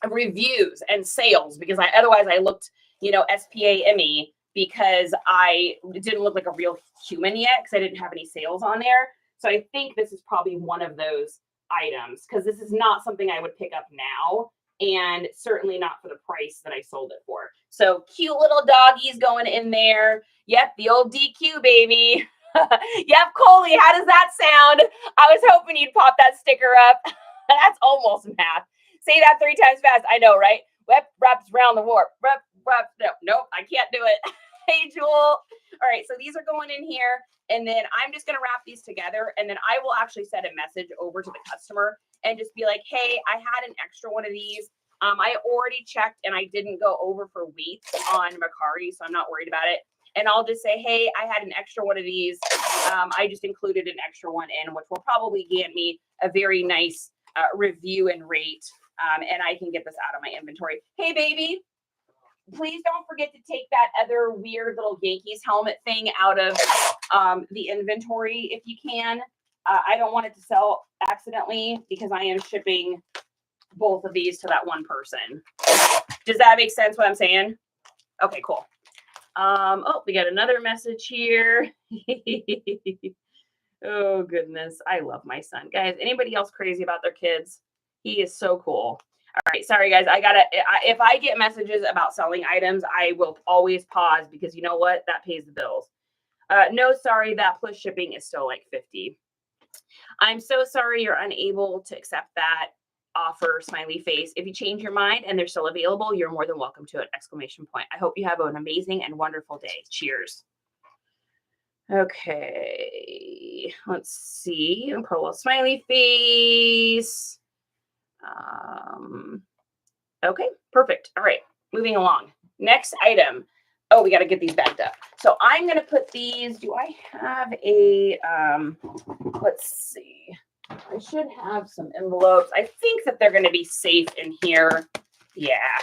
reviews and sales, because otherwise I looked, SPA-ME, because I didn't look like a real human yet because I didn't have any sales on there. So I think this is probably one of those items because this is not something I would pick up now, and certainly not for the price that I sold it for. So cute little doggies going in there. Yep, the old DQ baby. Yep, Coley, how does that sound? I was hoping you'd pop that sticker up. That's almost math. Say that 3 times fast. I know, right? Web wraps around the warp. Nope, I can't do it. Hey, Jewel. All right, so these are going in here, and then I'm just going to wrap these together, and then I will actually send a message over to the customer and just be like, hey, I had an extra one of these. I already checked, and I didn't go over for weights on Mercari, so I'm not worried about it. And I'll just say, hey, I had an extra one of these. I just included an extra one in, which will probably get me a very nice review and rate, and I can get this out of my inventory. Hey, baby. Please don't forget to take that other weird little Yankees helmet thing out of the inventory if you can. I don't want it to sell accidentally because I am shipping both of these to that one person. Does that make sense what I'm saying? Okay, cool. Oh, we got another message here. Oh, goodness. I love my son. Guys, anybody else crazy about their kids? He is so cool. All right, sorry guys, if I get messages about selling items, I will always pause because you know what? That pays the bills. No, sorry, that plus shipping is still like $50. I'm so sorry you're unable to accept that offer, smiley face. If you change your mind and they're still available, you're more than welcome to it, exclamation point. I hope you have an amazing and wonderful day. Cheers. Okay, let's see. I'll put a little smiley face. Okay, perfect. All right, moving along. Next item. Oh, we got to get these backed up. So I'm going to put these, do I have a, let's see. I should have some envelopes. I think that they're going to be safe in here. Yeah.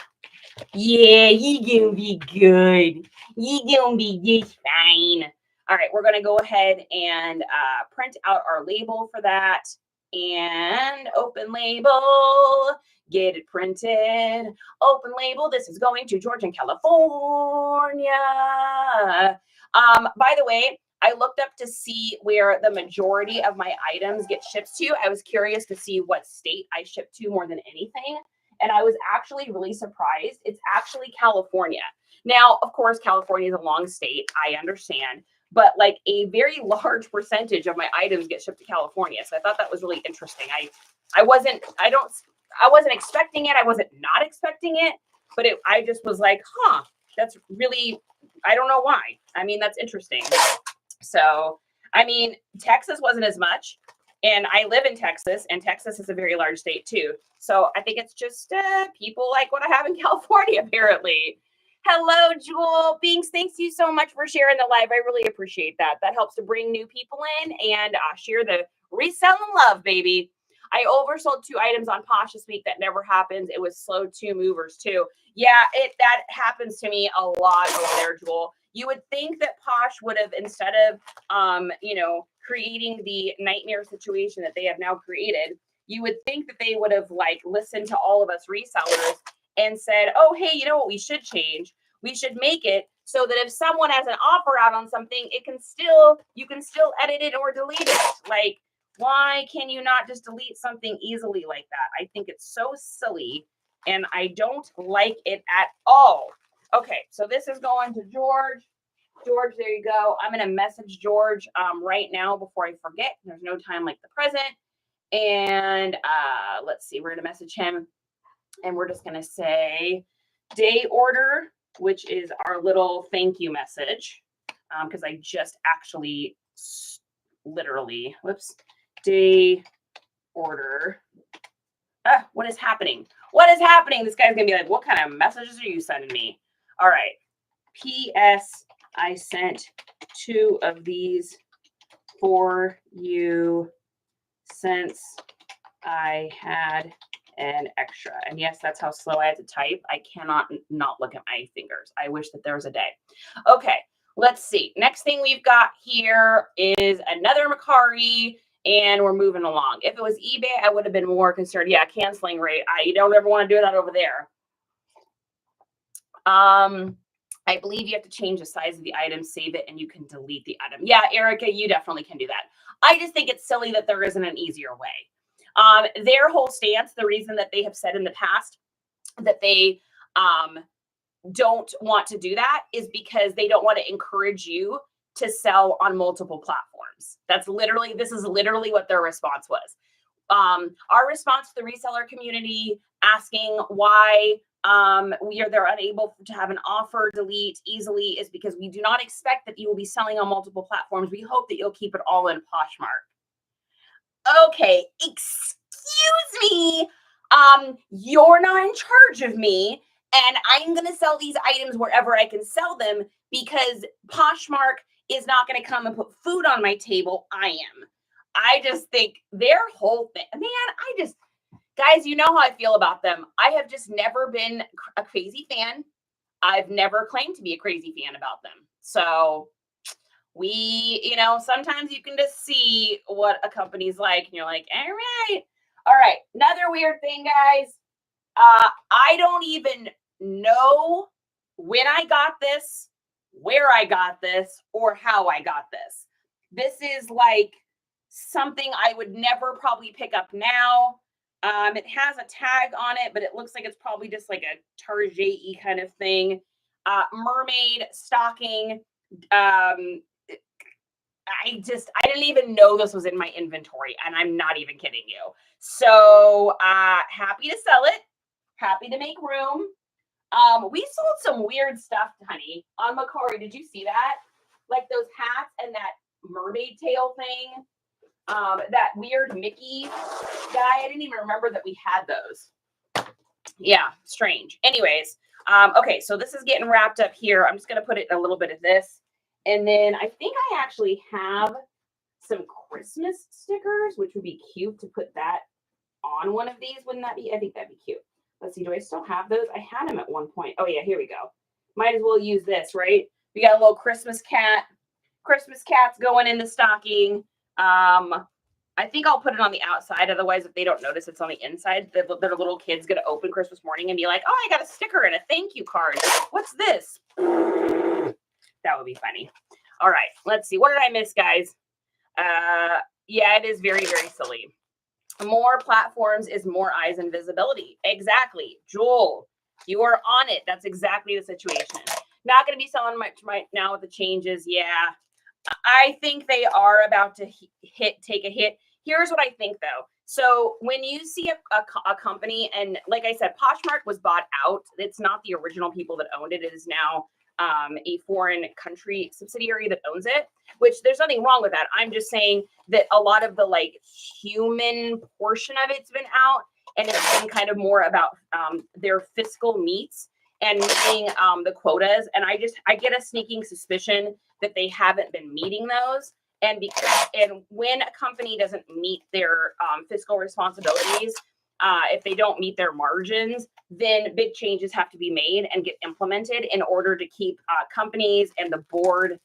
Yeah, you gonna be good. You gonna be just fine. All right, we're going to go ahead and print out our label for that. And open label, get it printed, open label. This is going to Georgia, California. By the way, I looked up to see where the majority of my items get shipped to. I was curious to see what state I ship to more than anything. And I was actually really surprised. It's actually California. Now, of course, California is a long state. I understand. But like a very large percentage of my items get shipped to California. So I thought that was really interesting. I wasn't expecting it. I wasn't not expecting it, but I just was like, huh, that's really, I don't know why. I mean, that's interesting. So, I mean, Texas wasn't as much, and I live in Texas, and Texas is a very large state too. So I think it's just people like what I have in California, apparently. Hello, Jewel. Binks, thanks you so much for sharing the live. I really appreciate that. That helps to bring new people in and share the resell and love, baby. I oversold 2 items on Posh this week. That never happens. It was slow 2 movers too. Yeah, that happens to me a lot over there, Jewel. You would think that Posh would have, instead of, creating the nightmare situation that they have now created, you would think that they would have like listened to all of us resellers and said, oh, hey, you know what we should change? We should make it so that if someone has an offer out on something, you can still edit it or delete it. Like, why can you not just delete something easily like that? I think it's so silly and I don't like it at all. Okay, so this is going to George. George, there you go. I'm going to message George right now before I forget. There's no time like the present. And let's see, we're going to message him. And we're just going to say day order, which is our little thank you message. Because I just actually literally, day order. What is happening? What is happening? This guy's going to be like, what kind of messages are you sending me? All right. P.S. I sent 2 of these for you since I had an extra. And yes, that's how slow I had to type. I cannot not look at my fingers. I wish that there was a day. Okay, let's see. Next thing we've got here is another Mercari, and we're moving along. If it was eBay, I would have been more concerned. Yeah, canceling rate. You don't ever want to do that over there. I believe you have to change the size of the item, save it, and you can delete the item. Yeah, Erica, you definitely can do that. I just think it's silly that there isn't an easier way. Their whole stance, the reason that they have said in the past that they don't want to do that is because they don't want to encourage you to sell on multiple platforms. This is literally what their response was. Our response to the reseller community asking why they're unable to have an offer delete easily is because we do not expect that you will be selling on multiple platforms. We hope that you'll keep it all in Poshmark. Okay, excuse me. You're not in charge of me, and I'm going to sell these items wherever I can sell them because Poshmark is not going to come and put food on my table. I am. I just think their whole thing, man, guys, you know how I feel about them. I have just never been a crazy fan. I've never claimed to be a crazy fan about them. So sometimes you can just see what a company's like and you're like, all right. Another weird thing, guys. I don't even know when I got this, where I got this, or how I got this. This is like something I would never probably pick up now. It has a tag on it, but it looks like it's probably just like a Target-y kind of thing. Mermaid stocking. I didn't even know this was in my inventory, and I'm not even kidding you. So happy to sell it. Happy to make room. We sold some weird stuff, honey, on Mercari. Did you see that? Like those hats and that mermaid tail thing. That weird Mickey guy. I didn't even remember that we had those. Yeah, strange. Anyways, okay, so this is getting wrapped up here. I'm just going to put it in a little bit of this. And then I think I actually have some Christmas stickers, which would be cute to put that on one of these. Wouldn't that be? I think that'd be cute. Let's see. Do I still have those? I had them at one point. Oh, yeah. Here we go. Might as well use this, right? We got a little Christmas cat. Christmas cat's going in the stocking. I think I'll put it on the outside. Otherwise, if they don't notice it's on the inside, their little kid's going to open Christmas morning and be like, oh, I got a sticker and a thank you card. What's this? That would be funny. All right, let's see. What did I miss, guys? Yeah, it is very, very silly. More platforms is more eyes and visibility. Exactly. Jewel, you are on it. That's exactly the situation. Not going to be selling much right now with the changes. Yeah, I think they are about to take a hit. Here's what I think, though. So when you see a company, and like I said, Poshmark was bought out. It's not the original people that owned it. It is now a foreign country subsidiary that owns it, which there's nothing wrong with that. I'm just saying that a lot of the like human portion of it's been out, and it's been kind of more about their fiscal meets and meeting the quotas. And I get a sneaking suspicion that they haven't been meeting those. And when a company doesn't meet their fiscal responsibilities, if they don't meet their margins, then big changes have to be made and get implemented in order to keep companies and the board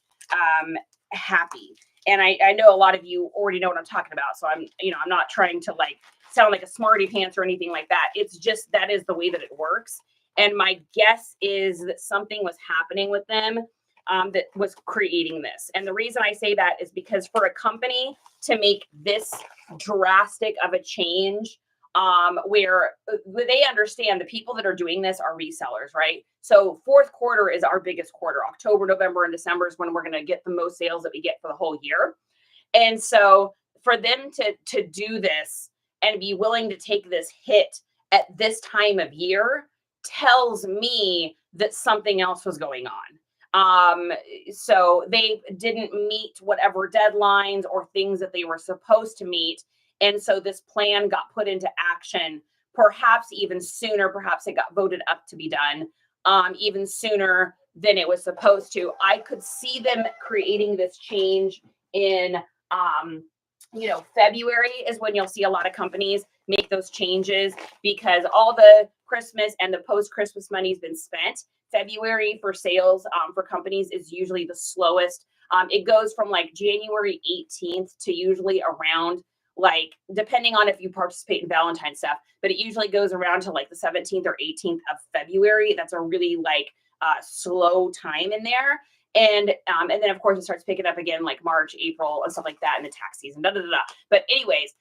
happy. And I know a lot of you already know what I'm talking about. So I'm not trying to like sound like a smarty pants or anything like that. It's just that is the way that it works. And my guess is that something was happening with them that was creating this. And the reason I say that is because for a company to make this drastic of a change, where they understand the people that are doing this are resellers, right? So fourth quarter is our biggest quarter. October, November, and December is when we're going to get the most sales that we get for the whole year. And so for them to do this and be willing to take this hit at this time of year tells me that something else was going on. So they didn't meet whatever deadlines or things that they were supposed to meet. And so this plan got put into action, perhaps even sooner. Perhaps it got voted up to be done even sooner than it was supposed to. I could see them creating this change in, February is when you'll see a lot of companies make those changes because all the Christmas and the post-Christmas money has been spent. February for sales for companies is usually the slowest. It goes from like January 18th to usually around like, depending on if you participate in Valentine's stuff, but it usually goes around to like the 17th or 18th of February. That's a really like slow time in there. And then of course it starts picking up again like March, April and stuff like that in the tax season. But anyways,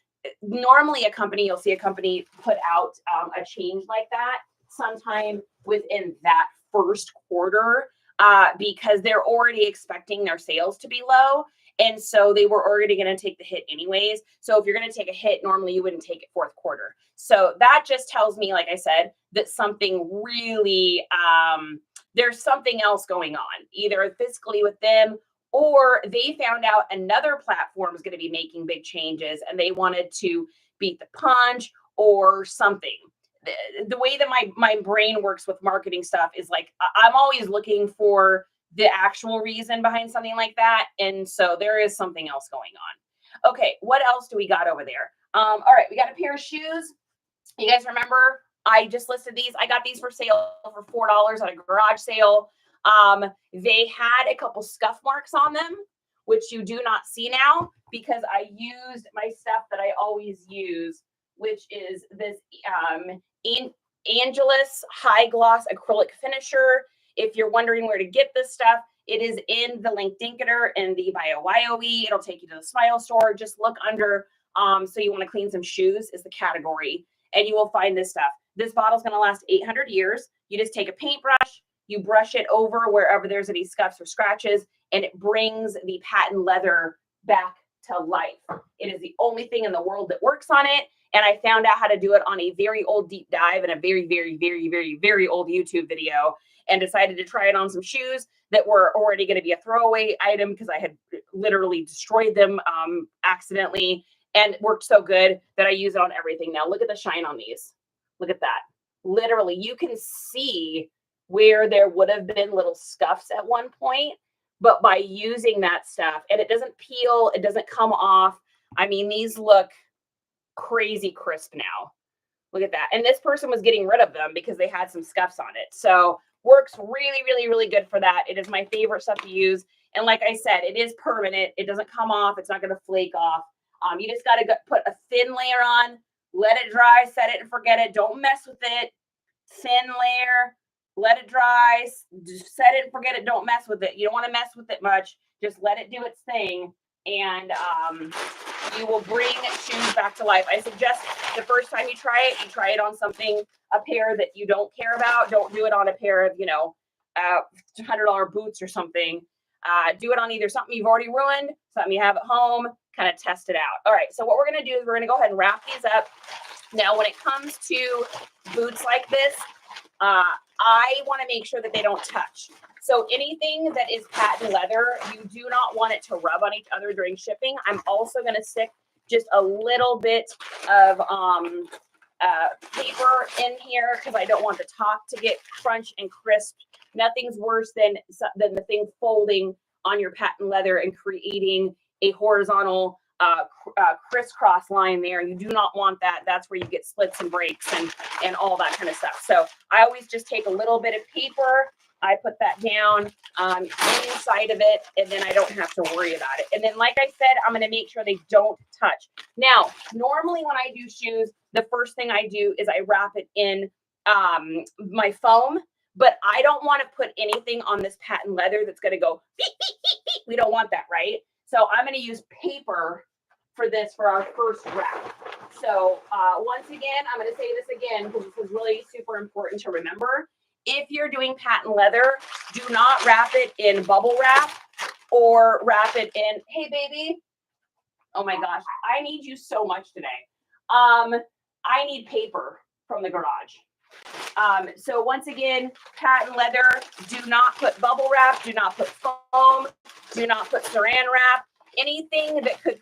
normally you'll see a company put out a change like that sometime within that first quarter, because they're already expecting their sales to be low. And so they were already going to take the hit anyways. So if you're going to take a hit, normally you wouldn't take it fourth quarter. So that just tells me, like I said, that something really, there's something else going on, either fiscally with them, or they found out another platform is going to be making big changes and they wanted to beat the punch or something. The way that my brain works with marketing stuff is like, I'm always looking for the actual reason behind something like that. And so there is something else going on. Okay, what else do we got over there? All right, we got a pair of shoes. You guys remember I just listed these? I got these for sale for $4 at a garage sale. They had a couple scuff marks on them, which you do not see now because I used my stuff that I always use, which is this Angelus High Gloss Acrylic Finisher. If you're wondering where to get this stuff, it is in the link dinketer in the BioYOE. It'll take you to the Smile store. Just look under, so you want to clean some shoes is the category, and you will find this stuff. This bottle's going to last 800 years. You just take a paintbrush, you brush it over wherever there's any scuffs or scratches, and it brings the patent leather back to life. It is the only thing in the world that works on it. And I found out how to do it on a very old deep dive in a very, very, very, very, very old YouTube video, and decided to try it on some shoes that were already going to be a throwaway item because I had literally destroyed them accidentally, and worked so good that I use it on everything now. Look at the shine on these. Look at that. Literally, you can see where there would have been little scuffs at one point, but by using that stuff, and it doesn't peel, it doesn't come off. I mean, these look crazy crisp now. Look at that. And this person was getting rid of them because they had some scuffs on it. So works really, really, really good for that. It is my favorite stuff to use. And like I said, it is permanent. It doesn't come off. It's not going to flake off. You just got to put a thin layer on, let it dry, set it and forget it. Don't mess with it. Thin layer, let it dry, just set it and forget it. Don't mess with it. You don't want to mess with it much. Just let it do its thing. And you will bring shoes back to life. I suggest the first time you try it on something, a pair that you don't care about. Don't do it on a pair of, $100 boots or something. Do it on either something you've already ruined, something you have at home, kind of test it out. All right, so what we're going to do is we're going to go ahead and wrap these up. Now, when it comes to boots like this, I want to make sure that they don't touch. So anything that is patent leather, you do not want it to rub on each other during shipping. I'm also going to stick just a little bit of paper in here because I don't want the top to get crunch and crisp. Nothing's worse than the thing folding on your patent leather and creating a horizontal crisscross line there. You do not want that. That's where you get splits and breaks and all that kind of stuff. So I always just take a little bit of paper. I put that down inside of it, and then I don't have to worry about it. And then, like I said, I'm going to make sure they don't touch. Now, normally when I do shoes, the first thing I do is I wrap it in my foam, but I don't want to put anything on this patent leather that's going to go beep, beep, beep, beep. We don't want that, right? So I'm going to use paper for this for our first wrap. So once again, I'm going to say this again because this is really super important to remember. If you're doing patent leather, do not wrap it in bubble wrap or wrap it in, hey baby, oh my gosh, I need you so much today. I need paper from the garage. So once again, patent leather, do not put bubble wrap, do not put foam, do not put saran wrap, anything that could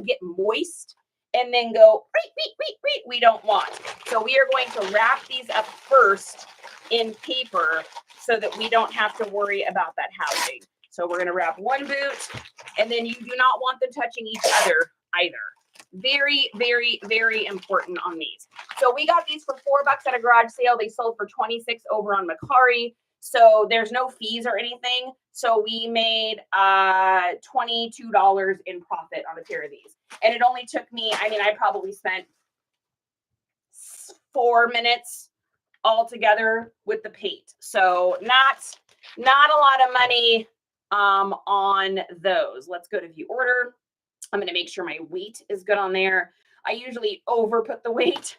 get moist and then go, we don't want. So we are going to wrap these up first in paper so that we don't have to worry about that housing. So we're going to wrap one boot, and then you do not want them touching each other either. Very, very, very important on these. So we got these for $4 at a garage sale. They sold for $26 over on Mercari. So there's no fees or anything. So we made $22 in profit on a pair of these. And it only took me, I probably spent 4 minutes all together with the paint. So not a lot of money on those. Let's go to view order. I'm going to make sure my weight is good on there. I usually over put the weight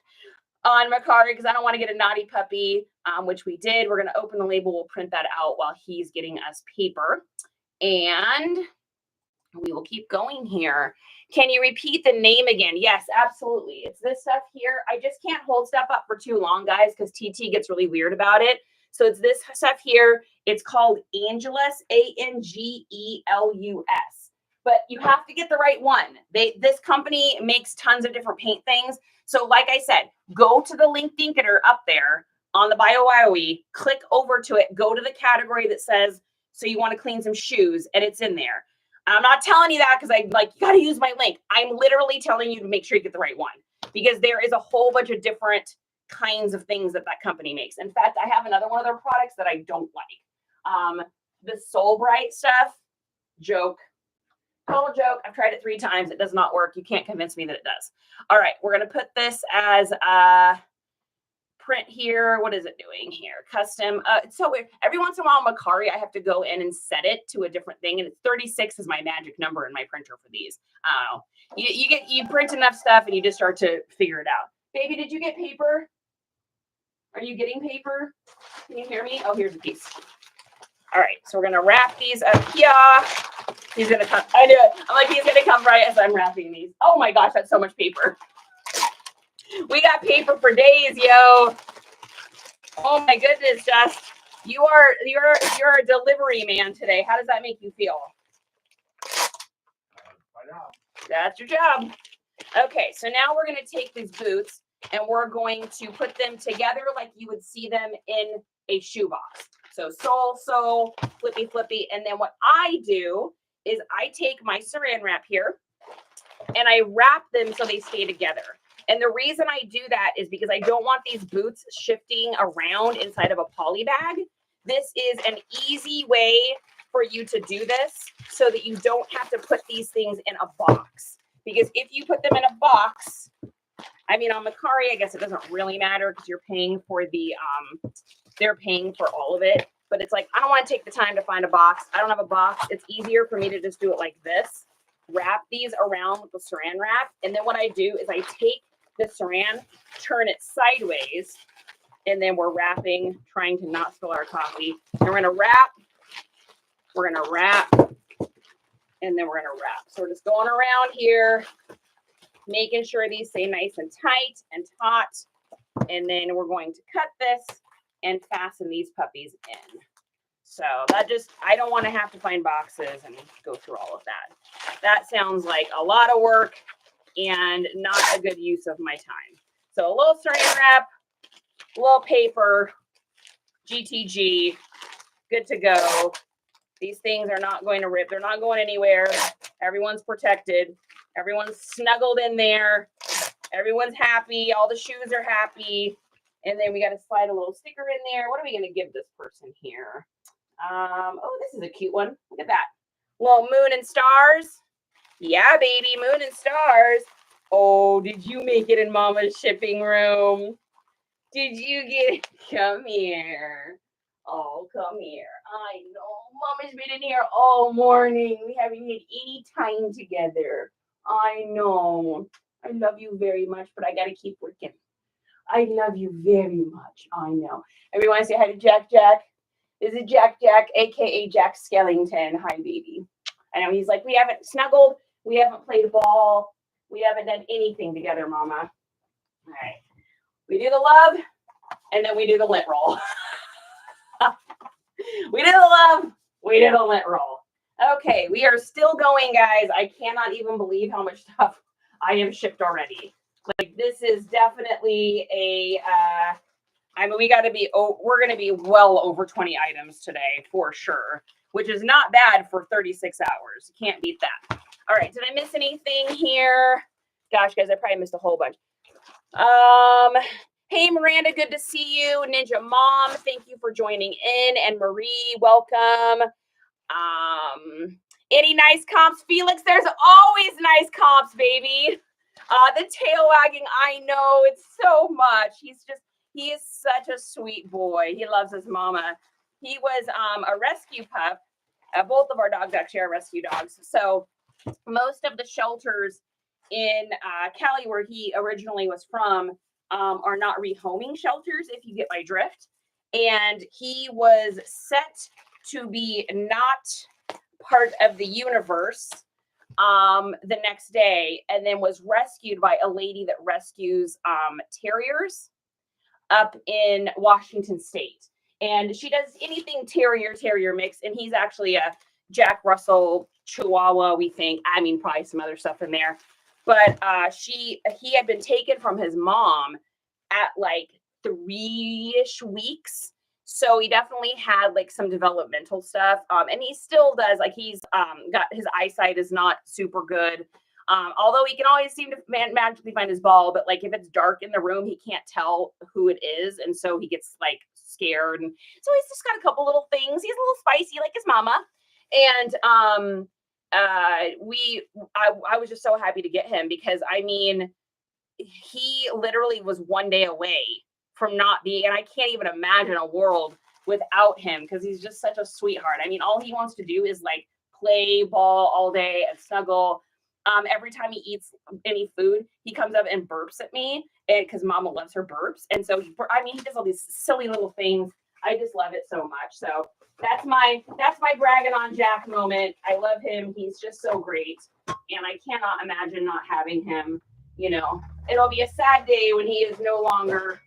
on Mercari because I don't want to get a naughty puppy, which we did. We're going to open the label. We'll print that out while he's getting us paper. And we will keep going here. Can you repeat the name again? Yes, absolutely. It's this stuff here. I just can't hold stuff up for too long, guys, because TT gets really weird about it. So it's this stuff here. It's called Angelus, Angelus. But you have to get the right one. This company makes tons of different paint things. So like I said, go to the link dinketer up there on the BioWowie, click over to it, go to the category that says, so you want to clean some shoes, and it's in there. I'm not telling you that because I like, you got to use my link. I'm literally telling you to make sure you get the right one because there is a whole bunch of different kinds of things that company makes. In fact, I have another one of their products that I don't like. The Soul Bright stuff, joke. Total joke. I've tried it 3 times. It does not work. You can't convince me that it does. All right. We're going to put this as print here. What is it doing here? Custom. It's so weird. Every once in a while, Mercari, I have to go in and set it to a different thing. And it's 36 is my magic number in my printer for these. You print enough stuff and you just start to figure it out. Baby, did you get paper? Are you getting paper? Can you hear me? Oh, here's a piece. All right. So we're going to wrap these up here. He's going to come. I knew it. I'm like, he's going to come right as I'm wrapping these. Oh my gosh, that's so much paper. We got paper for days, yo. Oh my goodness, Jess. You're a delivery man today. How does that make you feel? That's your job. Okay, so now we're going to take these boots and we're going to put them together like you would see them in a shoebox. So sole, flippy. And then what I do is I take my saran wrap here and I wrap them so they stay together. And the reason I do that is because I don't want these boots shifting around inside of a poly bag. This is an easy way for you to do this so that you don't have to put these things in a box. Because if you put them in a box, I mean, on Mercari, I guess it doesn't really matter because you're paying for the, they're paying for all of it. But it's like, I don't want to take the time to find a box. I don't have a box. It's easier for me to just do it like this. Wrap these around with the saran wrap. And then what I do is I take the saran, turn it sideways, and then we're wrapping, trying to not spill our coffee. And we're going to wrap, and then we're going to wrap. So we're just going around here, making sure these stay nice and tight and taut. And then we're going to cut this and fasten these puppies in. So that just, I don't want to have to find boxes and go through all of that. That sounds like a lot of work and not a good use of my time. So a little saran wrap, a little paper, GTG, good to go. These things are not going to rip. They're not going anywhere. Everyone's protected. Everyone's snuggled in there. Everyone's happy. All the shoes are happy. And then we got to slide a little sticker in there. What are we going to give this person here? Oh, this is a cute one. Look at that. Little moon and stars. Yeah, baby, moon and stars. Oh, did you make it in Mama's shipping room? Did you get it? Come here. Oh, come here. I know. Mama's been in here all morning. We haven't had any time together. I know. I love you very much, but I got to keep working. I love you very much. I know. Everyone say hi to Jack. This is Jack, a.k.a. Jack Skellington. Hi, baby. I know he's like, we haven't snuggled. We haven't played ball. We haven't done anything together, Mama. All right. We do the love, and then we do the lint roll. We do the love. We do the lint roll. Okay, we are still going, guys. I cannot even believe how much stuff I have shipped already. Like, this is definitely a, I mean, we're going to be well over 20 items today for sure, which is not bad for 36 hours. You can't beat that. All right. Did I miss anything here? Gosh, guys, I probably missed a whole bunch. Hey, Miranda, good to see you. Ninja Mom, thank you for joining in. And Marie, welcome. Any NiceComps? Felix, there's always NiceComps, baby. The tail wagging, I know, it's so much. He is such a sweet boy. He loves his mama. He was a rescue pup. Both of our dogs actually are rescue dogs. So most of the shelters in Cali, where he originally was from, are not rehoming shelters, if you get my drift. And he was set to be not part of the universe the next day, and then was rescued by a lady that rescues terriers up in Washington State. And she does anything terrier mix, and he's actually a Jack Russell Chihuahua, we think. I mean, probably some other stuff in there. But he had been taken from his mom at like 3-ish weeks. So he definitely had like some developmental stuff. And he still does, like he's got, his eyesight is not super good. Although he can always seem to magically find his ball, but like if it's dark in the room, he can't tell who it is. And so he gets like scared. And so he's just got a couple little things. He's a little spicy like his mama. And I was just so happy to get him, because I mean, he literally was one day away from not being, and I can't even imagine a world without him, because he's just such a sweetheart. I mean, all he wants to do is like play ball all day and snuggle. Every time he eats any food, he comes up and burps at me, and because Mama loves her burps. And so he does all these silly little things. I just love it so much. So that's my bragging on Jack moment. I love him. He's just so great, and I cannot imagine not having him. You know, it'll be a sad day when he is no longer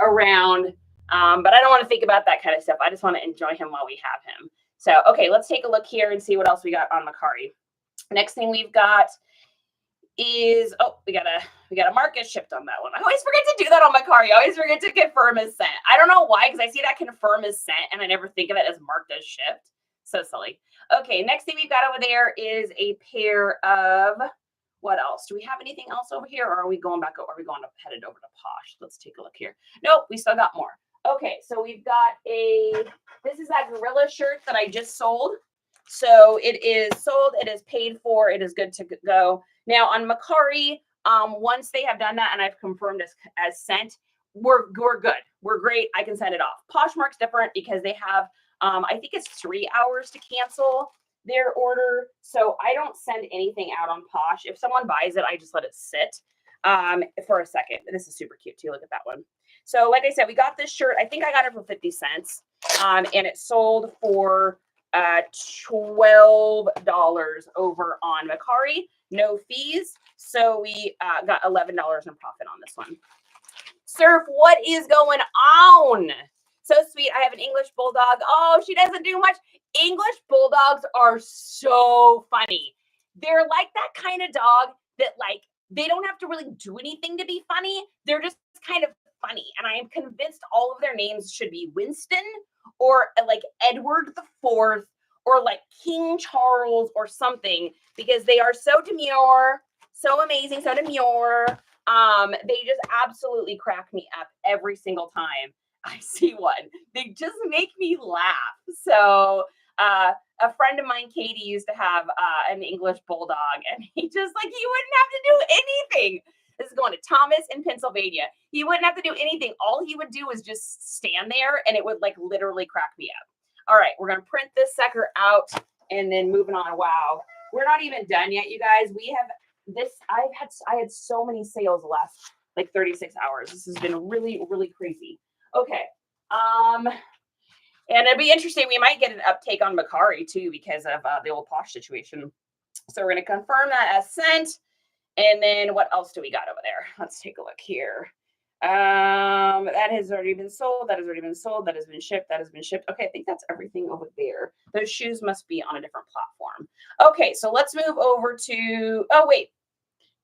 around. But I don't want to think about that kind of stuff. I just want to enjoy him while we have him. So, okay, let's take a look here and see what else we got on Mercari. Next thing we've got is, we got a mark as shipped on that one. I always forget to do that on Mercari. I always forget to confirm as sent. I don't know why, because I see that confirm as sent and I never think of it as marked as shipped. So silly. Okay, next thing we've got over there is a pair of, what else? Do we have anything else over here, or are we going back? Are we going headed over to Posh? Let's take a look here. Nope, we still got more. Okay, so we've got this is that gorilla shirt that I just sold. So it is sold, it is paid for, it is good to go. Now on Mercari, once they have done that and I've confirmed as sent, we're good. We're great. I can send it off. Poshmark's different because they have, I think it's 3 hours to cancel their order. So I don't send anything out on Posh. If someone buys it, I just let it sit for a second. This is super cute too. Look at that one. So like I said, we got this shirt. I think I got it for 50 cents and it sold for $12 over on Mercari, no fees. So we got $11 in profit on this one. Surf, what is going on? So sweet. I have an English bulldog. Oh, she doesn't do much. English bulldogs are so funny. They're like that kind of dog that like they don't have to really do anything to be funny. They're just kind of funny. And I am convinced all of their names should be Winston or like Edward the Fourth or like King Charles or something, because they are so demure, so amazing, so demure. They just absolutely crack me up every single time I see one. They just make me laugh. So a friend of mine, Katie, used to have an English bulldog, and he just like, he wouldn't have to do anything. This is going to Thomas in Pennsylvania. He wouldn't have to do anything. All he would do was just stand there, and it would like literally crack me up. All right, we're going to print this sucker out and then moving on. Wow. We're not even done yet, you guys. We have this. I had so many sales the last like 36 hours. This has been really, really crazy. Okay. And it'll be interesting. We might get an uptake on Mercari too because of the old Posh situation. So we're going to confirm that as sent. And then what else do we got over there? Let's take a look here. That has already been sold. That has already been sold. That has been shipped. That has been shipped. Okay, I think that's everything over there. Those shoes must be on a different platform. Okay, so let's move over to, oh wait.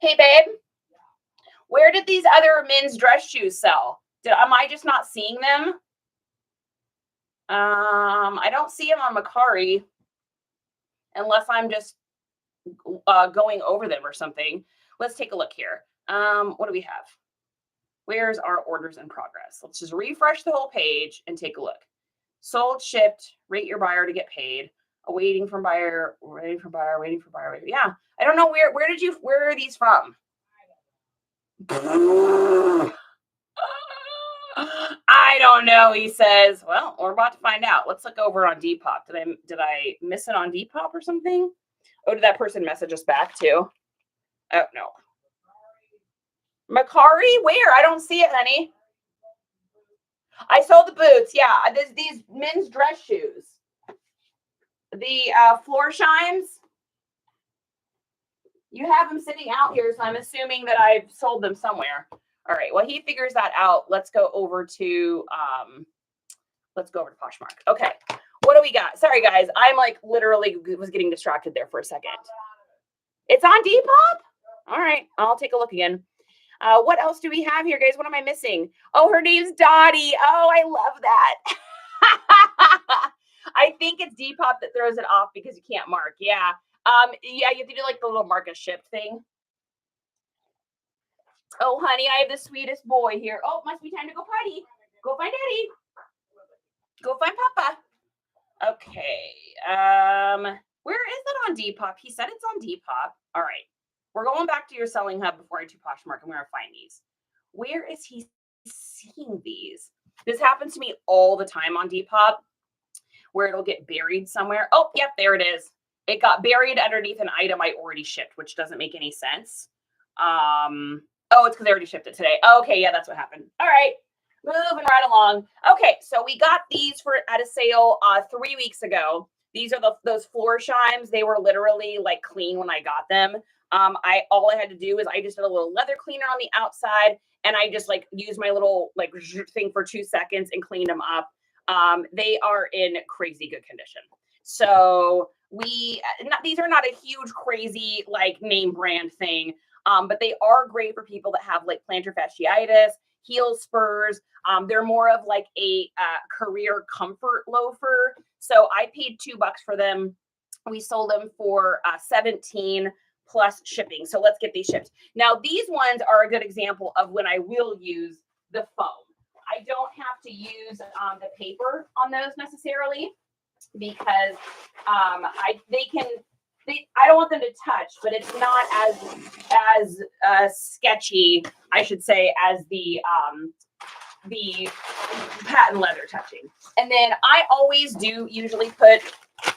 Hey babe, where did these other men's dress shoes sell? Am I just not seeing them? I don't see them on Mercari unless I'm just going over them or something. Let's take a look here. What do we have? Where's our orders in progress? Let's just refresh the whole page and take a look. Sold, shipped, rate your buyer to get paid. Awaiting from buyer, waiting for buyer, waiting for buyer. Yeah, I don't know where are these from? I don't know, he says. Well, we're about to find out. Let's look over on Depop. Did I miss it on Depop or something? Oh, did that person message us back too? Oh, no. Mercari? Where? I don't see it, honey. I sold the boots. Yeah, these men's dress shoes. The floor shines. You have them sitting out here, so I'm assuming that I've sold them somewhere. All right. Well, he figures that out. Let's go over to Posh Mark. Okay. What do we got? Sorry, guys. I'm like literally was getting distracted there for a second. It's on Depop? All right. I'll take a look again. What else do we have here, guys? What am I missing? Oh, her name's Dottie. Oh, I love that. I think it's Depop that throws it off because you can't mark. Yeah. Yeah, you have to do like the little mark a ship thing. Oh, honey, I have the sweetest boy here. Oh, must be time to go potty. Go find Daddy. Go find Papa. Okay. Where is it on Depop? He said it's on Depop. All right. We're going back to your selling hub before I do Poshmark. I'm going to find these. Where is he seeing these? This happens to me all the time on Depop, where it'll get buried somewhere. Oh, yep, there it is. It got buried underneath an item I already shipped, which doesn't make any sense. Oh, it's because I already shipped it today. Okay, yeah, that's what happened. All right, moving right along. Okay, so we got these at a sale 3 weeks ago. These are those floor chimes. They were literally like clean when I got them. All I had to do is I just did a little leather cleaner on the outside, and I just like used my little like thing for 2 seconds and cleaned them up. They are in crazy good condition. So these are not a huge crazy like name brand thing, but they are great for people that have like plantar fasciitis, heel spurs. They're more of like a career comfort loafer. So I paid $2 for them. We sold them for 17 plus shipping. So let's get these shipped. Now these ones are a good example of when I will use the foam. I don't have to use the paper on those necessarily because I don't want them to touch, but it's not as sketchy, I should say, as the patent leather touching. And then I always do usually put,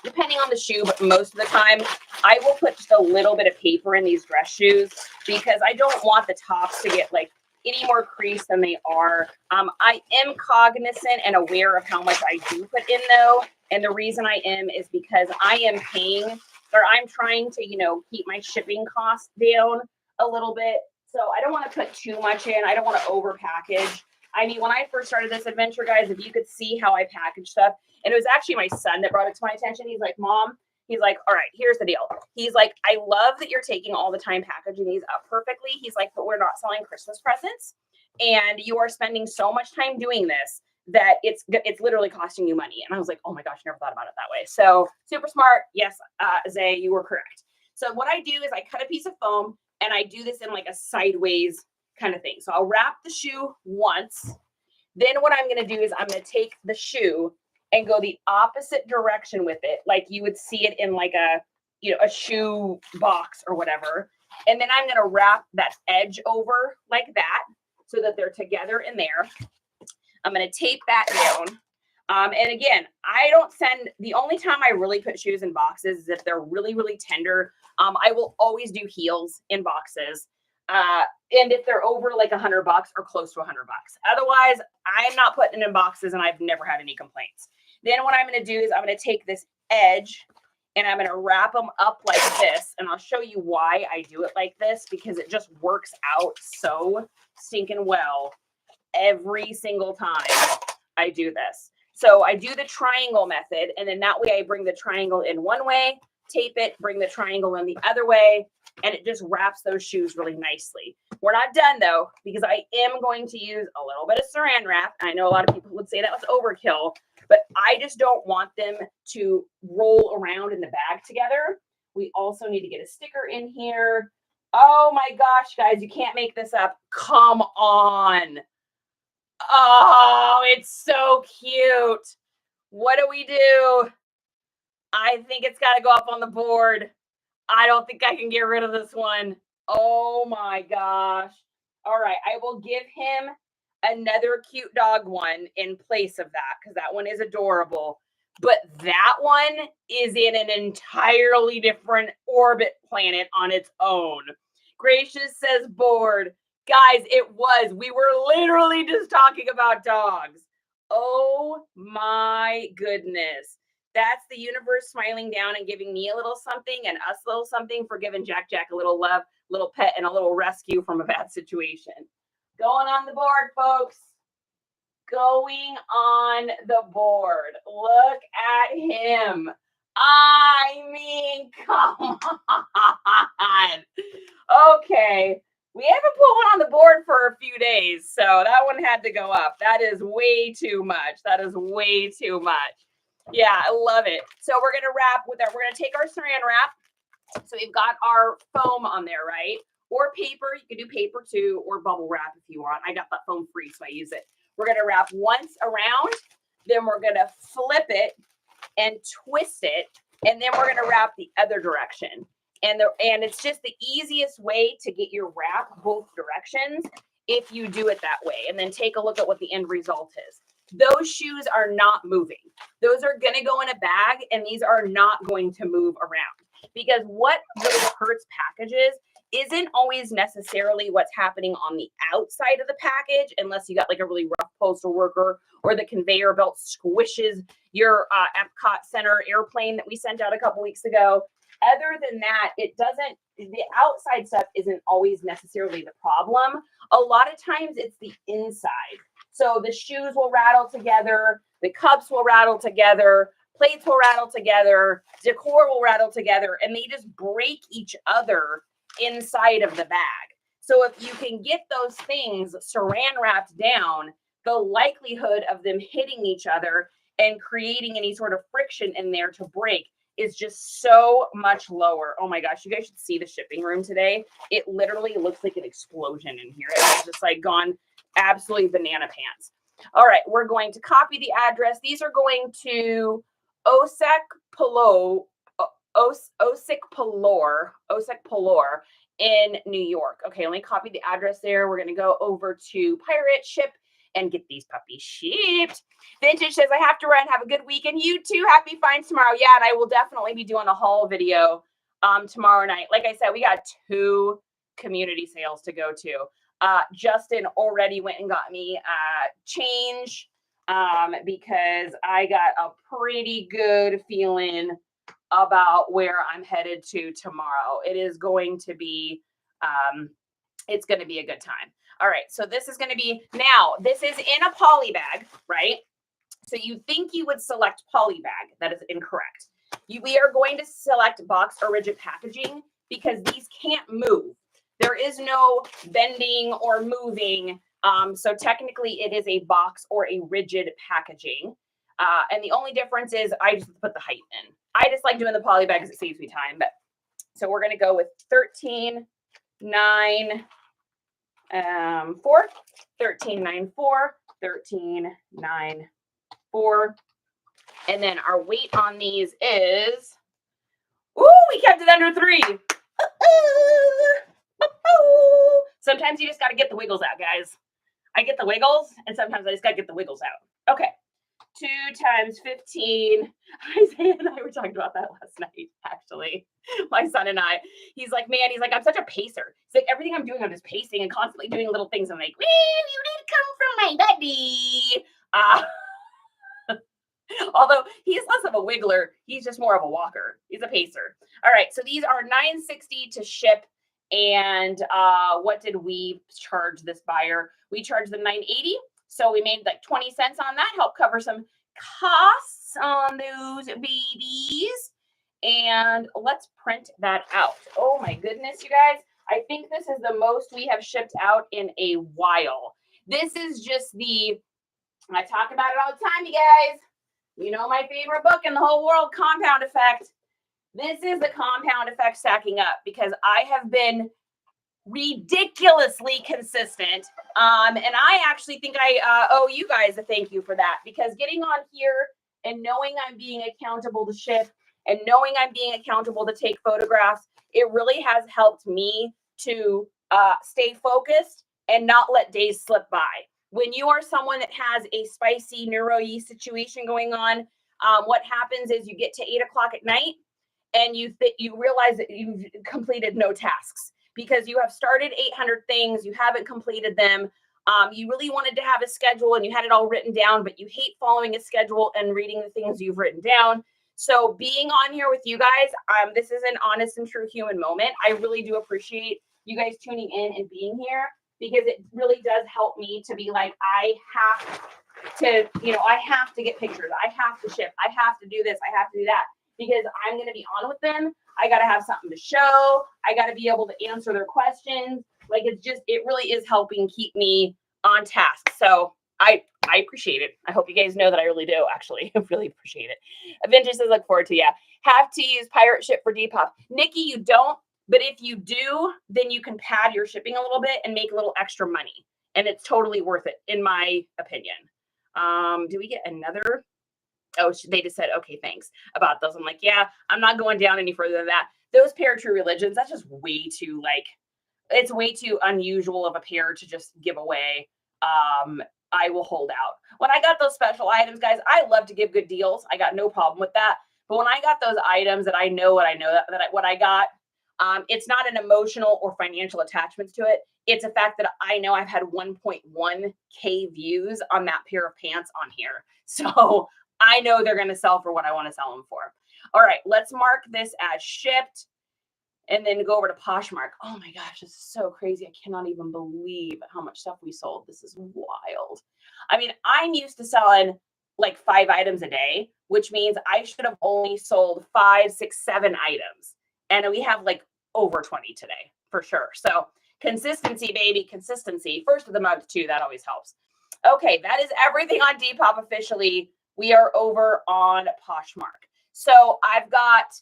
depending on the shoe, but most of the time, I will put just a little bit of paper in these dress shoes because I don't want the tops to get like any more crease than they are. I am cognizant and aware of how much I do put in though. And the reason I am is because I am paying, or I'm trying to, keep my shipping costs down a little bit. So I don't want to put too much in. I don't want to over package. I mean, when I first started this adventure, guys, if you could see how I package stuff, and it was actually my son that brought it to my attention. He's like, Mom, he's like, all right, here's the deal. He's like, I love that you're taking all the time packaging these up perfectly. He's like, but we're not selling Christmas presents. And you are spending so much time doing this that it's literally costing you money. And I was like, oh my gosh, never thought about it that way. So super smart. Yes, Zay, you were correct. So what I do is I cut a piece of foam and I do this in like a sideways kind of thing. So I'll wrap the shoe once. Then what I'm going to do is I'm going to take the shoe and go the opposite direction with it, like you would see it in like a shoe box or whatever. And then I'm going to wrap that edge over like that so that they're together in there. I'm going to tape that down. And again, the only time I really put shoes in boxes is if they're really, really tender. I will always do heels in boxes. And if they're over like $100 or close to $100, otherwise I'm not putting it in boxes and I've never had any complaints. Then what I'm going to do is I'm going to take this edge and I'm going to wrap them up like this. And I'll show you why I do it like this, because it just works out so stinking well every single time I do this. So I do the triangle method, and then that way I bring the triangle in one way, tape it, bring the triangle in the other way, and it just wraps those shoes really nicely. We're not done though, because I am going to use a little bit of saran wrap. I know a lot of people would say that was overkill, but I just don't want them to roll around in the bag together. We also need to get a sticker in here. Oh my gosh, guys, you can't make this up. Come on. Oh, it's so cute. What do we do? I think it's got to go up on the board. I don't think I can get rid of this one. Oh my gosh. All right. I will give him another cute dog one in place of that, because that one is adorable. but that one is in an entirely different orbit planet on its own. Gracious says bored. Guys, it was. We were literally just talking about dogs. Oh my goodness. That's the universe smiling down and giving me a little something and us a little something for giving Jack a little love, little pet, and a little rescue from a bad situation. Going on the board, folks. Going on the board. Look at him. I mean, come on. Okay. We haven't put one on the board for a few days, so that one had to go up. That is way too much. That is way too much. Yeah, I love it. So we're going to wrap with our, we're going to take our saran wrap. So we've got our foam on there, right? Or paper. You can do paper too, or bubble wrap if you want. I got that foam free, so I use it. We're going to wrap once around, then we're going to flip it and twist it, and then we're going to wrap the other direction. And it's just the easiest way to get your wrap both directions if you do it that way. And then take a look at what the end result is. Those shoes are not moving. Those are going to go in a bag, and these are not going to move around. Because what really hurts packages isn't always necessarily what's happening on the outside of the package, unless you got like a really rough postal worker or the conveyor belt squishes your Epcot Center airplane that we sent out a couple weeks ago. Other than that, the outside stuff isn't always necessarily the problem. A lot of times it's the inside. So the shoes will rattle together, the cups will rattle together, plates will rattle together, decor will rattle together, and they just break each other inside of the bag. So if you can get those things saran wrapped down, the likelihood of them hitting each other and creating any sort of friction in there to break is just so much lower. Oh my gosh, you guys should see the shipping room today. It literally looks like an explosion in here. It's just like gone absolutely banana pants. All right, we're going to copy the address. These are going to Osek Polor in New York. Okay, let me copy the address there. We're going to go over to Pirate Ship and get these puppies shipped. Vintage says, I have to run. Have a good weekend. You too. Happy finds tomorrow. Yeah, and I will definitely be doing a haul video tomorrow night. Like I said, we got 2 community sales to go to. Justin already went and got me change because I got a pretty good feeling about where I'm headed to tomorrow. It is going to be, it's going to be a good time. All right, so this is going to be, now this is in a poly bag, right? So you think you would select poly bag. That is incorrect. We are going to select box or rigid packaging because these can't move. There is no bending or moving. So technically it is a box or a rigid packaging. And the only difference is I just put the height in. I just like doing the poly bag because it saves me time. But so we're going to go with 13, 9, 4, 13, 9, 4, 13, 9, 4. And then our weight on these is, ooh, we kept it under 3. Sometimes you just got to get the wiggles out, guys. I get the wiggles, and sometimes I just got to get the wiggles out. Okay. 2 times 15. Isaiah and I were talking about that last night, actually. My son and I. He's like, man, he's like, I'm such a pacer. He's like, everything I'm doing, I'm just pacing and constantly doing little things. I'm like, well, you didn't come from my buddy. Although he's less of a wiggler, he's just more of a walker. He's a pacer. All right, so these are $9.60 to ship. And what did we charge this buyer? We charged them $9.80. So we made like 20 cents on that, help cover some costs on those babies. And let's print that out. Oh my goodness, you guys. I think this is the most we have shipped out in a while. This is just I talk about it all the time, you guys. You know my favorite book in the whole world, Compound Effect. This is the compound effect stacking up because I have been ridiculously consistent. And I actually think I owe you guys a thank you for that, because getting on here and knowing I'm being accountable to ship and knowing I'm being accountable to take photographs, it really has helped me to stay focused and not let days slip by. When you are someone that has a spicy neuro yeast situation going on, What happens is you get to 8 o'clock at night and you realize that you've completed no tasks because you have started 800 things, you haven't completed them. You really wanted to have a schedule and you had it all written down, but you hate following a schedule and reading the things you've written down. So being on here with you guys, this is an honest and true human moment. I really do appreciate you guys tuning in and being here because it really does help me to be like, I have to get pictures. I have to ship. I have to do this. I have to do that because I'm going to be on with them. I got to have something to show. I got to be able to answer their questions. Like it really is helping keep me on task. So I appreciate it. I hope you guys know that I really do, actually. I really appreciate it. Vintage says, look forward to, yeah. Have to use pirate ship for depop. Nikki, you don't, but if you do, then you can pad your shipping a little bit and make a little extra money. And it's totally worth it, in my opinion. Do we get another? Oh, they just said, okay, thanks about those. I'm like, yeah, I'm not going down any further than that. Those pair of true religions, that's just way too, it's way too unusual of a pair to just give away. I will hold out. When I got those special items, guys, I love to give good deals. I got no problem with that. But when I got those items that I know what I got, it's not an emotional or financial attachment to it. It's a fact that I know I've had 1.1K views on that pair of pants on here. So I know they're going to sell for what I want to sell them for. All right, let's mark this as shipped. And then go over to Posh Mercari. Oh my gosh, this is so crazy. I cannot even believe how much stuff we sold. This is wild. I mean, I'm used to selling like 5 items a day, which means I should have only sold 5, 6, 7 items. And we have like over 20 today for sure. So consistency, baby, consistency. First of the month too, that always helps. Okay, that is everything on Depop officially. We are over on Posh Mercari. So I've got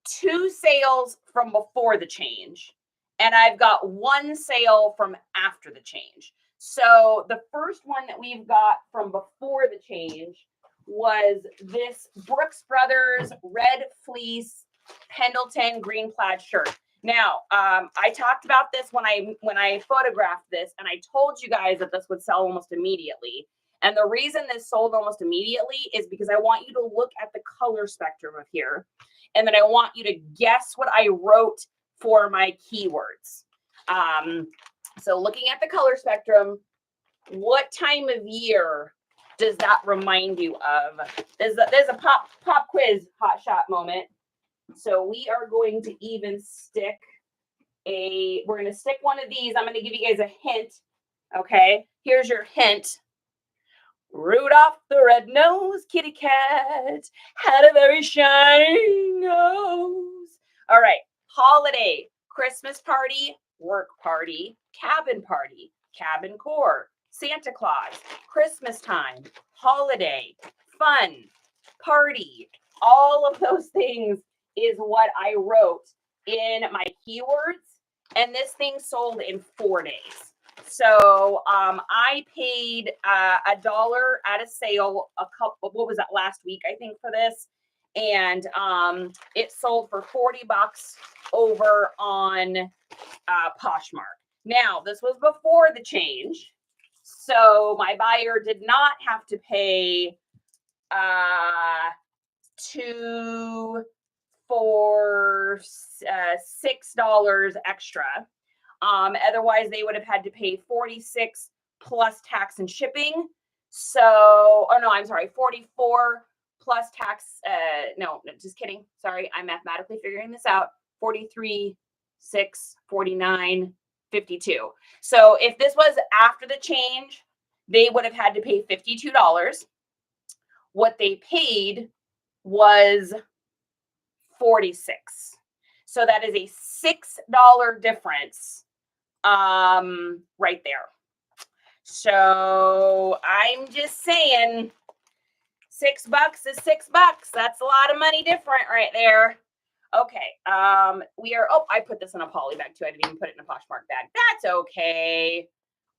2 sales from before the change, and I've got 1 sale from after the change. So the first one that we've got from before the change was this Brooks Brothers red fleece Pendleton green plaid shirt. Now, I talked about this when I photographed this, and I told you guys that this would sell almost immediately. And the reason this sold almost immediately is because I want you to look at the color spectrum of here. And then I want you to guess what I wrote for my keywords. So looking at the color spectrum, what time of year does that remind you of? There's a pop quiz hot shot moment. So we are going to even stick we're going to stick one of these. I'm going to give you guys a hint. Okay, here's your hint. Rudolph the red-nosed kitty cat had a very shiny nose. All right. Holiday, Christmas party, work party, cabin core, Santa Claus, Christmas time, holiday, fun, party. All of those things is what I wrote in my keywords. And this thing sold in 4 days. So I paid $1 at a sale what was that, last week, I think, for this. And it sold for $40 over on Posh Mercari. Now, this was before the change. So my buyer did not have to pay $6 extra. Otherwise, they would have had to pay $46 plus tax and shipping. So, oh no, I'm sorry, $44 plus tax. No, just kidding. Sorry, I'm mathematically figuring this out. 43, 6, 49, 52. So if this was after the change, they would have had to pay $52. What they paid was $46. So that is a $6 difference right there. So I'm just saying $6 is $6. That's a lot of money different right there. Okay. We are, I put this in a poly bag too. I didn't even put it in a Posh Mercari bag. That's okay.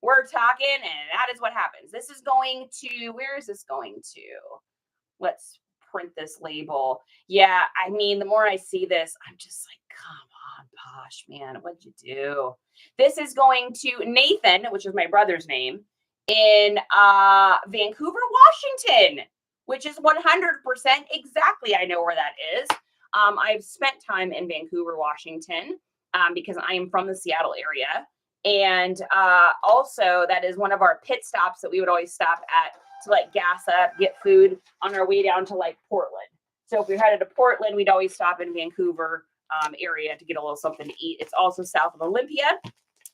We're talking, and that is what happens. This is going to, where is this going to? Let's print this label. Yeah, I mean, the more I see this, I'm just like, come on, Posh, man, what'd you do? This is going to Nathan, which is my brother's name, in Vancouver, Washington, which is 100% exactly. I know where that is. I've spent time in Vancouver, Washington, because I am from the Seattle area. And also that is one of our pit stops that we would always stop at to like gas up, get food on our way down to like Portland. So if we headed to Portland, we'd always stop in Vancouver area to get a little something to eat. It's also south of Olympia,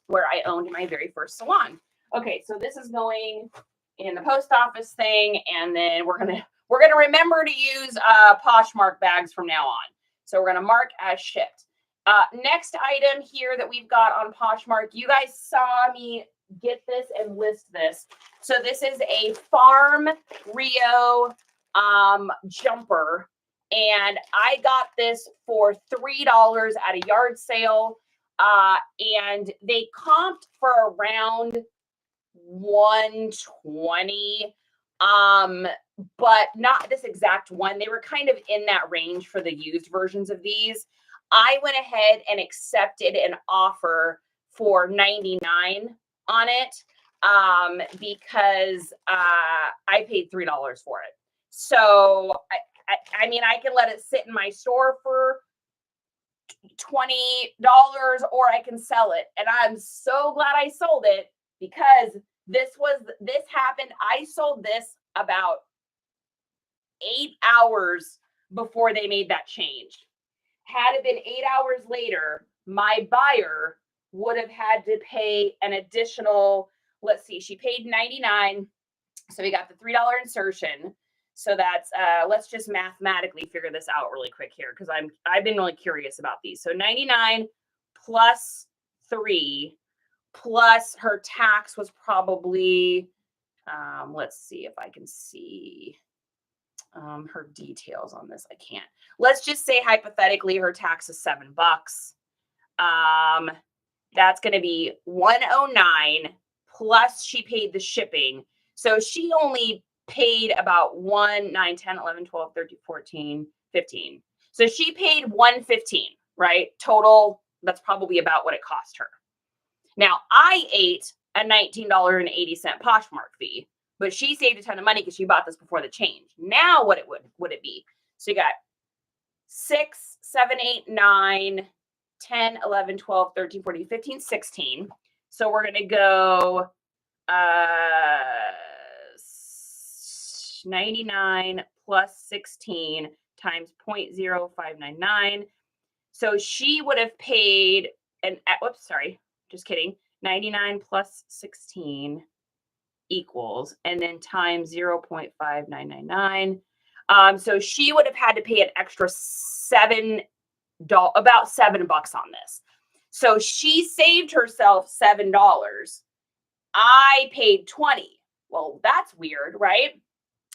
where I owned my very first salon. Okay, so this is going in the post office thing, and then we're gonna remember to use Poshmark bags from now on. So we're gonna mark as shipped. Next item here that we've got on Poshmark, you guys saw me get this and list this. So this is a Farm Rio jumper, and I got this for $3 at a yard sale, and they comped for around 120, but not this exact one. They were kind of in that range for the used versions of these. I went ahead and accepted an offer for $99 on it, because I paid $3 for it. So I mean, I can let it sit in my store for $20, or I can sell it. And I'm so glad I sold it, because this happened. I sold this about 8 hours before they made that change. Had it been 8 hours later, my buyer would have had to pay an additional, let's see, she paid $99. So we got the $3 insertion. So that's, let's just mathematically figure this out really quick here, because I've been really curious about these. So 99 plus 3 plus her tax was probably, let's see if I can see her details on this. I can't. Let's just say hypothetically her tax is $7. That's going to be 109 plus she paid the shipping. So she only paid about 1, 9, 10, 11, 12, 13, 14, 15. So she paid 115, right? Total, that's probably about what it cost her. Now I ate a $19.80 Poshmark fee, but she saved a ton of money because she bought this before the change. Now what would it be? So you got 6, 7, 8, 9, 10, 11, 12, 13, 14, 15, 16. So we're going to go 99 plus 16 times 0.0599. So she would have paid whoops, sorry, just kidding. 99 plus 16 equals, and then times 0.5999. So she would have had to pay an extra about $7 on this. So she saved herself $7. I paid 20. Well, that's weird, right?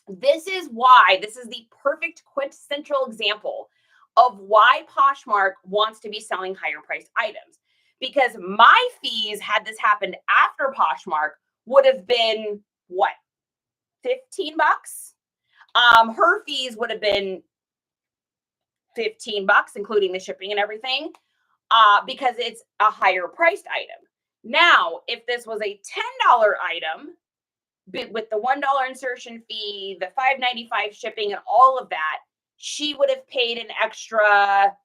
This is the perfect quintessential example of why Poshmark wants to be selling higher priced items. Because my fees, had this happened after Poshmark, would have been what, $15? Her fees would have been $15, including the shipping and everything, because it's a higher priced item. Now, if this was a $10 item, with the $1 insertion fee, the $5.95 shipping, and all of that, she would have paid an extra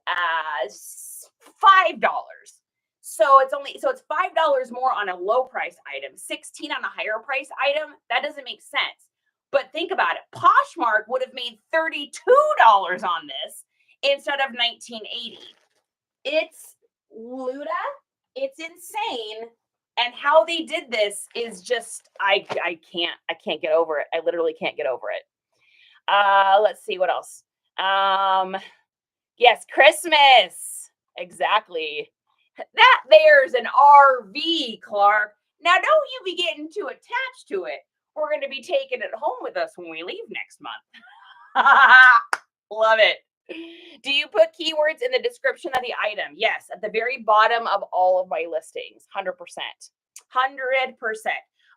$5. So it's $5 more on a low price item, 16 on a higher price item. That doesn't make sense. But think about it. Poshmark would have made $32 on this instead of $19.80. It's Luda. It's insane. And how they did this is just, I can't get over it. I literally can't get over it. Let's see what else. Yes, Christmas. Exactly. That there's an RV, Clark. Now, don't you be getting too attached to it. We're going to be taking it home with us when we leave next month. Love it. Do you put keywords in the description of the item? Yes, at the very bottom of all of my listings, 100%. 100%.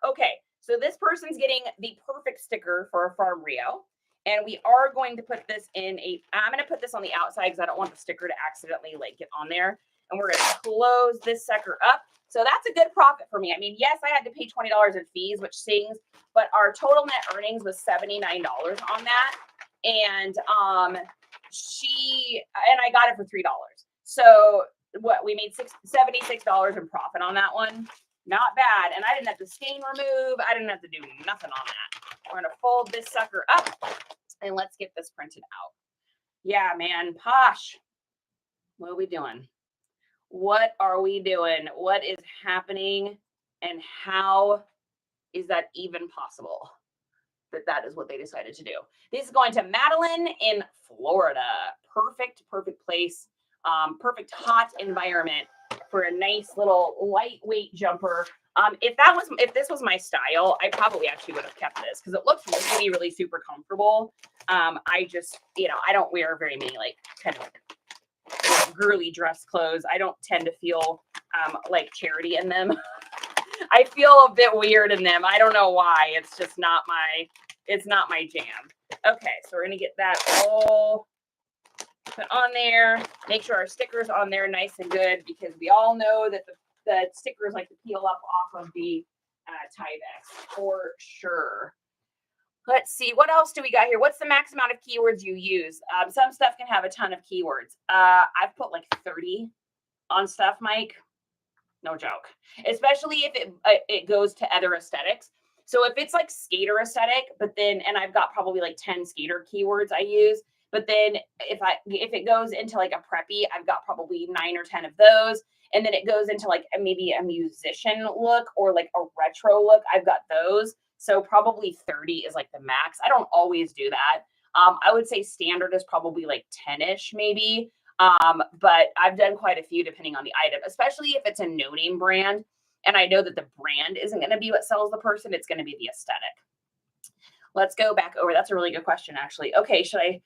Okay, so this person's getting the perfect sticker for a Farm Rio. And we are going to put this I'm going to put this on the outside because I don't want the sticker to accidentally get on there. And we're going to close this sucker up So that's a good profit for me. I mean, yes, I had to pay $20 in fees, which stings, but our total net earnings was $79 on that. And I got it for $3. So what, we made $76 in profit on that one. Not bad. And I didn't have to stain remove. I didn't have to do nothing on that. We're going to fold this sucker up and let's get this printed out. Yeah, man. Posh. What are we doing? What are we doing? What is happening? And how is that even possible that is what they decided to do? This is going to Madeline in Florida. Perfect place. Perfect hot environment for a nice little lightweight jumper. If this was my style, I probably actually would have kept this because it looks really, really super comfortable. I just, I don't wear very many like kind of girly dress clothes. I don't tend to feel like charity in them. I feel a bit weird in them. I don't know why. It's just not my jam. Okay, so we're gonna get that all put on there. Make sure our sticker's on there nice and good because we all know that the stickers like to peel up off of the Tyvek for sure. Let's see, what else do we got here? What's the max amount of keywords you use? Some stuff can have a ton of keywords. I've put like 30 on stuff, Mike. No joke. Especially if it goes to other aesthetics. So if it's like skater aesthetic, and I've got probably like 10 skater keywords I use, but then if it goes into like a preppy, I've got probably 9 or 10 of those. And then it goes into like maybe a musician look or like a retro look. I've got those. So probably 30 is like the max. I don't always do that. I would say standard is probably like 10-ish maybe. But I've done quite a few depending on the item, especially if it's a no-name brand. And I know that the brand isn't going to be what sells the person. It's going to be the aesthetic. Let's go back over. That's a really good question, actually. Okay, should I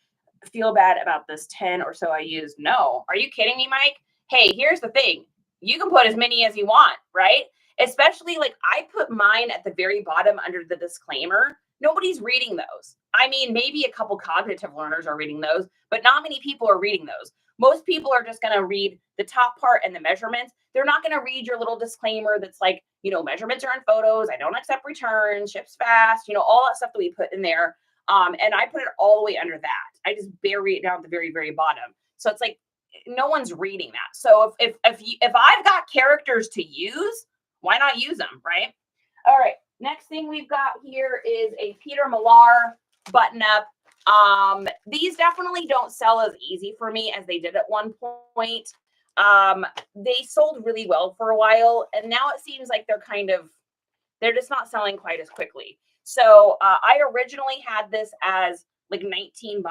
feel bad about this 10 or so I used? No. Are you kidding me, Mike? Hey, here's the thing. You can put as many as you want, right? Especially like I put mine at the very bottom under the disclaimer. Nobody's reading those. I mean, maybe a couple cognitive learners are reading those, but not many people are reading those. Most people are just going to read the top part and the measurements. They're not going to read your little disclaimer that's like, measurements are in photos. I don't accept returns, ships fast, all that stuff that we put in there. And I put it all the way under that. I just bury it down at the very, very bottom. So it's like, no one's reading that. So if I've got characters to use, why not use them, right? All right. Next thing we've got here is a Peter Millar button up. These definitely don't sell as easy for me as they did at one point. They sold really well for a while, and now it seems like they're just not selling quite as quickly. So I originally had this as like $19.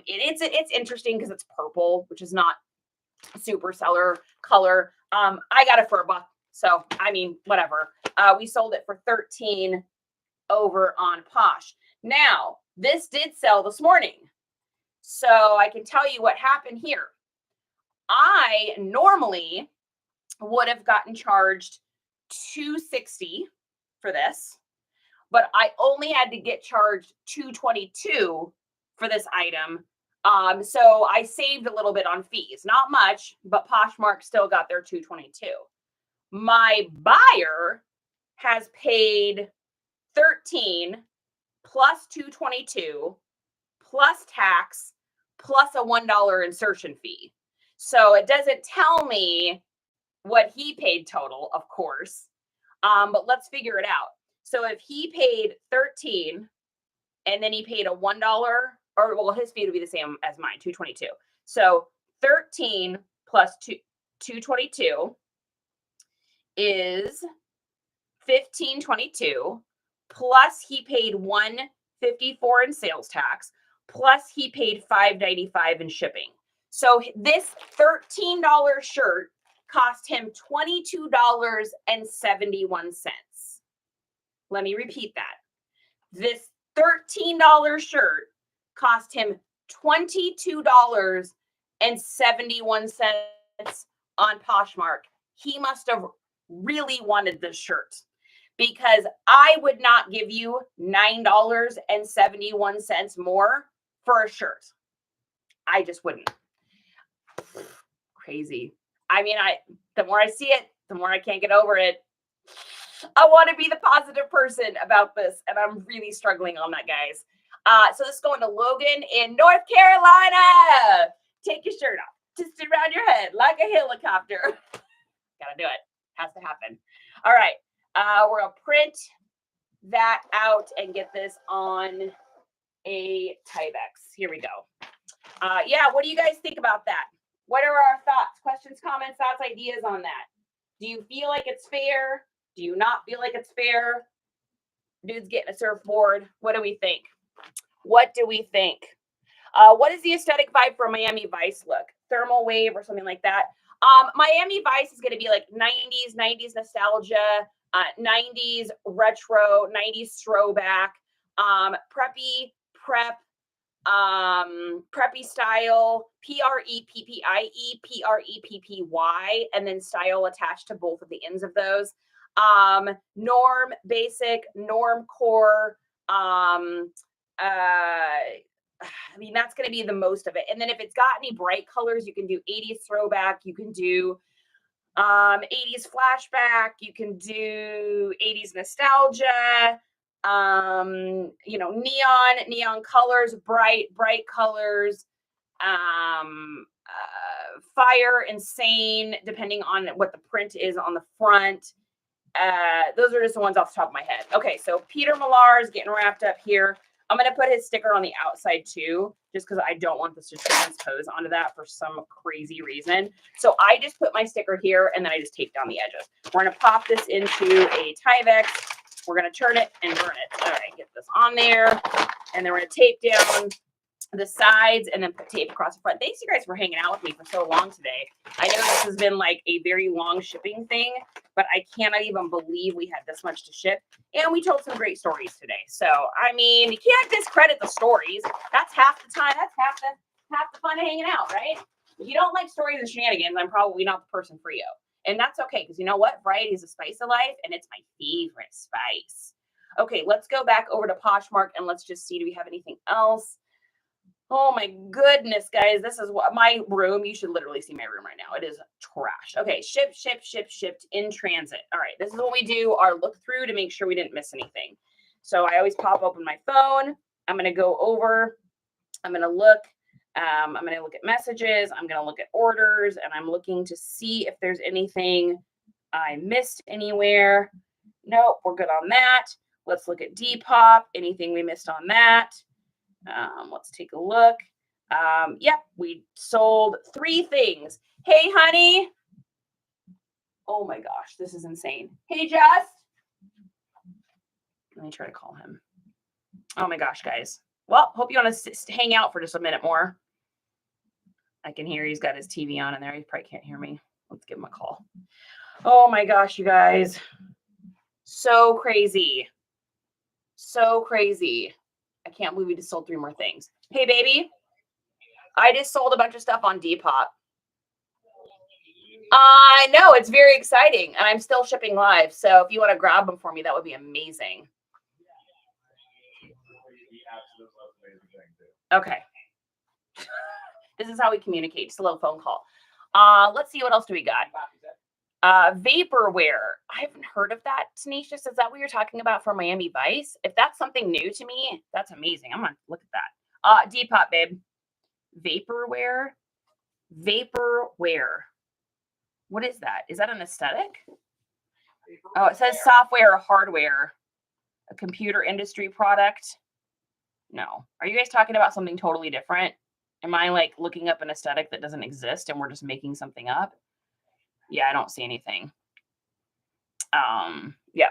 It's interesting because it's purple, which is not super seller color. I got it for $1. So, I mean, whatever. We sold it for $13 over on Posh. Now, this did sell this morning. So I can tell you what happened here. I normally would have gotten charged $260 for this, but I only had to get charged $222 for this item. So I saved a little bit on fees. Not much, but Poshmark still got their $222. My buyer has paid $13 plus $222 plus tax plus a $1 insertion fee. So it doesn't tell me what he paid total, of course. But let's figure it out. So if he paid $13 and then he paid a $1, his fee would be the same as mine, $222. So 13 plus $222 is $15.22, plus he paid $154 in sales tax, plus he paid $5.95 in shipping. So this $13 shirt cost him $22.71. Let me repeat that. This $13 shirt cost him $22.71 on Poshmark. He must have really wanted this shirt, because I would not give you $9.71 more for a shirt. I just wouldn't. Crazy. I mean, the more I see it, the more I can't get over it. I want to be the positive person about this, and I'm really struggling on that, guys. So this is going to Logan in North Carolina. Take your shirt off. Just around your head like a helicopter. Gotta do it. Has to happen. All right. We're going to print that out and get this on a Tyvek. Here we go. Yeah, what do you guys think about that? What are our thoughts, questions, comments, thoughts, ideas on that? Do you feel like it's fair? Do you not feel like it's fair? Dude's getting a surfboard. What do we think? What do we think? What is the aesthetic vibe for Miami Vice look? Thermal wave or something like that? Miami Vice is going to be like 90s nostalgia, 90s retro, 90s throwback, preppy, prep, preppy style, PREPPIE, PREPPY, and then style attached to both of the ends of those. Norm basic, norm core, I mean, that's going to be the most of it. And then if it's got any bright colors, you can do 80s throwback. You can do 80s flashback. You can do 80s nostalgia. You know, neon colors, bright colors. Fire, insane, depending on what the print is on the front. Those are just the ones off the top of my head. Okay, so Peter Millar is getting wrapped up here. I'm going to put his sticker on the outside too, just because I don't want this to transpose onto that for some crazy reason. So I just put my sticker here and then I just tape down the edges. We're going to pop this into a Tyvek. We're going to turn it and burn it. All right, get this on there. And then we're going to tape down the sides and then put tape across the front. Thanks you guys for hanging out with me for so long today. I know this has been like a very long shipping thing, but I cannot even believe we had this much to ship. And we told some great stories today. So, I mean, you can't discredit the stories. That's half the time. That's half the fun of hanging out, right? If you don't like stories and shenanigans, I'm probably not the person for you. And that's okay, because you know what? Variety is a spice of life, and it's my favorite spice. Okay, let's go back over to Poshmark, and let's just see, do we have anything else? Oh my goodness, guys. This is what my room. You should literally see my room right now. It is trash. Okay. Shipped in transit. All right. This is what we do our look through to make sure we didn't miss anything. So I always pop open my phone. I'm going to go over. I'm going to look. I'm going to look at messages. I'm going to look at orders, and I'm looking to see if there's anything I missed anywhere. Nope. We're good on that. Let's look at Depop. Anything we missed on that? Let's take a look. Yep, we sold 3 things. Hey, honey. Oh my gosh, this is insane. Hey, Just. Let me try to call him. Oh my gosh, guys. Well, hope you want to hang out for just a minute more. I can hear he's got his TV on in there. He probably can't hear me. Let's give him a call. Oh my gosh, you guys. So crazy. So crazy. I can't believe we just sold 3 more things. Hey, baby. I just sold a bunch of stuff on Depop. I know, it's very exciting. And I'm still shipping live. So if you want to grab them for me, that would be amazing. Okay. This is how we communicate. Just a little phone call. Let's see, what else do we got? Vaporware. I haven't heard of that, Tanisha. Is that what you're talking about for Miami Vice? If that's something new to me, that's amazing. I'm gonna look at that. Depop, babe. Vaporware. Vaporware. What is that? Is that an aesthetic? Oh, it says software or hardware. A computer industry product. No. Are you guys talking about something totally different? Am I like looking up an aesthetic that doesn't exist and we're just making something up? Yeah, I don't see anything. Yeah.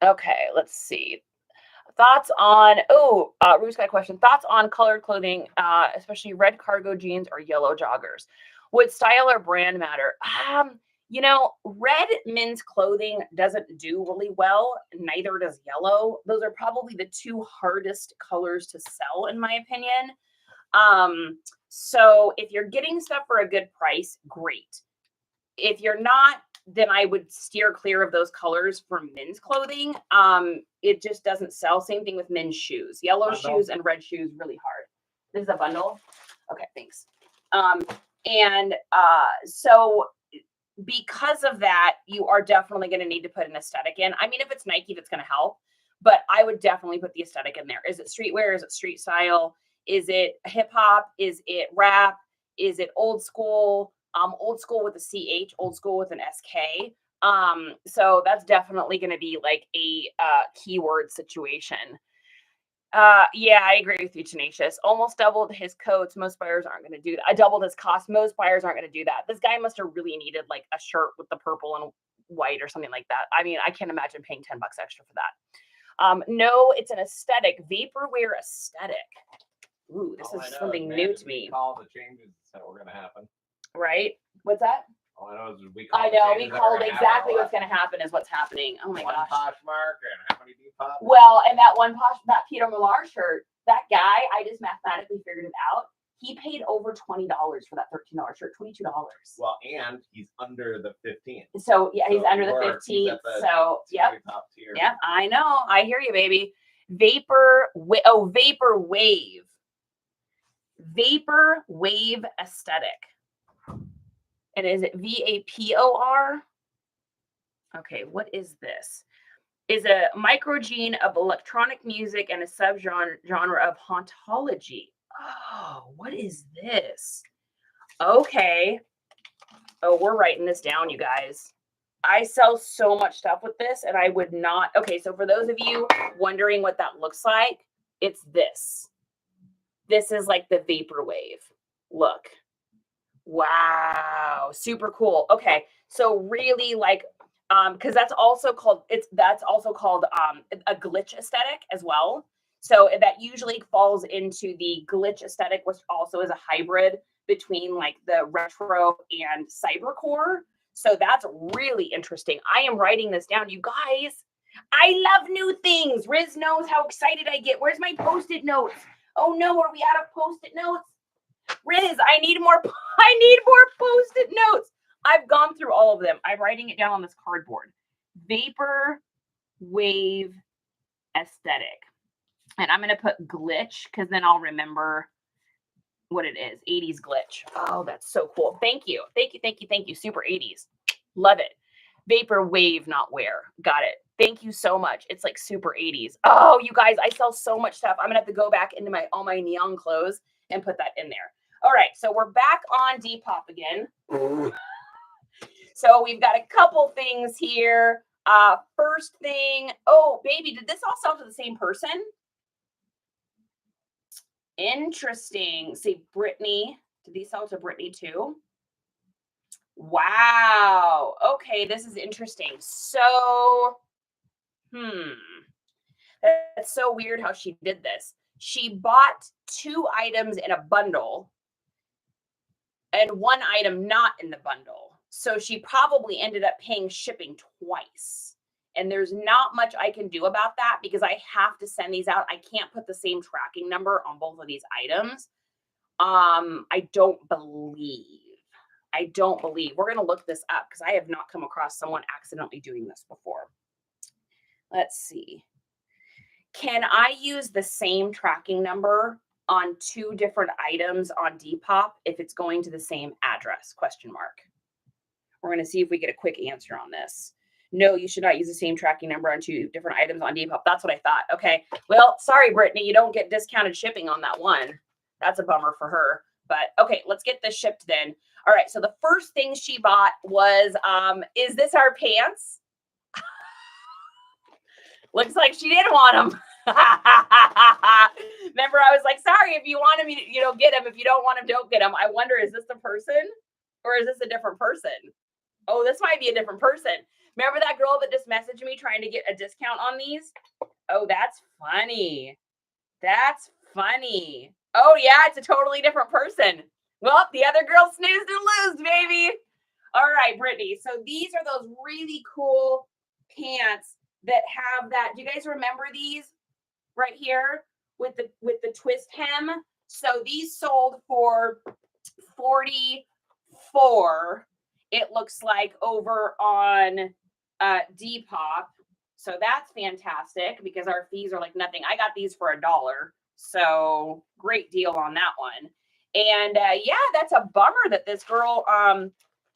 Okay, let's see. Thoughts on, Ruth's got a question. Thoughts on colored clothing, especially red cargo jeans or yellow joggers. Would style or brand matter? You know, red men's clothing doesn't do really well. Neither does yellow. Those are probably the 2 hardest colors to sell, in my opinion. So if you're getting stuff for a good price, great. If you're not, then I would steer clear of those colors for men's clothing. It just doesn't sell. Same thing with men's shoes. Yellow shoes and red shoes, really hard. This is a bundle. Okay, thanks. So because of that, you are definitely going to need to put an aesthetic in. I mean, if it's Nike, that's going to help, but I would definitely put the aesthetic in there. Is it streetwear? Is it street style? Is it hip hop? Is it rap? Is it old school? Old school with a CH, old school with an SK. So that's definitely going to be like a keyword situation. Yeah, I agree with you, Tenacious. Almost doubled his coats. Most buyers aren't going to do that. I doubled his cost. Most buyers aren't going to do that. This guy must have really needed like a shirt with the purple and white or something like that. I mean, I can't imagine paying $10 extra for that. No, it's an aesthetic. Vaporware aesthetic. Ooh, this is something new to me. Call the changes that were going to happen. Right? What's that? All I know is we called exactly what's going to happen is what's happening. Oh my gosh. Posh Mercari and how many depop? Well, and that that Peter Millar shirt, that guy, I just mathematically figured it out. He paid over $20 for that $13 shirt, $22. Well, and he's under the 15. So yeah, he's under the 15. So yeah, top tier. Yeah, I know. I hear you, baby. Vapor Wave. Vapor Wave aesthetic. And is it VAPOR? Okay, what is this? Is a microgene of electronic music and a subgenre of hauntology. Oh, what is this? Okay. Oh, we're writing this down, you guys. I sell so much stuff with this, and I would not. Okay, so for those of you wondering what that looks like, it's this. This is like the Vaporwave. Look. Wow, super cool. Okay, so really like because that's also called a glitch aesthetic as well. So that usually falls into the glitch aesthetic, which also is a hybrid between like the retro and cybercore. So that's really interesting. I am writing this down, you guys. I love new things. Riz knows how excited I get. Where's my Post-it notes? Oh no, are we out of Post-it notes? Riz, I need more Post-it notes. I've gone through all of them. I'm writing it down on this cardboard. Vapor Wave aesthetic. And I'm going to put glitch because then I'll remember what it is. 80s glitch. Oh, that's so cool. Thank you. Thank you. Super 80s. Love it. Vapor Wave, not wear. Got it. Thank you so much. It's like super 80s. Oh, you guys, I sell so much stuff. I'm going to have to go back into all my neon clothes and put that in there. All right, so we're back on Depop again. So we've got a couple things here. First thing, oh, baby, did this all sell to the same person? Interesting. See, Brittany, did these sell to Brittany too? Wow. Okay, this is interesting. So, that's so weird how she did this. She bought 2 items in a bundle and 1 item not in the bundle. So she probably ended up paying shipping twice. And there's not much I can do about that because I have to send these out. I can't put the same tracking number on both of these items. I don't believe. We're going to look this up because I have not come across someone accidentally doing this before. Let's see. Can I use the same tracking number on 2 different items on Depop if it's going to the same address? ? We're going to see if we get a quick answer on this. No, you should not use the same tracking number on 2 different items on Depop. That's what I thought. Okay. Well, sorry, Brittany, you don't get discounted shipping on that one. That's a bummer for her. But okay, let's get this shipped then. All right. So the first thing she bought was, is this our pants? Looks like she didn't want them. Remember, I was like, sorry, if you want them, you don't get them. If you don't want them, don't get them. I wonder, is this the person or is this a different person? Oh, this might be a different person. Remember that girl that just messaged me trying to get a discount on these? Oh, that's funny. That's funny. Oh, yeah, it's a totally different person. Well, the other girl snoozed and loosed, baby. All right, Brittany. So these are those really cool pants that have that. Do you guys remember these right here with the twist hem? So these sold for $44. It looks like over on Depop. So that's fantastic because our fees are like nothing. I got these for $1. So great deal on that one. And yeah, that's a bummer that this girl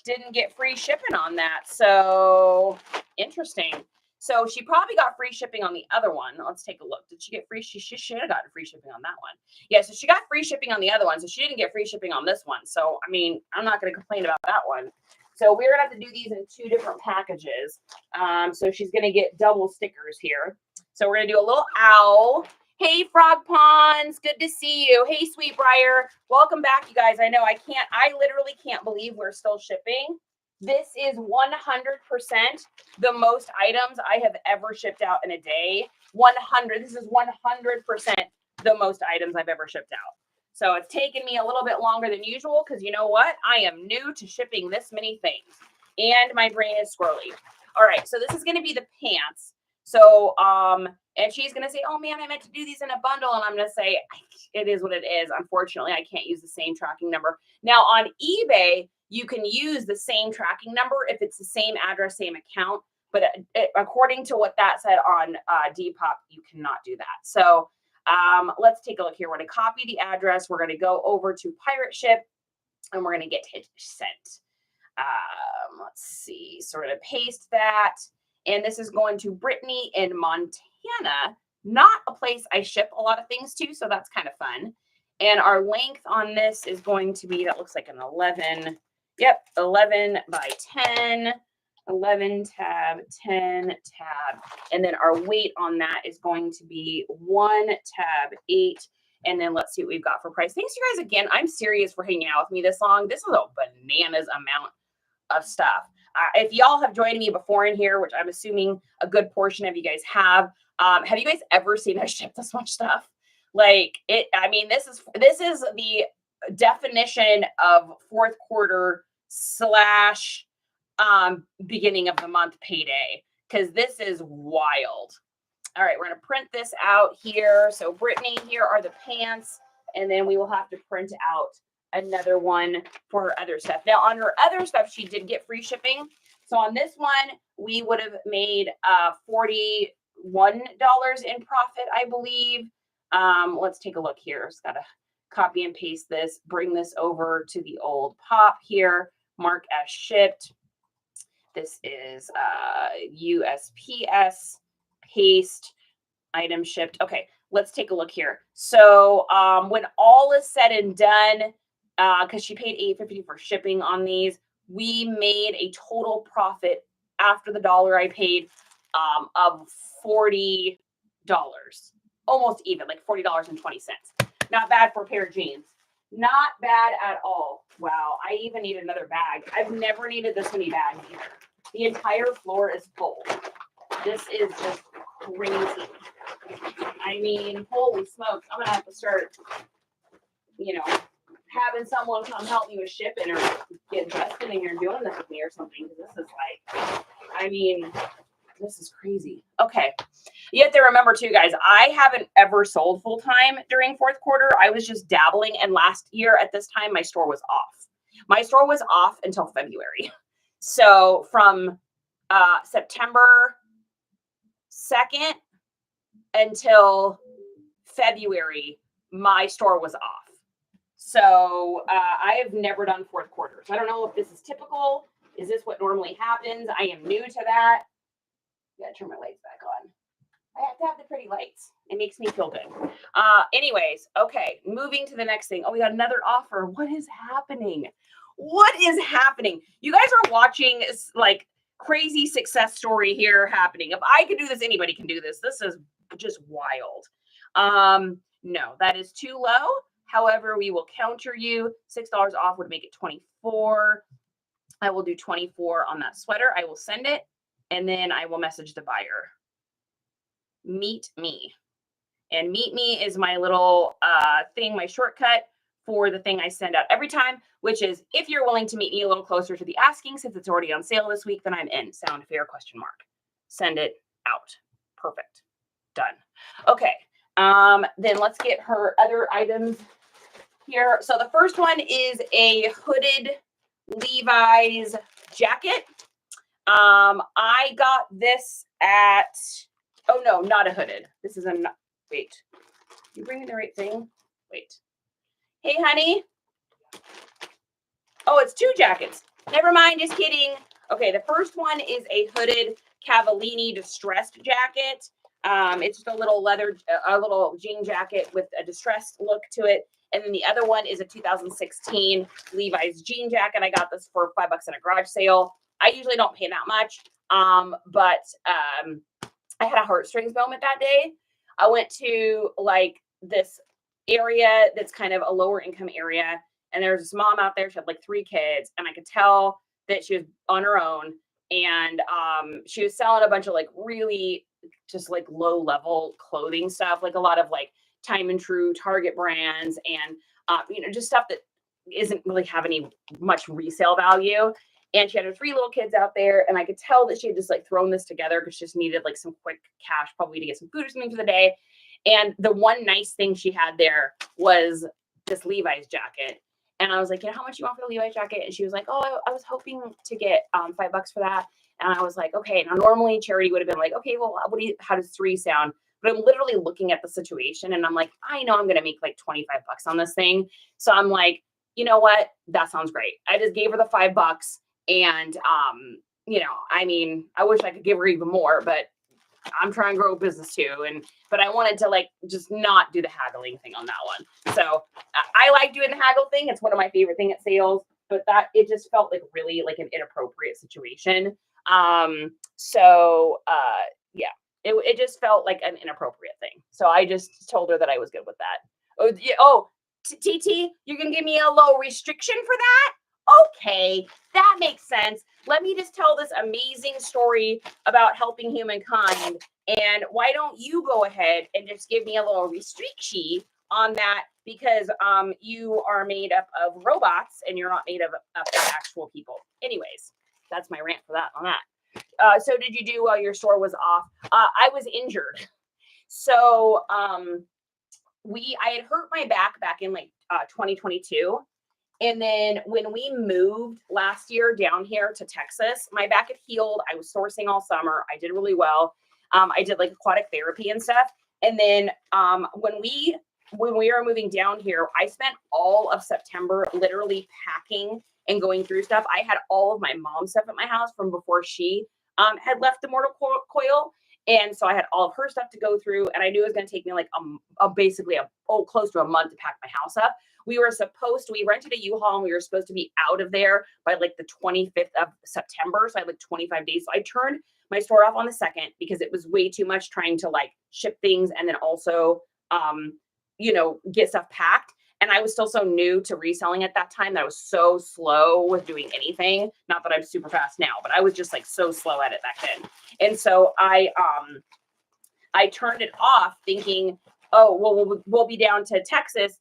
didn't get free shipping on that. So interesting. So she probably got free shipping on the other one. Let's take a look. Did she get free? She should have gotten free shipping on that one. Yeah, so she got free shipping on the other one. So she didn't get free shipping on this one. So, I mean, I'm not going to complain about that one. So we're going to have to do these in 2 different packages. So she's going to get double stickers here. So we're going to do a little owl. Hey, Frog Ponds. Good to see you. Hey, Sweetbriar. Welcome back, you guys. I know I literally can't believe we're still shipping. This is 100% the most items I have ever shipped out in a day. 100. This is 100% the most items I've ever shipped out. So it's taken me a little bit longer than usual because you know what? I am new to shipping this many things and my brain is squirrely. All right. So this is going to be the pants. So, and she's going to say, oh man, I meant to do these in a bundle. And I'm going to say, it is what it is. Unfortunately, I can't use the same tracking number. Now on eBay, you can use the same tracking number if it's the same address, same account. But according to what that said on Depop, you cannot do that. So let's take a look here. We're going to copy the address. We're going to go over to Pirate Ship and we're going to get hit sent. Let's see, sort of paste that. And this is going to Brittany in Montana, not a place I ship a lot of things to. So that's kind of fun. And our length on this is going to be, that looks like an 11. Yep, 11 by 10, 11 tab, 10 tab. And then our weight on that is going to be 1 tab 8. And then let's see what we've got for price. Thanks, you guys, again. I'm serious for hanging out with me this long. This is a bananas amount of stuff. If y'all have joined me before in here, which I'm assuming a good portion of you guys have you guys ever seen us ship this much stuff? Like it, I mean, this is the definition of fourth quarter / beginning of the month payday, because this is wild. All right, we're going to print this out here. So Brittany, here are the pants, and then we will have to print out another one for her other stuff. Now on her other stuff, she did get free shipping. So on this one, we would have made $41 in profit, I believe. Let's take a look here. Just got to copy and paste this, bring this over to the old pop here, mark as shipped. This is USPS, paste, item shipped. Okay, let's take a look here. So when all is said and done, because she paid $8.50 for shipping on these, we made a total profit after the dollar I paid of $40, almost even, like $40.20. Not bad for a pair of jeans. Not bad at all. Wow, I even need another bag. I've never needed this many bags either. The entire floor is full. This is just crazy. I mean, holy smokes. I'm going to have to start, having someone come help me with shipping or get dressed in here and doing this with me or something. This is like, I mean, this is crazy. Okay. You have to remember too, guys, I haven't ever sold full time during fourth quarter. I was just dabbling. And last year at this time, my store was off. My store was off until February. So from September 2nd until February, my store was off. So I have never done fourth quarter. So I don't know if this is typical. Is this what normally happens? I am new to that. Gotta turn my lights back on. I have to have the pretty lights. It makes me feel good. Anyways, okay, moving to the next thing. Oh, we got another offer. What is happening? What is happening? You guys are watching like crazy success story here happening. If I could do this, anybody can do this. This is just wild. No, that is too low. However, we will counter you. $6 off would make it 24. I will do 24 on that sweater. I will send it, and then I will message the buyer. Meet me. And meet me is my little thing, my shortcut for the thing I send out every time, which is if you're willing to meet me a little closer to the asking, since it's already on sale this week, then I'm in. Sound fair? ? Send it out. Perfect. Done. Okay. Then let's get her other items here. So the first one is a hooded Levi's jacket. I got this at, oh no, not a hooded. This is a, wait, you bring me the right thing? Wait. Hey, honey. Oh, it's 2 jackets. Never mind, just kidding. Okay, the first one is a hooded Cavallini distressed jacket. It's just a little a little jean jacket with a distressed look to it. And then the other one is a 2016 Levi's jean jacket. I got this for $5 in a garage sale. I usually don't pay that much, but I had a heartstrings moment that day. I went to like this area that's kind of a lower income area, and there's this mom out there. She had like 3 kids, and I could tell that she was on her own. And she was selling a bunch of like really just like low level clothing stuff, like a lot of like Time and True Target brands, and just stuff that isn't really have any much resale value. And she had her 3 little kids out there, and I could tell that she had just like thrown this together because she just needed like some quick cash, probably to get some food or something for the day. And the one nice thing she had there was this Levi's jacket. And I was like, how much you want for the Levi's jacket? And she was like, oh, I was hoping to get $5 for that. And I was like, okay. Now normally charity would have been like, okay, well, how does 3 sound? But I'm literally looking at the situation, and I'm like, I know I'm going to make like $25 on this thing. So I'm like, you know what? That sounds great. I just gave her the $5. And, I mean, I wish I could give her even more, but I'm trying to grow a business too. But I wanted to like, just not do the haggling thing on that one. So I like doing the haggle thing. It's one of my favorite things at sales, but it just felt like really like an inappropriate situation. Yeah, it just felt like an inappropriate thing. So I just told her that I was good with that. TT, you're going to give me a little restriction for that? Okay, that makes sense. Let me just tell this amazing story about helping humankind. And why don't you go ahead and just give me a little restriction on that? Because you are made up of robots and you're not made up of actual people. Anyways, that's my rant for that on that. So did you do while your store was off? I was injured. So I had hurt my back in like 2022. And then when we moved last year down here to Texas, my back had healed. I was sourcing all summer. I did really well. I did like aquatic therapy and stuff. And then when we were moving down here, I spent all of September literally packing and going through stuff. I had all of my mom's stuff at my house from before she had left the mortal coil. And so I had all of her stuff to go through, and I knew it was going to take me like basically close to a month to pack my house up. We rented a U-Haul, and we were supposed to be out of there by like the 25th of September. So I had like 25 days. So I turned my store off on the 2nd because it was way too much trying to like ship things and then also, get stuff packed. And I was still so new to reselling at that time that I was so slow with doing anything. Not that I'm super fast now, but I was just like so slow at it back then. And so I turned it off thinking, oh, well, we'll be down to Texas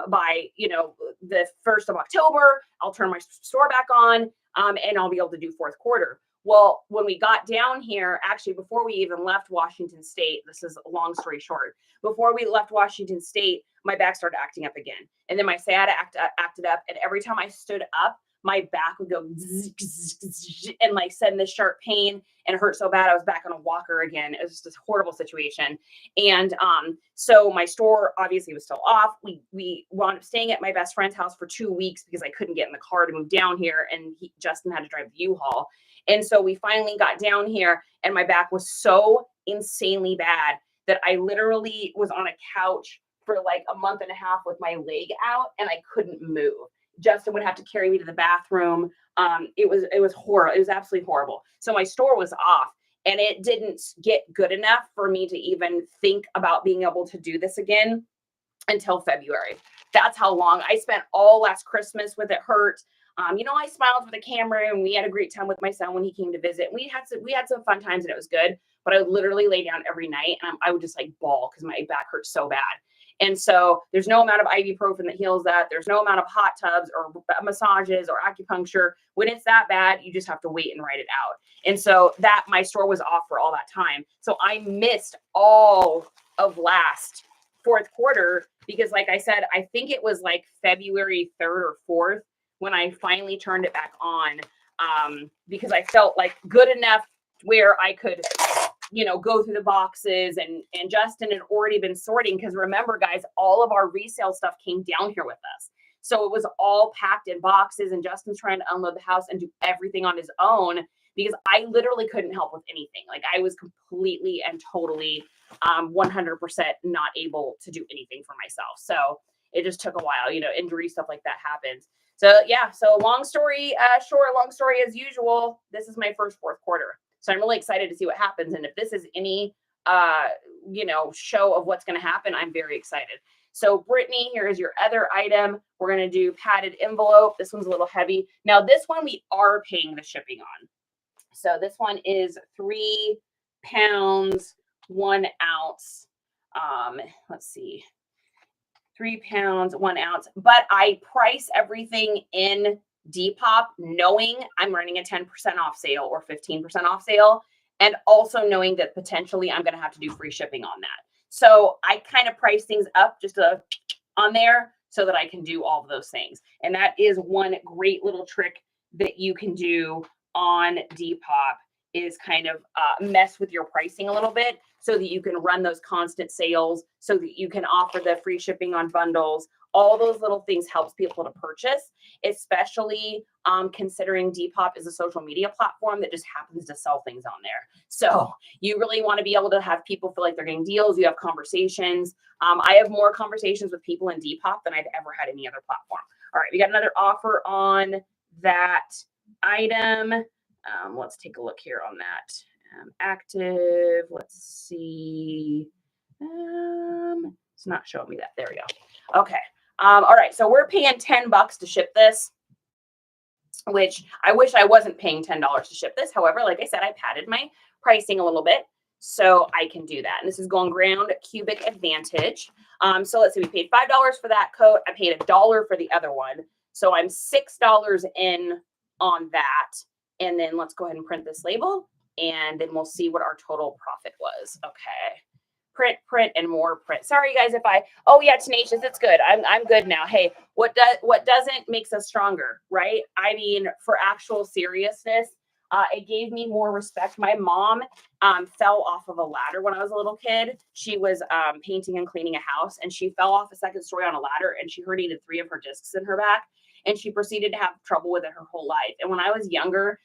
by, the 1st of October. I'll turn my store back on and I'll be able to do 4th quarter. Well, when we got down here, actually, before we even left Washington State, this is a long story short, before we left Washington State, my back started acting up again. And then my sciatica acted up. And every time I stood up, my back would go and like send this sharp pain and hurt so bad I was back on a walker again. It was just this horrible situation. And so my store obviously was still off. We wound up staying at my best friend's house for 2 weeks because I couldn't get in the car to move down here, and Justin had to drive the U-Haul. And so we finally got down here, and my back was so insanely bad that I literally was on a couch for like a month and a half with my leg out, and I couldn't move. Justin would have to carry me to the bathroom. It was horrible. It was absolutely horrible. So my store was off, and it didn't get good enough for me to even think about being able to do this again until February. That's how long I spent all last Christmas with it hurt. I smiled for the camera, and we had a great time with my son when he came to visit. We had some fun times, and it was good, but I would literally lay down every night and I would just like bawl because my back hurt so bad. And so there's no amount of ibuprofen that heals that. There's no amount of hot tubs or massages or acupuncture. When it's that bad, you just have to wait and write it out. And so my store was off for all that time. So I missed all of last 4th quarter because, like I said, I think it was like February 3rd or 4th when I finally turned it back on, because I felt like good enough where I could go through the boxes, and Justin had already been sorting. Because remember, guys, all of our resale stuff came down here with us. So it was all packed in boxes, and Justin's trying to unload the house and do everything on his own because I literally couldn't help with anything. Like I was completely and totally 100% not able to do anything for myself. So it just took a while, injury, stuff like that happens. So yeah, so long story short, long story as usual, this is my first fourth quarter. So I'm really excited to see what happens. And if this is any, show of what's going to happen, I'm very excited. So Brittany, here is your other item. We're going to do padded envelope. This one's a little heavy. Now this one we are paying the shipping on. So this one is 3 pounds, 1 ounce. Let's see. 3 pounds, 1 ounce, but I price everything in Depop knowing I'm running a 10% off sale or 15% off sale, and also knowing that potentially I'm going to have to do free shipping on that. So I kind of price things up just on there so that I can do all of those things. And that is one great little trick that you can do on Depop is kind of mess with your pricing a little bit so that you can run those constant sales, so that you can offer the free shipping on bundles. All those little things helps people to purchase, especially considering Depop is a social media platform that just happens to sell things on there. So you really want to be able to have people feel like they're getting deals. You have conversations. I have more conversations with people in Depop than I've ever had any other platform. All right, we got another offer on that item. Let's take a look here on that. Active, let's see. It's not showing me that. There we go. Okay. All right. So we're paying $10 to ship this, which I wish I wasn't paying $10 to ship this. However, like I said, I padded my pricing a little bit so I can do that. And this is going ground cubic advantage. So let's see, we paid $5 for that coat. I paid $1 for the other one. So I'm $6 in on that. And then let's go ahead and print this label, and then we'll see what our total profit was. Okay. Print, and more print. Sorry guys oh yeah, Tenacious, it's good. I'm good now. Hey, what doesn't makes us stronger, right? I mean, for actual seriousness, it gave me more respect. My mom fell off of a ladder when I was a little kid. She was painting and cleaning a house, and she fell off a second story on a ladder, and she herniated 3 of her discs in her back, and she proceeded to have trouble with it her whole life. And when I was younger,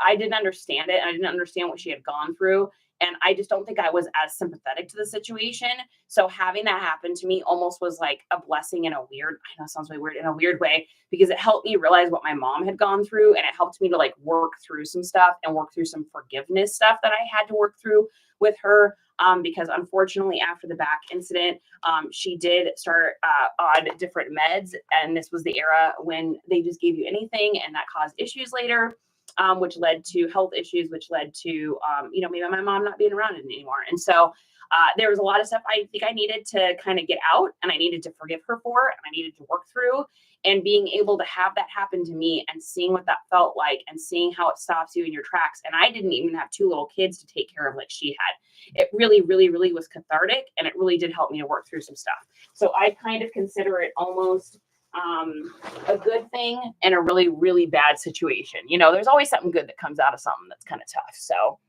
I didn't understand it. And I didn't understand what she had gone through. And I just don't think I was as sympathetic to the situation. So having that happen to me almost was like a blessing in a weird, I know it sounds really weird, in a weird way, because it helped me realize what my mom had gone through. And it helped me to like work through some stuff and work through some forgiveness stuff that I had to work through with her. Because unfortunately, after the back incident, she did start on different meds. And this was the era when they just gave you anything, and that caused issues later. Which led to health issues, which led to, maybe my mom not being around anymore. And so there was a lot of stuff I think I needed to kind of get out, and I needed to forgive her for, and I needed to work through. And being able to have that happen to me and seeing what that felt like and seeing how it stops you in your tracks. And I didn't even have 2 little kids to take care of like she had. It really, really, really was cathartic, and it really did help me to work through some stuff. So I kind of consider it almost a good thing in a really, really bad situation. There's always something good that comes out of something that's kind of tough. So,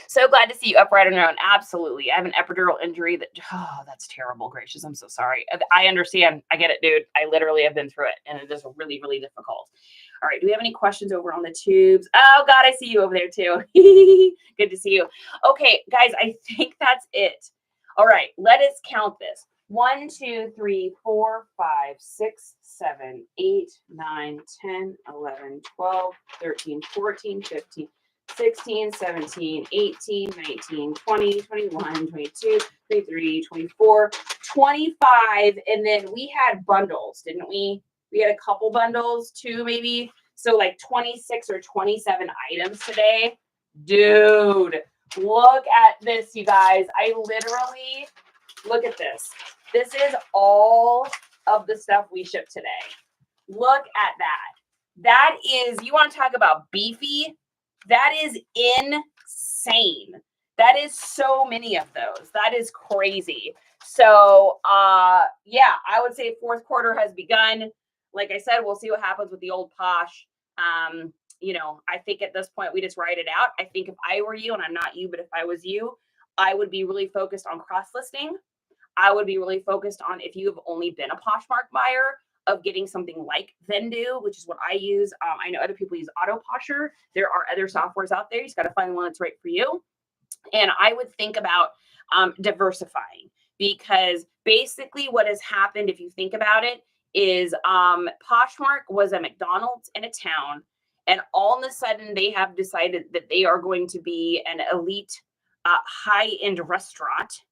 so glad to see you upright on your own. Absolutely. I have an epidural injury that's terrible. Gracious. I'm so sorry. I understand. I get it, dude. I literally have been through it, and it is really, really difficult. All right. Do we have any questions over on the tubes? Oh God, I see you over there too. Good to see you. Okay, guys, I think that's it. All right. Let us count this. 1, 2, 3, 4, 5, 6, 7, 8, 9, 10, 11, 12, 13, 14, 15, 16, 17, 18, 19, 20, 21, 22, 23, 24, 25. And then we had bundles, didn't we? We had a couple bundles too, maybe. So like 26 or 27 items today. Dude, look at this, you guys. I literally, look at this. This is all of the stuff we shipped today. Look at that. That is, you want to talk about beefy? That is insane. That is so many of those. That is crazy. So, yeah, I would say fourth quarter has begun. Like I said, we'll see what happens with the old Posh. I think at this point we just write it out. I think if I were you, and I'm not you, but if I was you, I would be really focused on cross-listing. I would be really focused on, if you have only been a Poshmark buyer, of getting something like Vendu, which is what I use. I know other people use Autoposher. There are other softwares out there. You just got to find the one that's right for you. And I would think about diversifying, because basically what has happened, if you think about it, is Poshmark was a McDonald's in a town, and all of a sudden they have decided that they are going to be an elite high-end restaurant,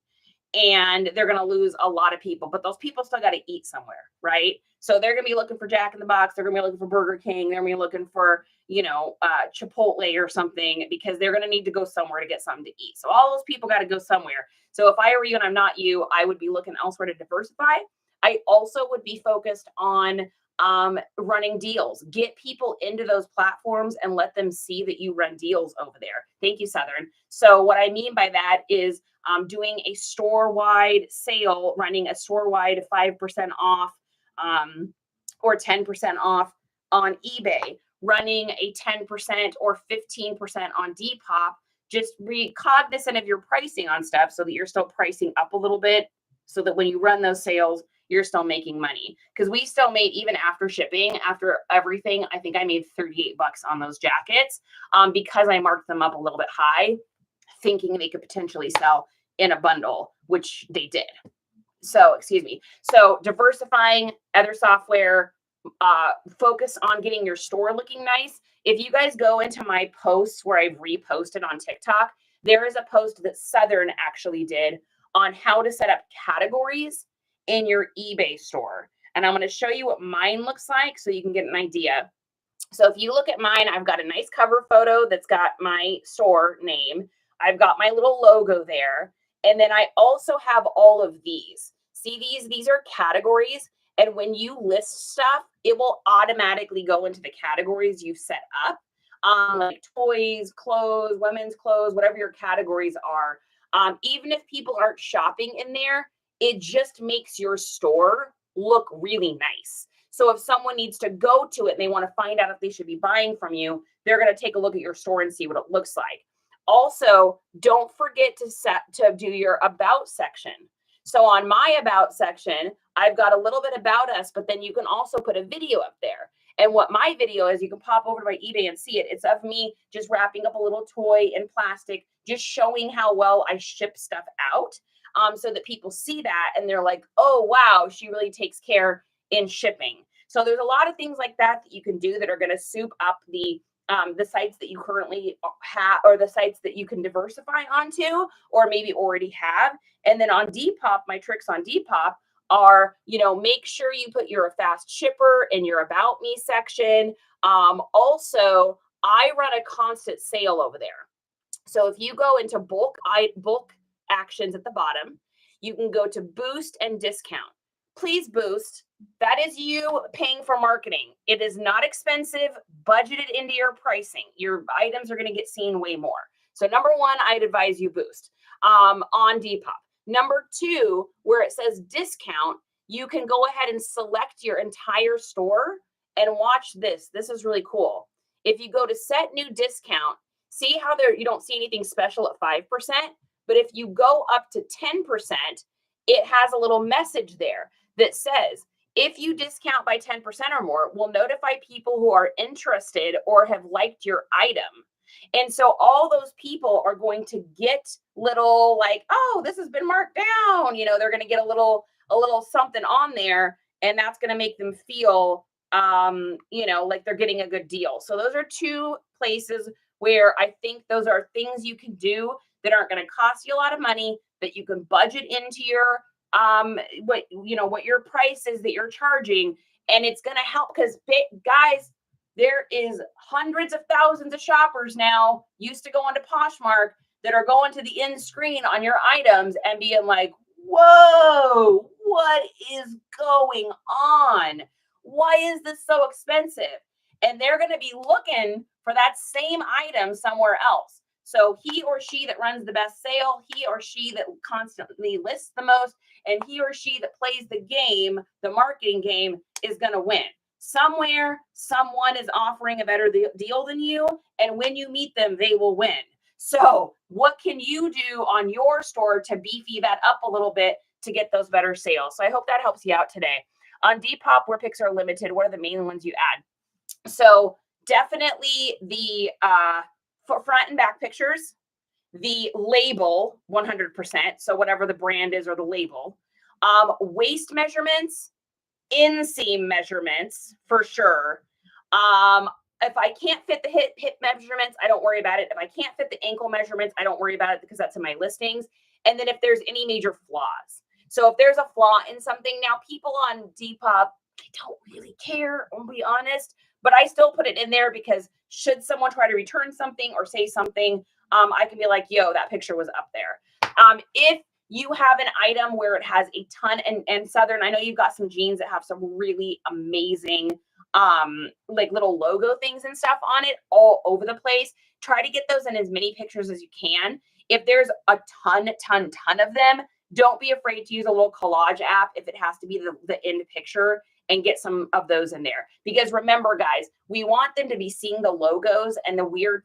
and they're going to lose a lot of people, but those people still got to eat somewhere, right? So they're going to be looking for Jack in the Box. They're going to be looking for Burger King. They're going to be looking for, Chipotle or something, because they're going to need to go somewhere to get something to eat. So all those people got to go somewhere. So if I were you and I'm not you, I would be looking elsewhere to diversify. I also would be focused on running deals. Get people into those platforms and let them see that you run deals over there. Thank you, Southern. So what I mean by that is doing a store-wide sale, running a store-wide 5% off or 10% off on eBay, running a 10% or 15% on Depop. Just be cognizant of your pricing on stuff so that you're still pricing up a little bit, so that when you run those sales, you're still making money. Because we still made, even after shipping, after everything, I think I made $38 on those jackets because I marked them up a little bit high, thinking they could potentially sell in a bundle, which they did. So, So diversifying other software, focus on getting your store looking nice. If you guys go into my posts where I've reposted on TikTok, there is a post that Southern actually did on how to set up categories in your eBay store. And I'm going to show you what mine looks like so you can get an idea. So if you look at mine, I've got a nice cover photo that's got my store name. I've got my little logo there. And then I also have all of these. See these? These are categories. And when you list stuff, it will automatically go into the categories you've set up, like toys, clothes, women's clothes, whatever your categories are. Even if people aren't shopping in there, it just makes your store look really nice. So if someone needs to go to it and they want to find out if they should be buying from you, they're going to take a look at your store and see what it looks like. Also, don't forget to do your about section. So on my about section, I've got a little bit about us, but then you can also put a video up there. And what my video is, you can pop over to my eBay and see it. It's of me just wrapping up a little toy in plastic, just showing how well I ship stuff out, so that people see that and they're like, oh, wow, she really takes care in shipping. So there's a lot of things like that that you can do that are going to soup up the sites that you currently have, or the sites that you can diversify onto, or maybe already have. And then on Depop, my tricks on Depop are, make sure you put your fast shipper in your about me section. Also, I run a constant sale over there. So if you go into bulk actions at the bottom, you can go to boost and discount. Please boost. That is you paying for marketing. It is not expensive, budgeted into your pricing. Your items are going to get seen way more. So number one, I'd advise you boost on Depop. Number two, where it says discount, you can go ahead and select your entire store and watch this. This is really cool. If you go to set new discount, see how you don't see anything special at 5%, but if you go up to 10%, it has a little message there that says, if you discount by 10% or more, we'll notify people who are interested or have liked your item. And so all those people are going to get little like, oh, this has been marked down. They're going to get a little something on there, and that's going to make them feel, like they're getting a good deal. So those are two places where I think those are things you can do that aren't going to cost you a lot of money, that you can budget into your what your price is that you're charging, and it's going to help, because guys, there is hundreds of thousands of shoppers now used to go onto Poshmark that are going to the end screen on your items and being like, whoa, what is going on? Why is this so expensive? And they're going to be looking for that same item somewhere else. So he or she that runs the best sale, he or she that constantly lists the most, and he or she that plays the game, the marketing game, is going to win. Somewhere, someone is offering a better deal than you, and when you meet them, they will win. So what can you do on your store to beefy that up a little bit to get those better sales. So I hope that helps you out today. On Depop, where pics are limited, what are the main ones you add? So definitely the front and back pictures, the label 100%. So whatever the brand is or the label, waist measurements, inseam measurements for sure. If I can't fit the hip measurements, I don't worry about it. If I can't fit the ankle measurements, I don't worry about it because that's in my listings. And then if there's any major flaws. So if there's a flaw in something, now people on Depop, they don't really care, I'll be honest, but I still put it in there because should someone try to return something or say something, I can be like, yo, that picture was up there. If you have an item where it has a ton, and Southern, I know you've got some jeans that have some really amazing like little logo things and stuff on it all over the place. Try to get those in as many pictures as you can. If there's a ton of them, don't be afraid to use a little collage app if it has to be the end picture, and get some of those in there. Because remember, guys, we want them to be seeing the logos and the weird,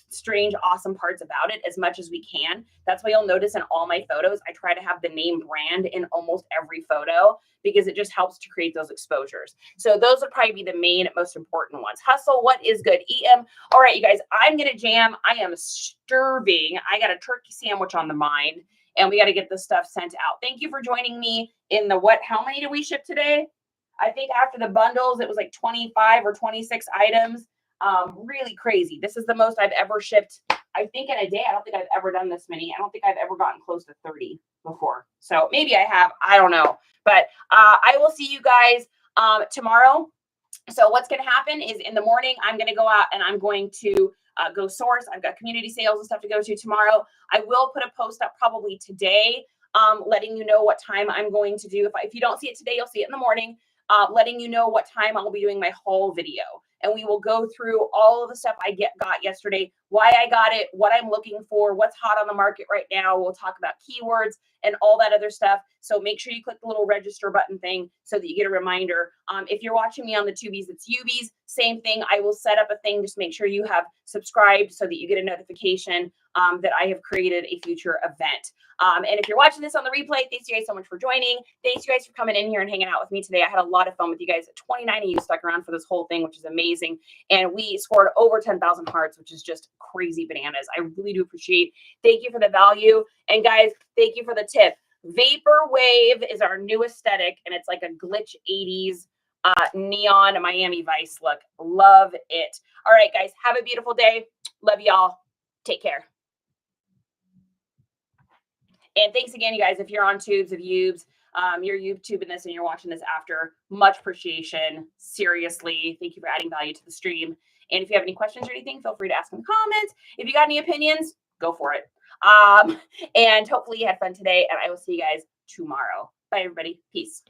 strange, awesome parts about it as much as we can. That's why you'll notice in all my photos, I try to have the name brand in almost every photo because it just helps to create those exposures. So those would probably be the main, most important ones. Hustle, what is good? EM. All right, you guys, I'm going to jam. I am starving. I got a turkey sandwich on the mind, and we got to get this stuff sent out. Thank you for joining me in the what? How many did we ship today? I think after the bundles, it was like 25 or 26 items. Really crazy. This is the most I've ever shipped, I think, in a day. I don't think I've ever done this many. I don't think I've ever gotten close to 30 before. So maybe I have. I don't know. But I will see you guys tomorrow. So what's going to happen is in the morning, I'm going to go out and I'm going to go source. I've got community sales and stuff to go to tomorrow. I will put a post up probably today, letting you know what time I'm going to do. If you don't see it today, you'll see it in the morning. Letting you know what time I'll be doing my haul video. And we will go through all of the stuff I got yesterday, why I got it, what I'm looking for, what's hot on the market right now. We'll talk about keywords and all that other stuff. So make sure you click the little register button thing so that you get a reminder. If you're watching me on the Tubies, it's Ubies, same thing. I will set up a thing. Just make sure you have subscribed so that you get a notification that I have created a future event. And if you're watching this on the replay, thanks you guys so much for joining. Thanks you guys for coming in here and hanging out with me today. I had a lot of fun with you guys. 29 of you stuck around for this whole thing, which is amazing. And we scored over 10,000 hearts, which is just crazy bananas. I really do appreciate. Thank you for the value. And guys, thank you for the tip. Vaporwave is our new aesthetic, and it's like a glitch 80s neon Miami Vice look. Love it. All right, guys, have a beautiful day. Love y'all. Take care. And thanks again, you guys. If you're on Tubes of Ubes, you're YouTubing this and you're watching this after, much appreciation. Seriously, thank you for adding value to the stream. And if you have any questions or anything, feel free to ask in the comments. If you got any opinions, go for it. And hopefully you had fun today, and I will see you guys tomorrow. Bye, everybody. Peace.